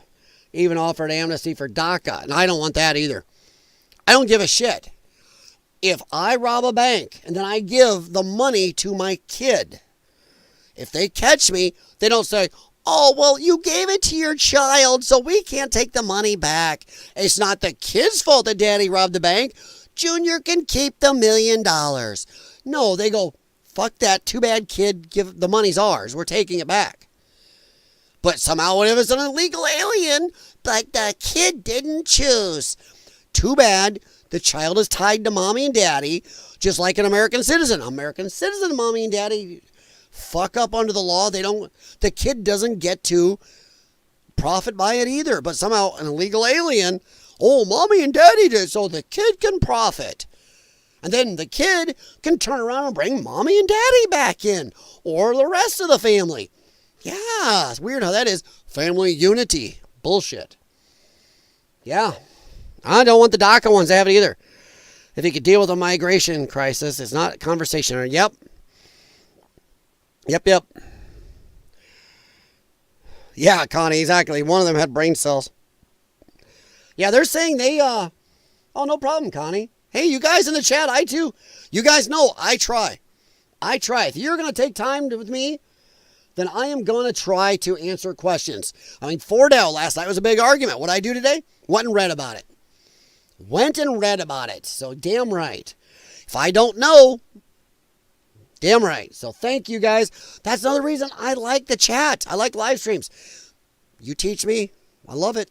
even offered amnesty for DACA. And I don't want that either. I don't give a shit. If I rob a bank and then I give the money to my kid, if they catch me, they don't say, oh, well, you gave it to your child, so we can't take the money back. It's not the kid's fault that daddy robbed the bank. Junior can keep the $1 million. No, they go, fuck that. Too bad, kid. The money's ours. We're taking it back. But somehow, if it's an illegal alien, like the kid didn't choose. Too bad. The child is tied to mommy and daddy, just like an American citizen. American citizen, mommy and daddy fuck up under the law. The kid doesn't get to profit by it either. But somehow an illegal alien, oh, mommy and daddy did, so the kid can profit. And then the kid can turn around and bring mommy and daddy back in, or the rest of the family. Yeah, it's weird how that is. Family unity. Bullshit. Yeah. I don't want the DACA ones to have it either. If you could deal with a migration crisis, it's not a conversation. Yep. Yeah, Connie, exactly. One of them had brain cells. Yeah, they're saying they, oh, no problem, Connie. Hey, you guys in the chat, I too. You guys know I try. If you're going to take time with me, then I am going to try to answer questions. I mean, Fordell last night was a big argument. What did I do today? Went and read about it. So damn right. If I don't know, damn right. So thank you guys. That's another reason I like the chat. I like live streams. You teach me. I love it.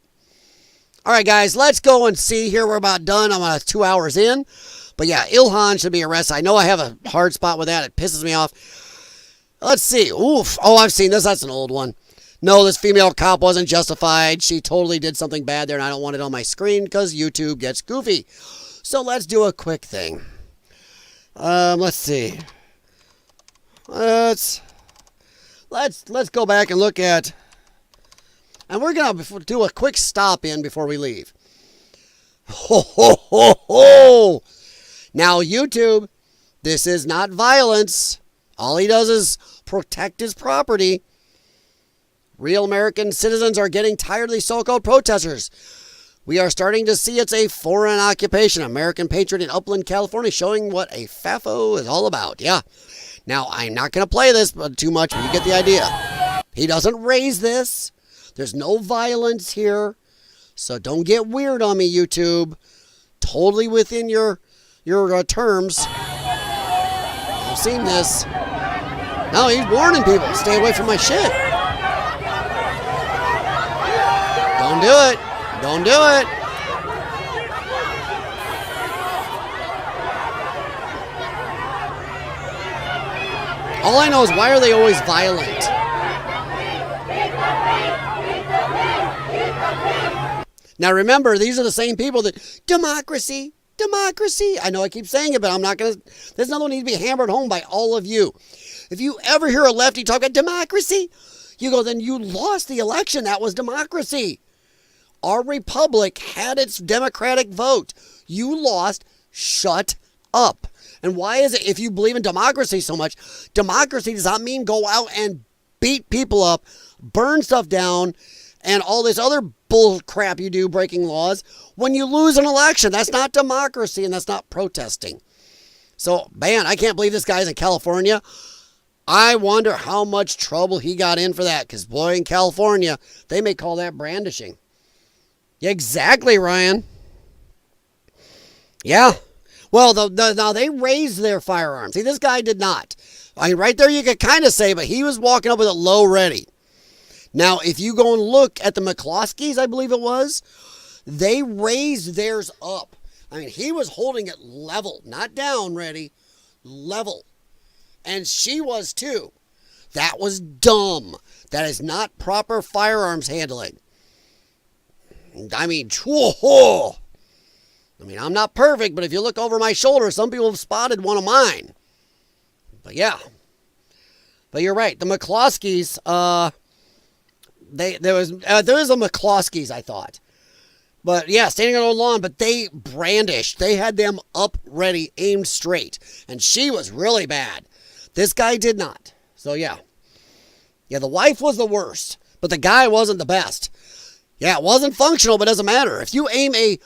All right, guys, let's go and see here. We're about done. I'm 2 hours in. But yeah, Ilhan should be arrested. I know I have a hard spot with that. It pisses me off. Let's see. Oof. Oh, I've seen this. That's an old one. No, this female cop wasn't justified. She totally did something bad there, and I don't want it on my screen because YouTube gets goofy. So let's do a quick thing. Let's see. Let's go back and look at, and we're gonna do a quick stop in before we leave. Ho ho ho ho! Now YouTube, this is not violence. All he does is protect his property. Real American citizens are getting tired of these so-called protesters. We are starting to see it's a foreign occupation. American patriot in Upland, California, showing what a FAFO is all about. Yeah. Now, I'm not going to play this too much, but you get the idea. He doesn't raise this. There's no violence here. So don't get weird on me, YouTube. Totally within your terms. I've seen this. No, he's warning people. Stay away from my shit. Don't do it. Don't do it. All I know is, why are they always violent? Now remember, these are the same people that, democracy. I know I keep saying it, but I'm not going to, there's another one that needs to be hammered home by all of you. If you ever hear a lefty talk about democracy, you go, then you lost the election. That was democracy. Our republic had its democratic vote. You lost. Shut up. And why is it, if you believe in democracy so much, democracy does not mean go out and beat people up, burn stuff down, and all this other bull crap you do, breaking laws. When you lose an election, that's not democracy, and that's not protesting. So, man, I can't believe this guy's in California. I wonder how much trouble he got in for that, because, boy, in California, they may call that brandishing. Yeah, exactly, Ryan. Yeah. Well, now they raised their firearms. See, this guy did not. I mean, right there you could kind of say, but he was walking up with it low ready. Now, if you go and look at the McCloskeys, I believe it was, they raised theirs up. I mean, he was holding it level, not down ready, level. And she was too. That was dumb. That is not proper firearms handling. I mean, whoa. I mean, I'm not perfect, but if you look over my shoulder, some people have spotted one of mine. But yeah. But you're right. The McCloskeys, there is a McCloskeys, I thought. But yeah, standing on her own lawn, but they brandished. They had them up ready, aimed straight. And she was really bad. This guy did not. So yeah. Yeah, the wife was the worst, but the guy wasn't the best. Yeah, it wasn't functional, but it doesn't matter. If you aim a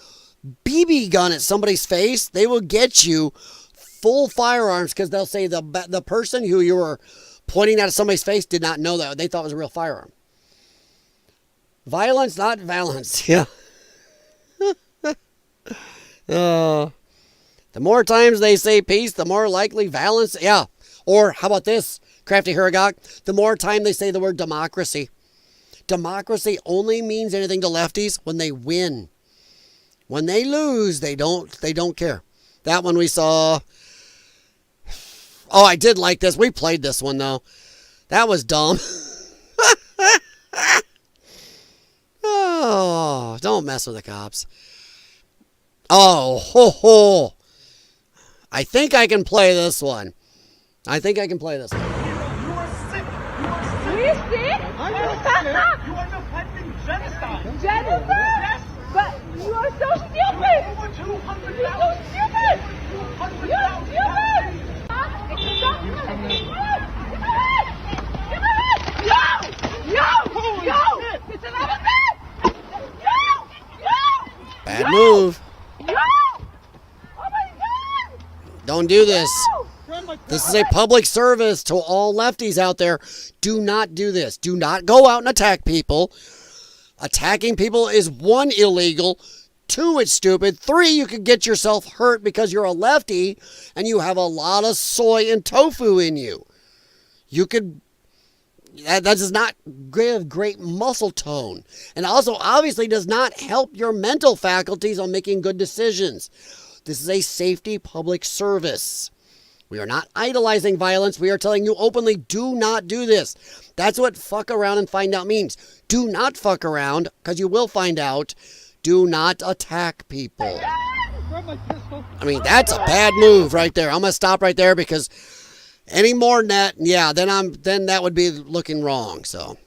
BB gun at somebody's face, they will get you full firearms because they'll say the person who you were pointing at somebody's face did not know that. They thought it was a real firearm. Violence, not violence. Yeah. The more times they say peace, the more likely violence. Yeah. Or how about this, Crafty Huragok? The more time they say the word democracy. Democracy only means anything to lefties when they win. When they lose, they don't care. That one we saw. Oh, I did like this. We played this one though. That was dumb. Oh, don't mess with the cops. Oh, ho, ho. I think I can play this one. I think I can play this one. You are sick. We sick? I'm not. You are defending genocide. Genocide? Yes. But you are so stupid. Over 200,000. You're so stupid. You're 200,000. stupid. Stop. Give Yo! It's another man. Yo! Bad move. Yo! Oh my God! Don't do this. This is a public service to all lefties out there. Do not do this. Do not go out and attack people. Attacking people is 1, illegal. 2, it's stupid. 3, you could get yourself hurt because you're a lefty and you have a lot of soy and tofu in you. You could... That does not give great muscle tone. And also, obviously, does not help your mental faculties on making good decisions. This is a safety public service. We are not idolizing violence. We are telling you openly, do not do this. That's what fuck around and find out means. Do not fuck around, because you will find out. Do not attack people. I mean, that's a bad move right there. I'm going to stop right there because any more than that, yeah, then that would be looking wrong. So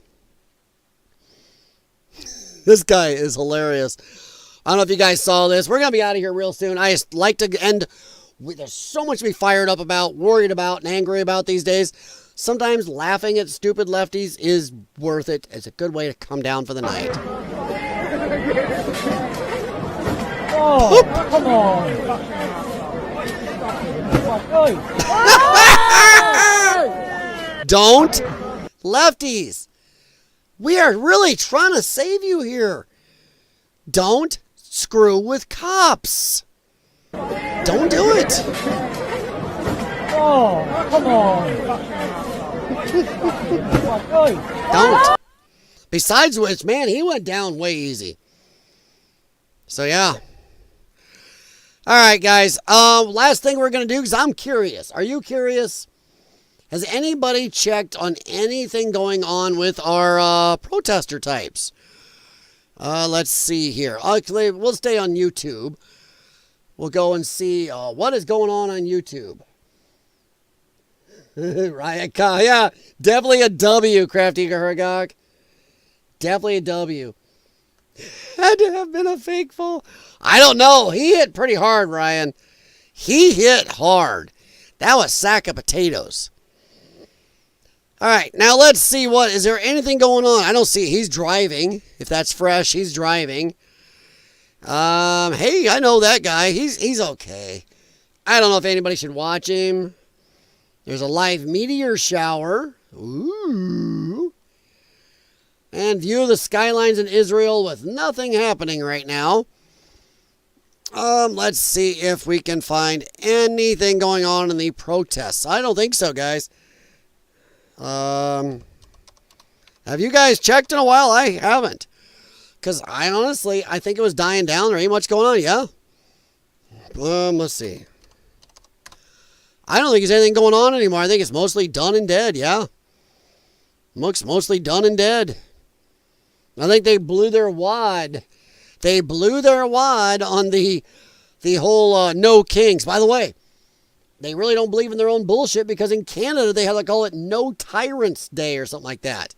this guy is hilarious. I don't know if you guys saw this. We're going to be out of here real soon. I just like to end... There's so much to be fired up about, worried about, and angry about these days. Sometimes laughing at stupid lefties is worth it. It's a good way to come down for the night. Oh, come on. Don't. Lefties. We are really trying to save you here. Don't screw with cops. Don't do it. Oh, come on. Don't. Besides which, man, he went down way easy. So, yeah. All right, guys. Last thing we're going to do, because I'm curious. Are you curious? Has anybody checked on anything going on with our protester types? Let's see here. Actually, we'll stay on YouTube. We'll go and see what is going on YouTube. Right, yeah, definitely a W, Crafty Huragok. Definitely a W. Had to have been a fakeful. I don't know. He hit pretty hard, Ryan. He hit hard. That was a sack of potatoes. All right, now let's see is there anything going on? I don't see. He's driving. If that's fresh, he's driving. Hey, I know that guy. He's okay. I don't know if anybody should watch him. There's a live meteor shower. Ooh. And view of the skylines in Israel with nothing happening right now. Let's see if we can find anything going on in the protests. I don't think so, guys. Have you guys checked in a while? I haven't. Because I think it was dying down. There ain't much going on, yeah? Let's see. I don't think there's anything going on anymore. I think it's mostly done and dead, yeah? Looks mostly done and dead. I think they blew their wad. They blew their wad on the whole No Kings. By the way, they really don't believe in their own bullshit because in Canada they have to call it No Tyrants Day or something like that.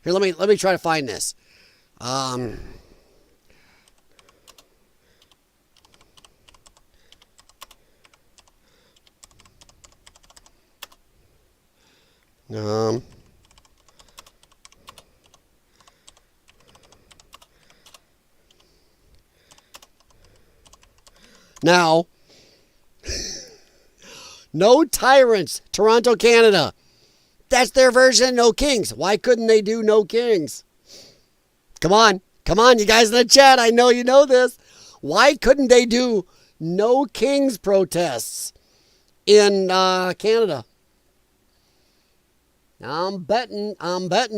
Here, let me try to find this. Now, no tyrants, Toronto, Canada. That's their version of no kings. Why couldn't they do no kings? Come on, you guys in the chat. I know you know this. Why couldn't they do no kings protests in Canada? I'm betting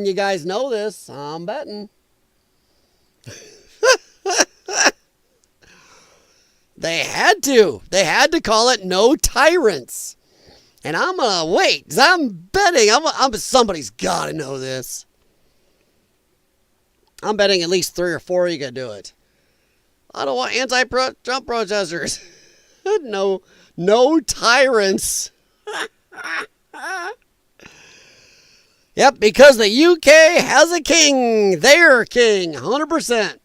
you guys know this. I'm betting. They had to. They had to call it no tyrants. And I'm going to wait, because I'm betting. Somebody's got to know this. I'm betting at least 3 or 4 of you can do it. I don't want anti-Trump protesters. No tyrants. Yep, because the UK has a king. Their king, 100%.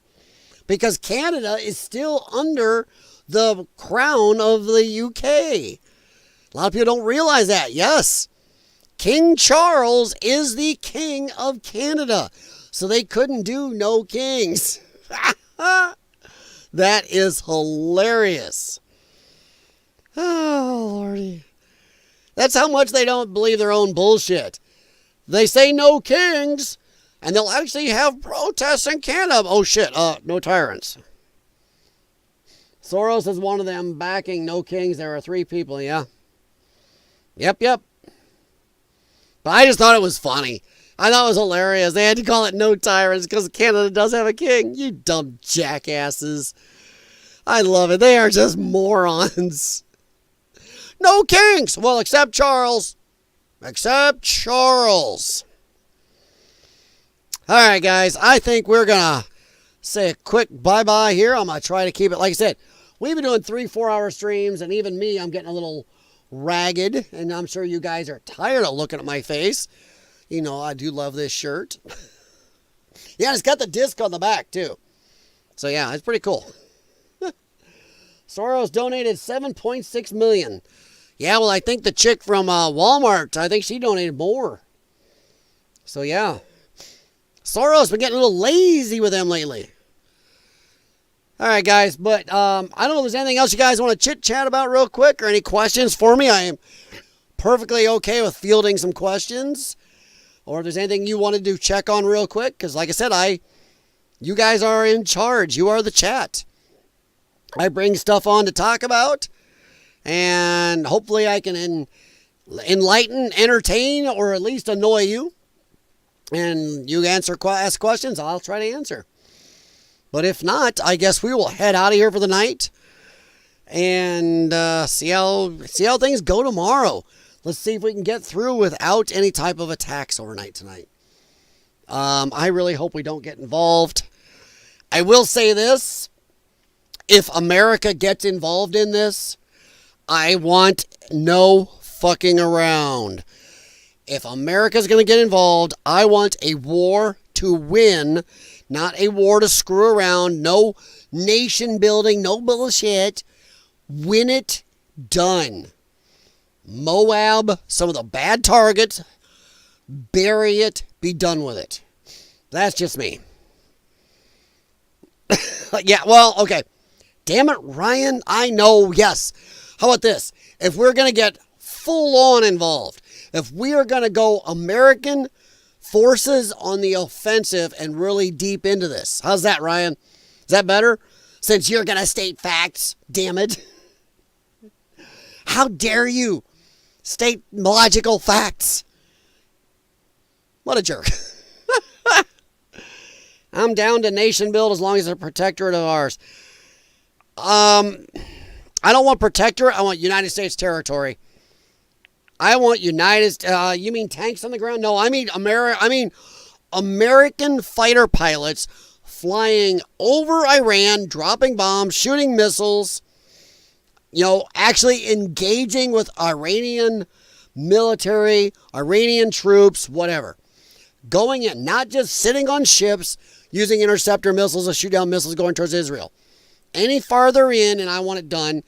Because Canada is still under the crown of the UK. A lot of people don't realize that. Yes, King Charles is the king of Canada. So they couldn't do no kings. That is hilarious. Oh, Lordy. That's how much they don't believe their own bullshit. They say no kings, and they'll actually have protests in Canada. Oh, shit. No tyrants. Soros is one of them backing no kings. There are 3 people, yeah. Yep. But I just thought it was funny. I thought it was hilarious. They had to call it no tyrants because Canada does have a king. You dumb jackasses. I love it. They are just morons. No kings. Well, except Charles. Except Charles. All right, guys. I think we're going to say a quick bye-bye here. I'm going to try to keep it. Like I said, we've been doing 3-4 hour streams, and even me, I'm getting a little ragged, and I'm sure you guys are tired of looking at my face. You know, I do love this shirt. Yeah, it's got the disc on the back, too. So, yeah, it's pretty cool. Soros donated $7.6 million. Yeah, well, I think the chick from Walmart, I think she donated more. So, yeah. Soros been getting a little lazy with them lately. All right, guys, but I don't know if there's anything else you guys want to chit-chat about real quick or any questions for me. I am perfectly okay with fielding some questions. Or if there's anything you wanted to check on real quick, because like I said, you guys are in charge. You are the chat. I bring stuff on to talk about, and hopefully I can enlighten, entertain, or at least annoy you. And you ask questions, I'll try to answer. But if not, I guess we will head out of here for the night and see how things go tomorrow. Let's see if we can get through without any type of attacks overnight tonight. I really hope we don't get involved. I will say this. If America gets involved in this, I want no fucking around. If America's going to get involved, I want a war to win, not a war to screw around. No nation building, no bullshit. Win it, done. Moab, some of the bad targets, bury it, be done with it. That's just me. Yeah, well, okay. Damn it, Ryan. I know, yes. How about this? If we're going to get full on involved, if we are going to go American forces on the offensive and really deep into this. How's that, Ryan? Is that better? Since you're going to state facts, damn it. How dare you state logical facts? What a jerk. I'm down to nation build as long as it's a protectorate of ours. I don't want protectorate. I want United States territory. I want you mean tanks on the ground? No, I mean American fighter pilots flying over Iran, dropping bombs, shooting missiles, actually engaging with Iranian military, Iranian troops, whatever. Going in, not just sitting on ships, using interceptor missiles to shoot down missiles going towards Israel. Any farther in, and I want it done.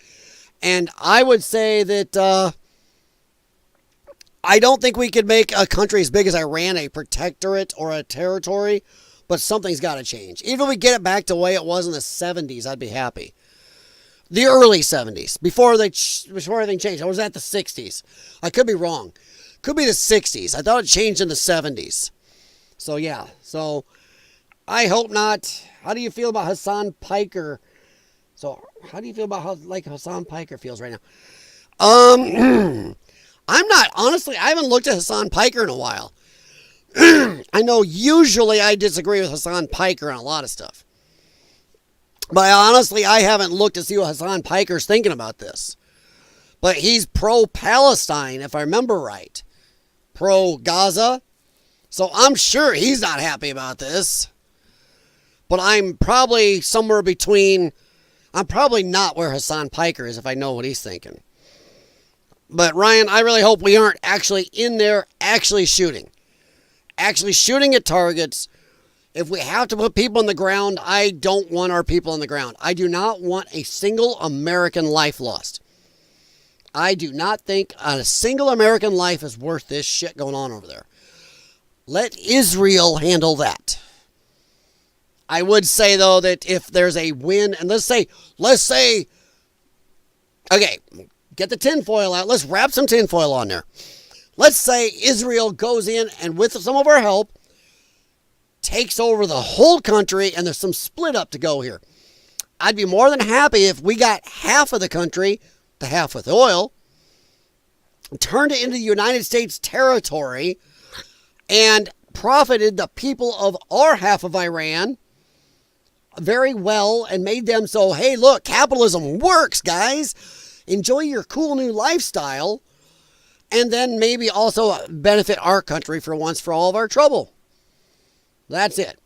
And I would say that I don't think we could make a country as big as Iran a protectorate or a territory, but something's got to change. Even if we get it back to the way it was in the 70s, I'd be happy. The early 70s, before everything changed. I was at the 60s. I could be wrong. Could be the 60s. I thought it changed in the 70s. So, yeah. So, I hope not. How do you feel about Hassan Piker? So, how do you feel about how Hassan Piker feels right now? I'm not, honestly, I haven't looked at Hassan Piker in a while. I know usually I disagree with Hassan Piker on a lot of stuff. But honestly, I haven't looked to see what Hassan Piker's thinking about this. But he's pro-Palestine, if I remember right. Pro-Gaza. So I'm sure he's not happy about this. But I'm probably somewhere between, I'm probably not where Hassan Piker is if I know what he's thinking. But Ryan, I really hope we aren't actually in there actually shooting. Actually shooting at targets. If we have to put people on the ground, I don't want our people on the ground. I do not want a single American life lost. I do not think a single American life is worth this shit going on over there. Let Israel handle that. I would say, though, that if there's a win, and let's say, okay, get the tinfoil out. Let's wrap some tinfoil on there. Let's say Israel goes in and with some of our help, takes over the whole country, and there's some split up to go here. I'd be more than happy if we got half of the country, the half with oil, turned it into United States territory, and profited the people of our half of Iran very well and made them so, hey, look, capitalism works, guys. Enjoy your cool new lifestyle, and then maybe also benefit our country for once for all of our trouble. That's it.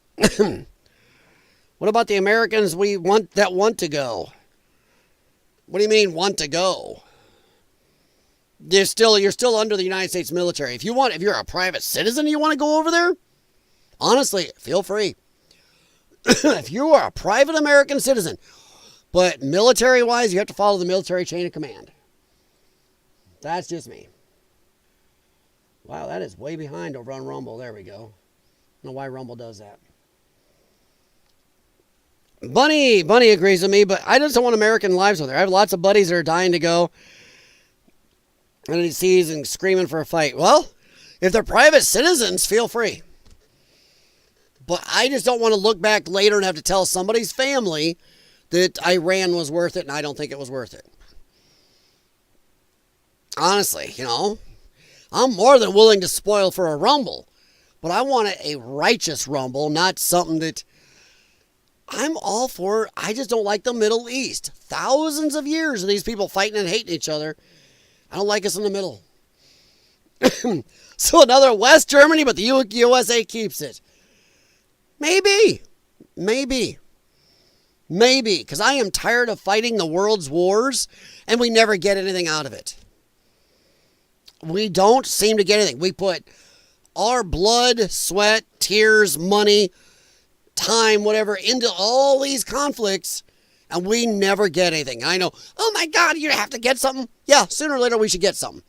What about the Americans want to go? What do you mean want to go? You're still under the United States military. If you're a private citizen and you want to go over there, honestly, feel free. If you are a private American citizen, but military-wise, you have to follow the military chain of command. That's just me. Wow, that is way behind over on Rumble. There we go. I don't know why Rumble does that. Bunny agrees with me, but I just don't want American lives over there. I have lots of buddies that are dying to go. And he sees and screaming for a fight. Well, if they're private citizens, feel free. But I just don't want to look back later and have to tell somebody's family that Iran was worth it, and I don't think it was worth it. Honestly, I'm more than willing to spoil for a rumble. But I want a righteous rumble, not something that I'm all for. I just don't like the Middle East. Thousands of years of these people fighting and hating each other. I don't like us in the middle. So another West Germany, but the USA keeps it. Maybe. Because I am tired of fighting the world's wars, and we never get anything out of it. We don't seem to get anything. We put our blood, sweat, tears, money, time, whatever, into all these conflicts, and we never get anything. I know, oh my God, you have to get something. Yeah, sooner or later we should get something.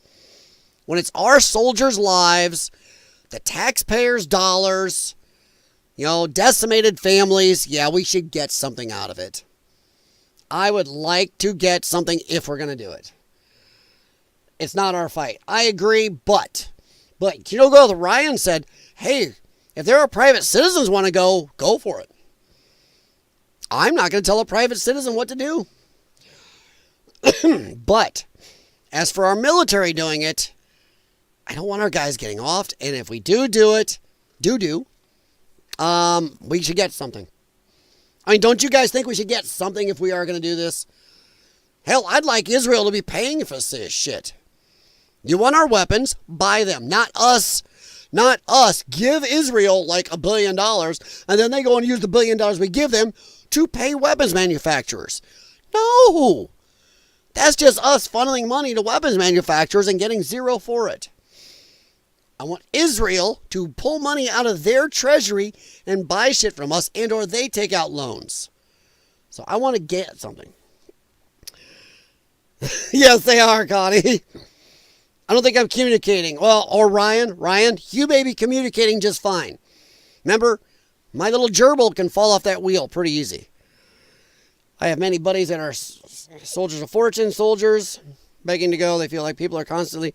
When it's our soldiers' lives, the taxpayers' dollars, decimated families, yeah, we should get something out of it. I would like to get something if we're going to do it. It's not our fight. I agree, but the Ryan said, hey, if there are private citizens want to go for it. I'm not going to tell a private citizen what to do. But as for our military doing it, I don't want our guys getting off. And if we do it, we should get something. I mean, don't you guys think we should get something if we are going to do this? Hell, I'd like Israel to be paying for this shit. You want our weapons? Buy them. Not us. Give Israel like $1 billion, and then they go and use the $1 billion we give them to pay weapons manufacturers. No. That's just us funneling money to weapons manufacturers and getting zero for it. I want Israel to pull money out of their treasury and buy shit from us, and or they take out loans. So I want to get something. Yes, they are, Connie. I don't think I'm communicating. Well, or Ryan, you may be communicating just fine. Remember, my little gerbil can fall off that wheel pretty easy. I have many buddies that are soldiers of fortune, soldiers, begging to go. They feel like people are constantly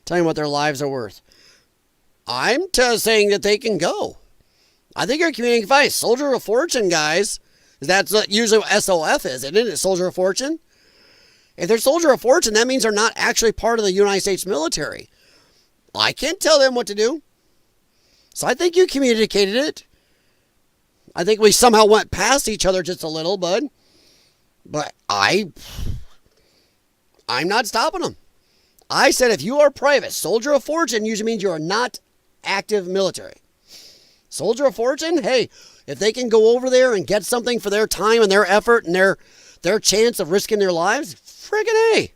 telling them what their lives are worth. I'm saying that they can go. I think you're communicating fine. Soldier of fortune, guys. That's usually what SOF is, isn't it? Soldier of fortune. If they're soldier of fortune, that means they're not actually part of the United States military. I can't tell them what to do. So I think you communicated it. I think we somehow went past each other just a little, bud. But I'm not stopping them. I said if you are private, soldier of fortune usually means you are not active military. Soldier of fortune, hey, if they can go over there and get something for their time and their effort and their chance of risking their lives, friggin' A.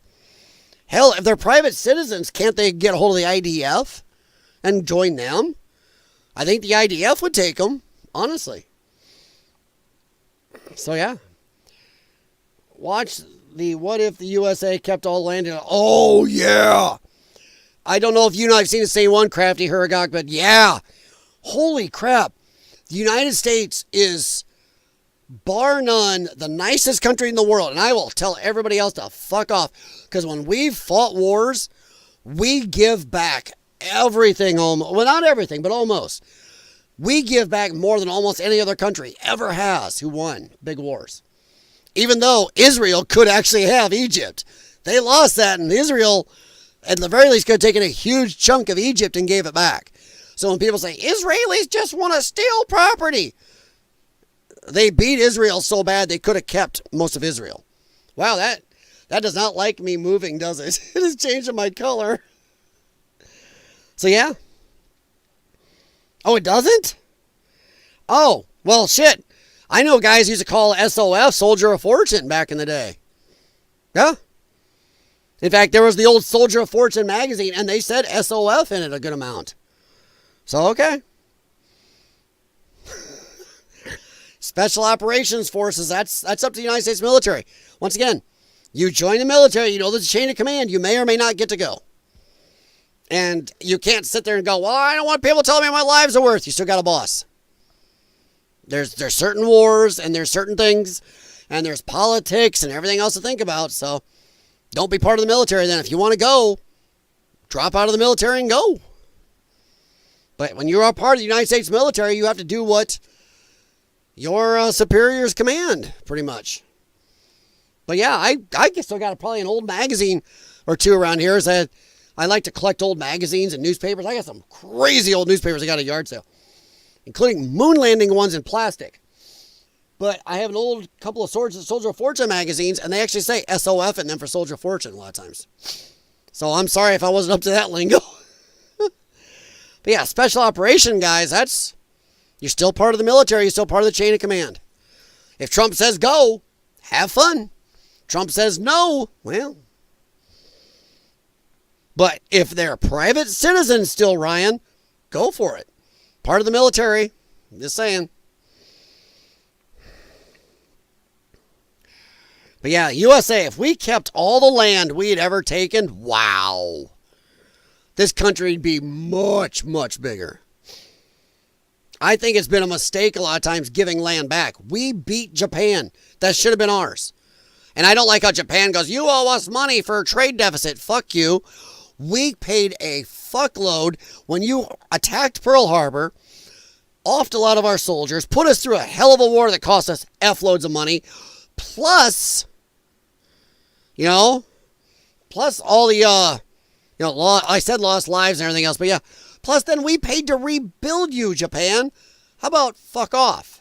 Hell, if they're private citizens, can't they get a hold of the IDF and join them? I think the IDF would take them, honestly. So, yeah. Watch the What If the USA Kept All Land. Oh, yeah. I don't know if you know, I've seen the same one, Crafty Huragok, but yeah. Holy crap. The United States is, bar none, the nicest country in the world. And I will tell everybody else to fuck off. Because when we've fought wars, we give back everything. Well, not everything, but almost. We give back more than almost any other country ever has who won big wars. Even though Israel could actually have Egypt. They lost that, and Israel, at the very least, could have taken a huge chunk of Egypt and gave it back. So when people say, Israelis just want to steal property, they beat Israel so bad they could have kept most of Israel. Wow, that does not like me moving, does it? It is changing my color. So yeah. Oh, it doesn't? Oh, well, shit. I know guys used to call SOF Soldier of Fortune back in the day. Yeah. In fact, there was the old Soldier of Fortune magazine, and they said SOF in it a good amount. So, okay. Special Operations Forces, that's up to the United States military. Once again, you join the military, you know there's a chain of command, you may or may not get to go. And you can't sit there and go, well, I don't want people telling me what my lives are worth. You still got a boss. There's certain wars, and there's certain things, and there's politics and everything else to think about. So don't be part of the military then. If you want to go, drop out of the military and go. But when you are part of the United States military, you have to do what your superiors command, pretty much. But yeah, I guess I got probably an old magazine or two around here. I like to collect old magazines and newspapers. I got some crazy old newspapers I got at a yard sale, including moon landing ones in plastic. But I have an old couple of Soldier of Fortune magazines, and they actually say SOF in them for Soldier of Fortune a lot of times. So I'm sorry if I wasn't up to that lingo. But yeah, special operation guys, you're still part of the military, you're still part of the chain of command. If Trump says go, have fun. Trump says no, well. But if they're private citizens still, Ryan, go for it. Part of the military, just saying. But yeah, USA, if we kept all the land we had ever taken, wow. This country would be much, much bigger. I think it's been a mistake a lot of times giving land back. We beat Japan. That should have been ours. And I don't like how Japan goes, you owe us money for a trade deficit. Fuck you. We paid a fuckload when you attacked Pearl Harbor, offed a lot of our soldiers, put us through a hell of a war that cost us F loads of money, plus all the, I said lost lives and everything else, but yeah. Plus then we paid to rebuild you, Japan. How about fuck off?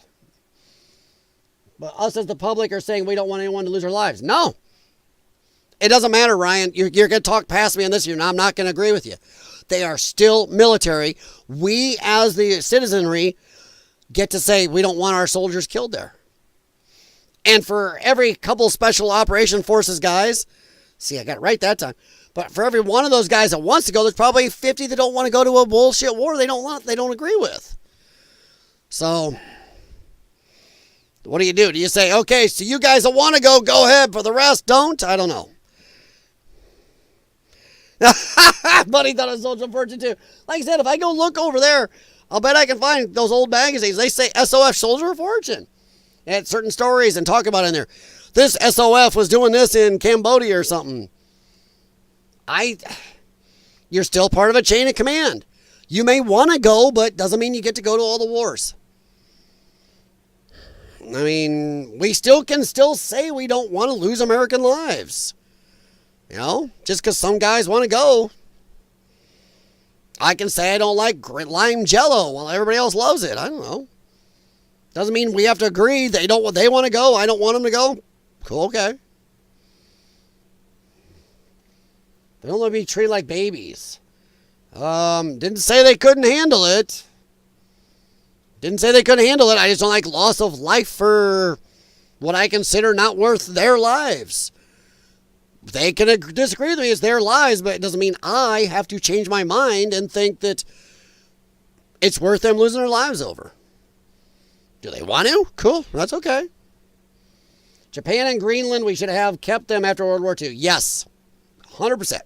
But us as the public are saying we don't want anyone to lose their lives. No. It doesn't matter, Ryan. You're going to talk past me on this, and I'm not going to agree with you. They are still military. We, as the citizenry, get to say we don't want our soldiers killed there. And for every couple special operation forces guys, see, I got it right that time. But for every one of those guys that wants to go, there's probably 50 that don't want to go to a bullshit war they don't agree with. So, what do? Do you say, okay, so you guys that want to go ahead. For the rest, don't? I don't know. Buddy thought it was Soldier of Fortune too. Like I said, if I go look over there, I'll bet I can find those old magazines. They say SOF Soldier of Fortune. They had certain stories and talk about it in there. This SOF was doing this in Cambodia or something. You're still part of a chain of command. You may want to go, but doesn't mean you get to go to all the wars. I mean, we can still say we don't want to lose American lives. You know, just because some guys want to go. I can say I don't like lime jello while everybody else loves it. I don't know. Doesn't mean we have to agree they want to go. I don't want them to go. Cool, okay. They don't want to be treated like babies. Didn't say they couldn't handle it. Didn't say they couldn't handle it. I just don't like loss of life for what I consider not worth their lives. They can disagree with me. It's their lives, but it doesn't mean I have to change my mind and think that it's worth them losing their lives over. Do they want to? Cool. That's okay. Japan and Greenland, we should have kept them after World War II. Yes. 100%.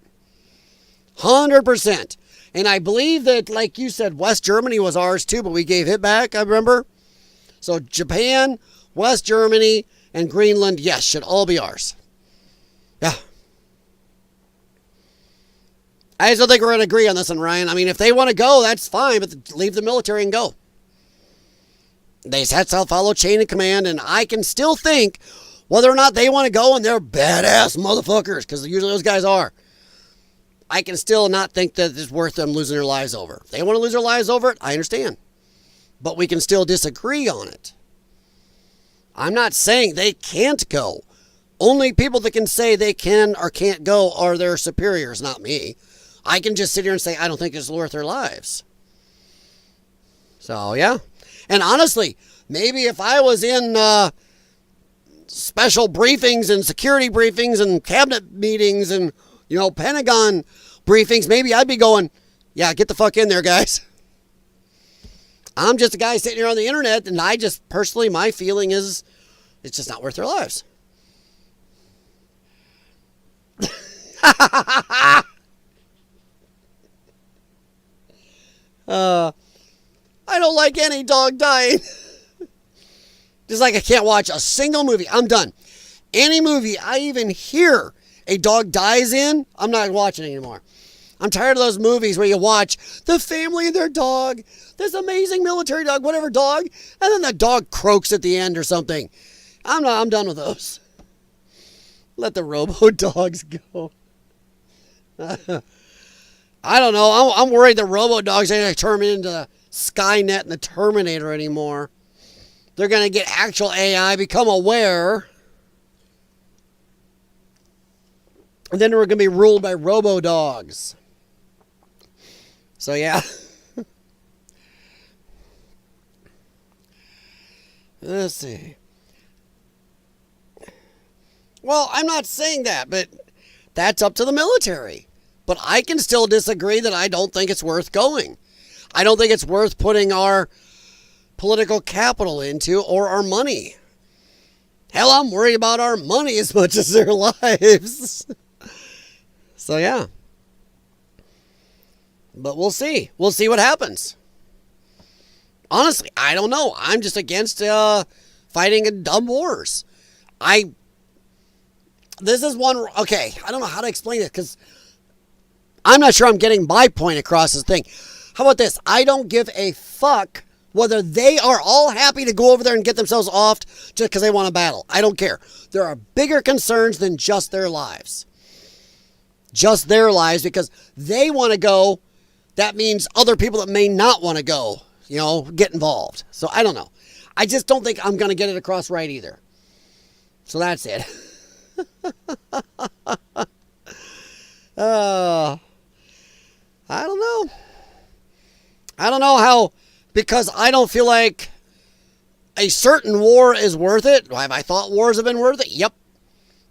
100%. And I believe that, like you said, West Germany was ours too, but we gave it back, I remember. So Japan, West Germany, and Greenland, yes, should all be ours. Yeah. I just don't think we're going to agree on this one, Ryan. I mean, if they want to go, that's fine, but leave the military and go. They have to follow chain of command, and I can still think whether or not they want to go, and they're badass motherfuckers, because usually those guys are. I can still not think that it's worth them losing their lives over. If they want to lose their lives over it, I understand. But we can still disagree on it. I'm not saying they can't go. Only people that can say they can or can't go are their superiors, not me. I can just sit here and say, I don't think it's worth their lives. So, yeah. And honestly, maybe if I was in special briefings and security briefings and cabinet meetings and, Pentagon briefings, maybe I'd be going, yeah, get the fuck in there, guys. I'm just a guy sitting here on the internet, and I just, personally, my feeling is it's just not worth their lives. I don't like any dog dying. Just like I can't watch a single movie. I'm done. Any movie I even hear a dog dies in, I'm not watching anymore. I'm tired of those movies where you watch the family and their dog, this amazing military dog, whatever dog, and then the dog croaks at the end or something. I'm done with those. Let the robo dogs go. I don't know. I'm worried the robo dogs ain't going to turn into Skynet and the Terminator anymore. They're going to get actual AI, become aware. And then we're going to be ruled by robo-dogs. So, yeah. Let's see. Well, I'm not saying that, but that's up to the military. But I can still disagree that I don't think it's worth going. I don't think it's worth putting our political capital into or our money. Hell, I'm worried about our money as much as their lives. So, yeah. But we'll see. We'll see what happens. Honestly, I don't know. I'm just against fighting in dumb wars. This is one... Okay, I don't know how to explain it because I'm not sure I'm getting my point across this thing. How about this? I don't give a fuck whether they are all happy to go over there and get themselves off just because they want to battle. I don't care. There are bigger concerns than just their lives. Just their lives, because they want to go. That means other people that may not want to go, get involved. So I don't know. I just don't think I'm going to get it across right either. So that's it. I don't know. I don't know how, because I don't feel like a certain war is worth it. Have I thought wars have been worth it? Yep.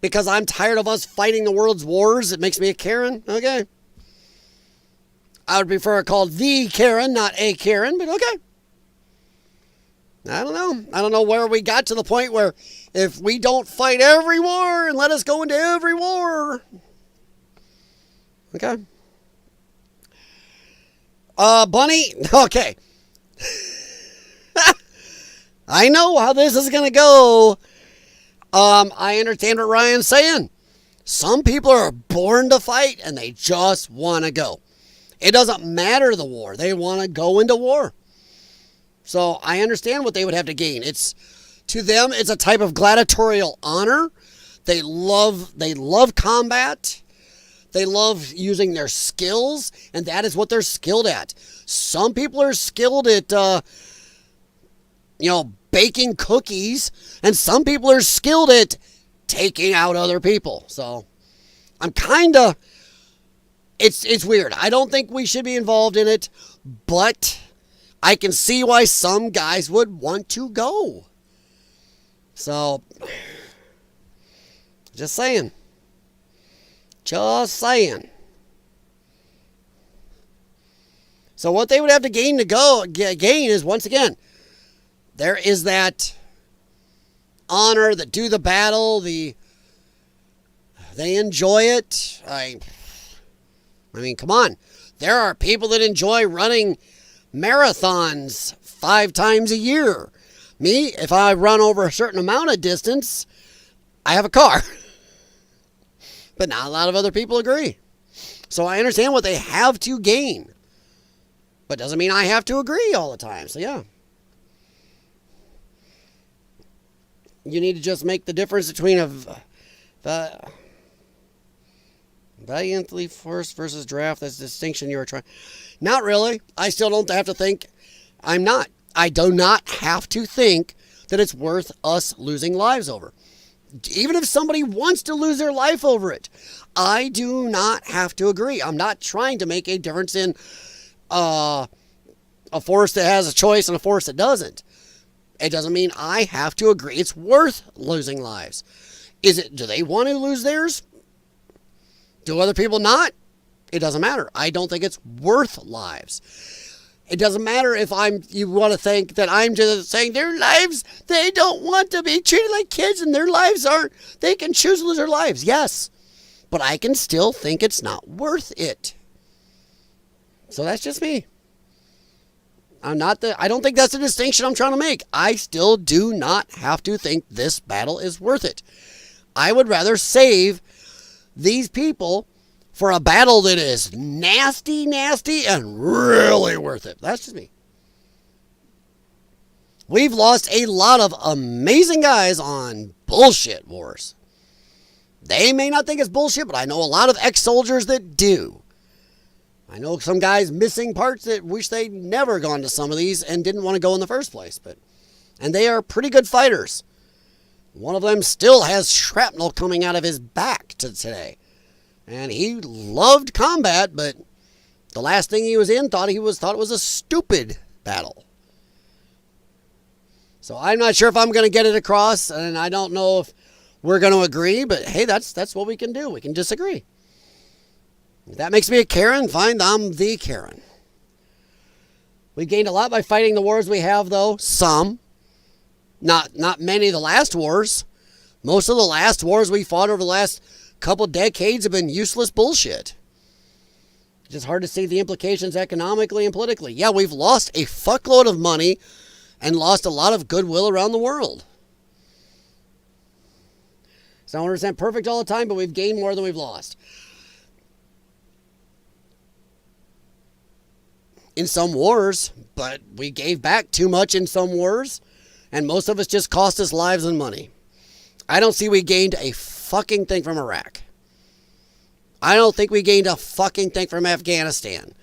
Because I'm tired of us fighting the world's wars. It makes me a Karen. Okay. I would prefer it called the Karen, not a Karen, but okay. I don't know. I don't know where we got to the point where if we don't fight every war and let us go into every war. Okay. Bunny, okay. I know how this is going to go. I understand what Ryan's saying. Some people are born to fight and they just want to go. It doesn't matter the war. They want to go into war. So I understand what they would have to gain. To them, it's a type of gladiatorial honor. They love combat. They love using their skills, and that is what they're skilled at. Some people are skilled at, baking cookies, and some people are skilled at taking out other people. So I'm it's weird. I don't think we should be involved in it, but I can see why some guys would want to go. So, just saying. Just saying. So what they would have to gain is, once again, there is that honor, that do the battle, they enjoy it. I mean, come on. There are people that enjoy running marathons 5 times a year. Me, if I run over a certain amount of distance, I have a car. But not a lot of other people agree. So I understand what they have to gain. But doesn't mean I have to agree all the time. So yeah. You need to just make the difference between valiantly forced versus draft. That's the distinction you were trying. Not really. I still don't have to think. I do not have to think that it's worth us losing lives over. Even if somebody wants to lose their life over it, I do not have to agree. I'm not trying to make a difference in a force that has a choice and a force that doesn't. It doesn't mean I have to agree it's worth losing lives. Do they want to lose theirs? Do other people not? It doesn't matter. I don't think it's worth lives. It doesn't matter if you want to think that I'm just saying their lives, they don't want to be treated like kids and their lives they can choose to lose their lives. Yes. But I can still think it's not worth it. So that's just me. I don't think that's the distinction I'm trying to make. I still do not have to think this battle is worth it. I would rather save these people for a battle that is nasty, and really worth it. That's just me. We've lost a lot of amazing guys on bullshit wars. They may not think it's bullshit, but I know a lot of ex-soldiers that do. I know some guys missing parts that wish they'd never gone to some of these and didn't want to go in the first place. And they are pretty good fighters. One of them still has shrapnel coming out of his back today. And he loved combat, but the last thing he was in thought it was a stupid battle. So I'm not sure if I'm going to get it across, and I don't know if we're going to agree, but hey, that's what we can do. We can disagree. If that makes me a Karen, fine, I'm the Karen. We gained a lot by fighting the wars we have, though. Some. Not many of the last wars. Most of the last wars we fought over the last couple decades have been useless bullshit. It's just hard to see the implications economically and politically. Yeah, we've lost a fuckload of money and lost a lot of goodwill around the world. It's not 100% perfect all the time, but we've gained more than we've lost. In some wars, but we gave back too much in some wars, and most of us just cost us lives and money. I don't see we gained a fucking thing from Iraq. I don't think we gained a fucking thing from Afghanistan.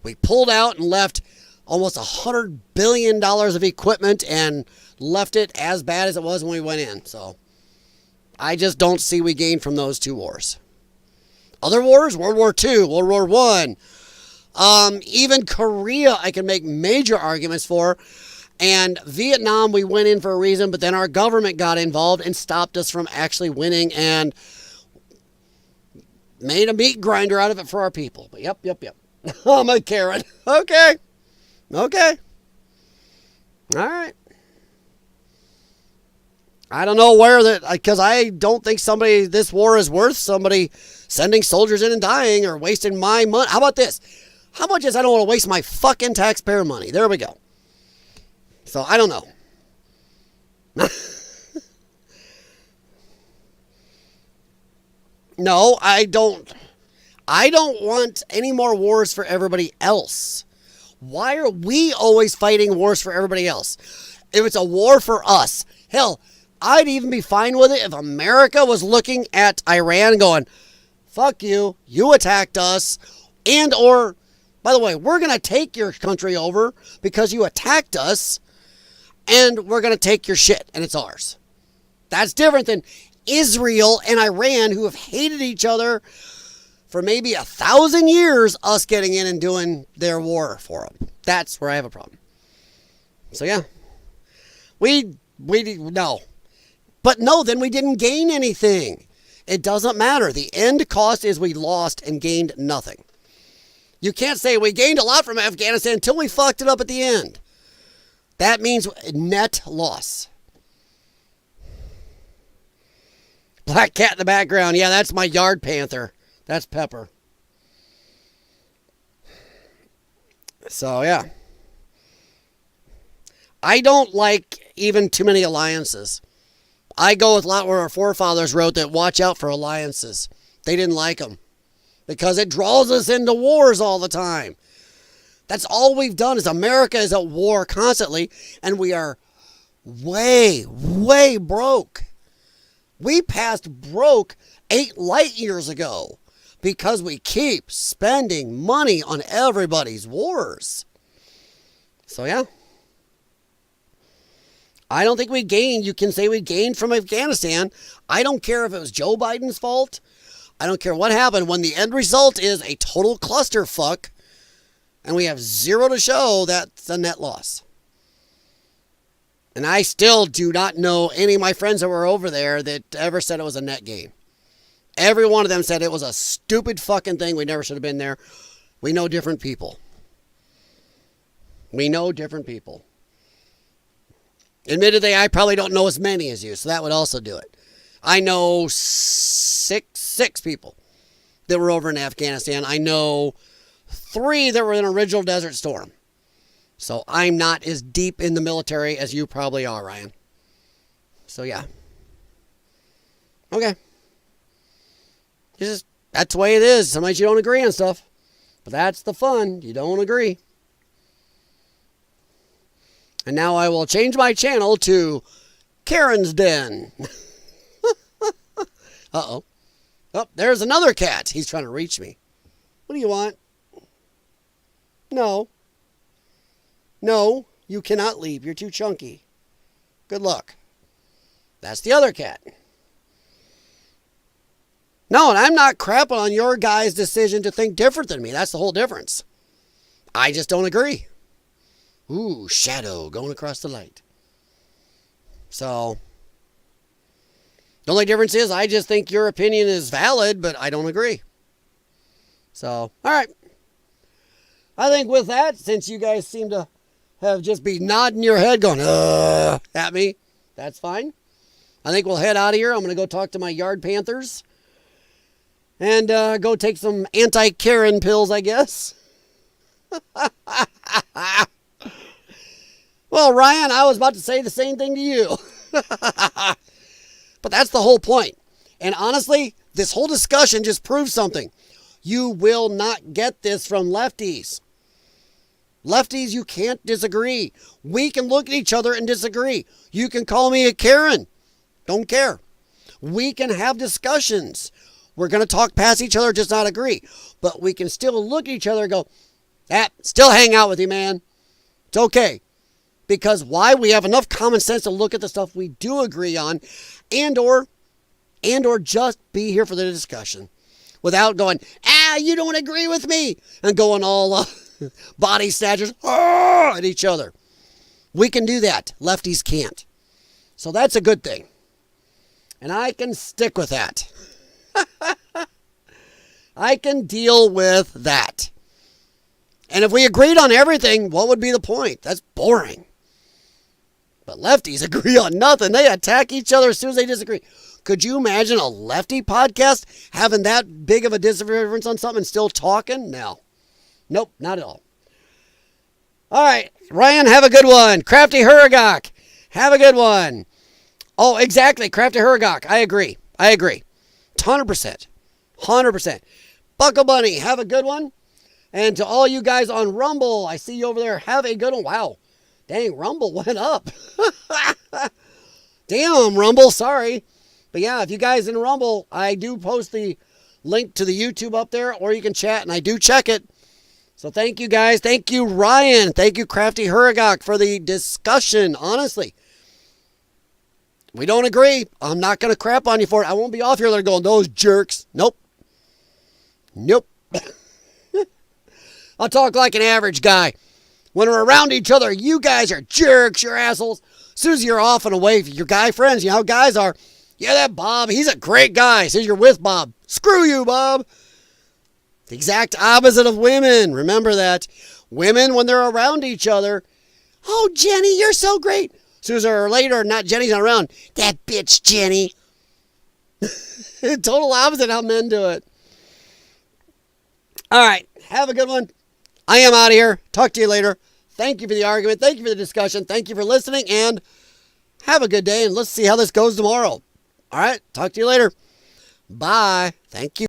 We pulled out and left almost $100 billion of equipment and left it as bad as it was when we went in. So I just don't see we gained from those two wars. Other wars, World War II, World War I, even Korea I can make major arguments for. And Vietnam, we went in for a reason, but then our government got involved and stopped us from actually winning and made a meat grinder out of it for our people. But yep. I'm a Karen. Okay. All right. I don't know because I don't think this war is worth somebody sending soldiers in and dying or wasting my money. How about this? How much is I don't want to waste my fucking taxpayer money? There we go. So I don't know. No, I don't want any more wars for everybody else. Why are we always fighting wars for everybody else? If it's a war for us, hell, I'd even be fine with it if America was looking at Iran going, fuck you, you attacked us, and or, by the way, we're going to take your country over because you attacked us, and we're going to take your shit, and it's ours. That's different than Israel and Iran, who have hated each other for maybe 1,000 years, us getting in and doing their war for them. That's where I have a problem. So yeah, no. But no, then we didn't gain anything. It doesn't matter. The end cost is we lost and gained nothing. You can't say we gained a lot from Afghanistan until we fucked it up at the end. That means net loss. Black cat in the background. Yeah, that's my yard panther. That's Pepper. So, yeah. I don't like even too many alliances. I go with a lot where our forefathers wrote that watch out for alliances. They didn't like them because it draws us into wars all the time. That's all we've done is America is at war constantly, and we are way, way broke. We passed broke 8 light years ago because we keep spending money on everybody's wars. So, yeah. I don't think we gained. You can say we gained from Afghanistan. I don't care if it was Joe Biden's fault. I don't care what happened. When the end result is a total clusterfuck and we have zero to show, that's a net loss. And I still do not know any of my friends that were over there that ever said it was a net gain. Every one of them said it was a stupid fucking thing. We never should have been there. We know different people. We know different people. Admittedly, I probably don't know as many as you, so that would also do it. I know six people that were over in Afghanistan. I know 3 that were in original Desert Storm. So I'm not as deep in the military as you probably are, Ryan. So yeah. Okay. That's the way it is. Sometimes you don't agree on stuff. But that's the fun. You don't agree. And now I will change my channel to Karen's Den. Uh-oh. Oh, there's another cat. He's trying to reach me. What do you want? No. No, you cannot leave. You're too chunky. Good luck. That's the other cat. No, and I'm not crapping on your guy's decision to think different than me. That's the whole difference. I just don't agree. Ooh, shadow going across the light. So, the only difference is I just think your opinion is valid, but I don't agree. So, all right. I think with that, since you guys seem to have just be nodding your head going, at me, that's fine. I think we'll head out of here. I'm going to go talk to my yard panthers and go take some anti-Karen pills, I guess. Well, Ryan, I was about to say the same thing to you. But that's the whole point. And honestly, this whole discussion just proves something. You will not get this from lefties. Lefties, you can't disagree. We can look at each other and disagree. You can call me a Karen. Don't care. We can have discussions. We're going to talk past each other, just not agree. But we can still look at each other and go, still hang out with you, man. It's okay. Because why? We have enough common sense to look at the stuff we do agree on and or just be here for the discussion without going, you don't agree with me, and going all body snatchers at each other. We can do that. Lefties can't. So that's a good thing. And I can stick with that. I can deal with that. And if we agreed on everything, what would be the point? That's boring. But lefties agree on nothing. They attack each other as soon as they disagree. Could you imagine a lefty podcast having that big of a difference on something and still talking? No. Nope, not at all. All right, Ryan, have a good one. Crafty Huragok, have a good one. Oh, exactly, Crafty Huragok. I agree. 100%. 100%. Buckle Bunny, have a good one. And to all you guys on Rumble, I see you over there. Have a good one. Wow. Dang, Rumble went up. Damn, Rumble, sorry. But yeah, if you guys in Rumble, I do post the link to the YouTube up there, or you can chat, and I do check it. So thank you guys. Thank you, Ryan. Thank you, Crafty Huragok, for the discussion. Honestly, we don't agree. I'm not going to crap on you for it. I won't be off here there going, those jerks. Nope. I'll talk like an average guy. When we're around each other, you guys are jerks, you're assholes. As soon as you're off and away from your guy friends, you know how guys are. Yeah, that Bob, he's a great guy. As soon as you're with Bob, screw you, Bob. The exact opposite of women. Remember that. Women, when they're around each other, oh, Jenny, you're so great. Sooner or later, not Jenny's not around. That bitch, Jenny. Total opposite how men do it. All right. Have a good one. I am out of here. Talk to you later. Thank you for the argument. Thank you for the discussion. Thank you for listening. And have a good day. And let's see how this goes tomorrow. All right. Talk to you later. Bye. Thank you.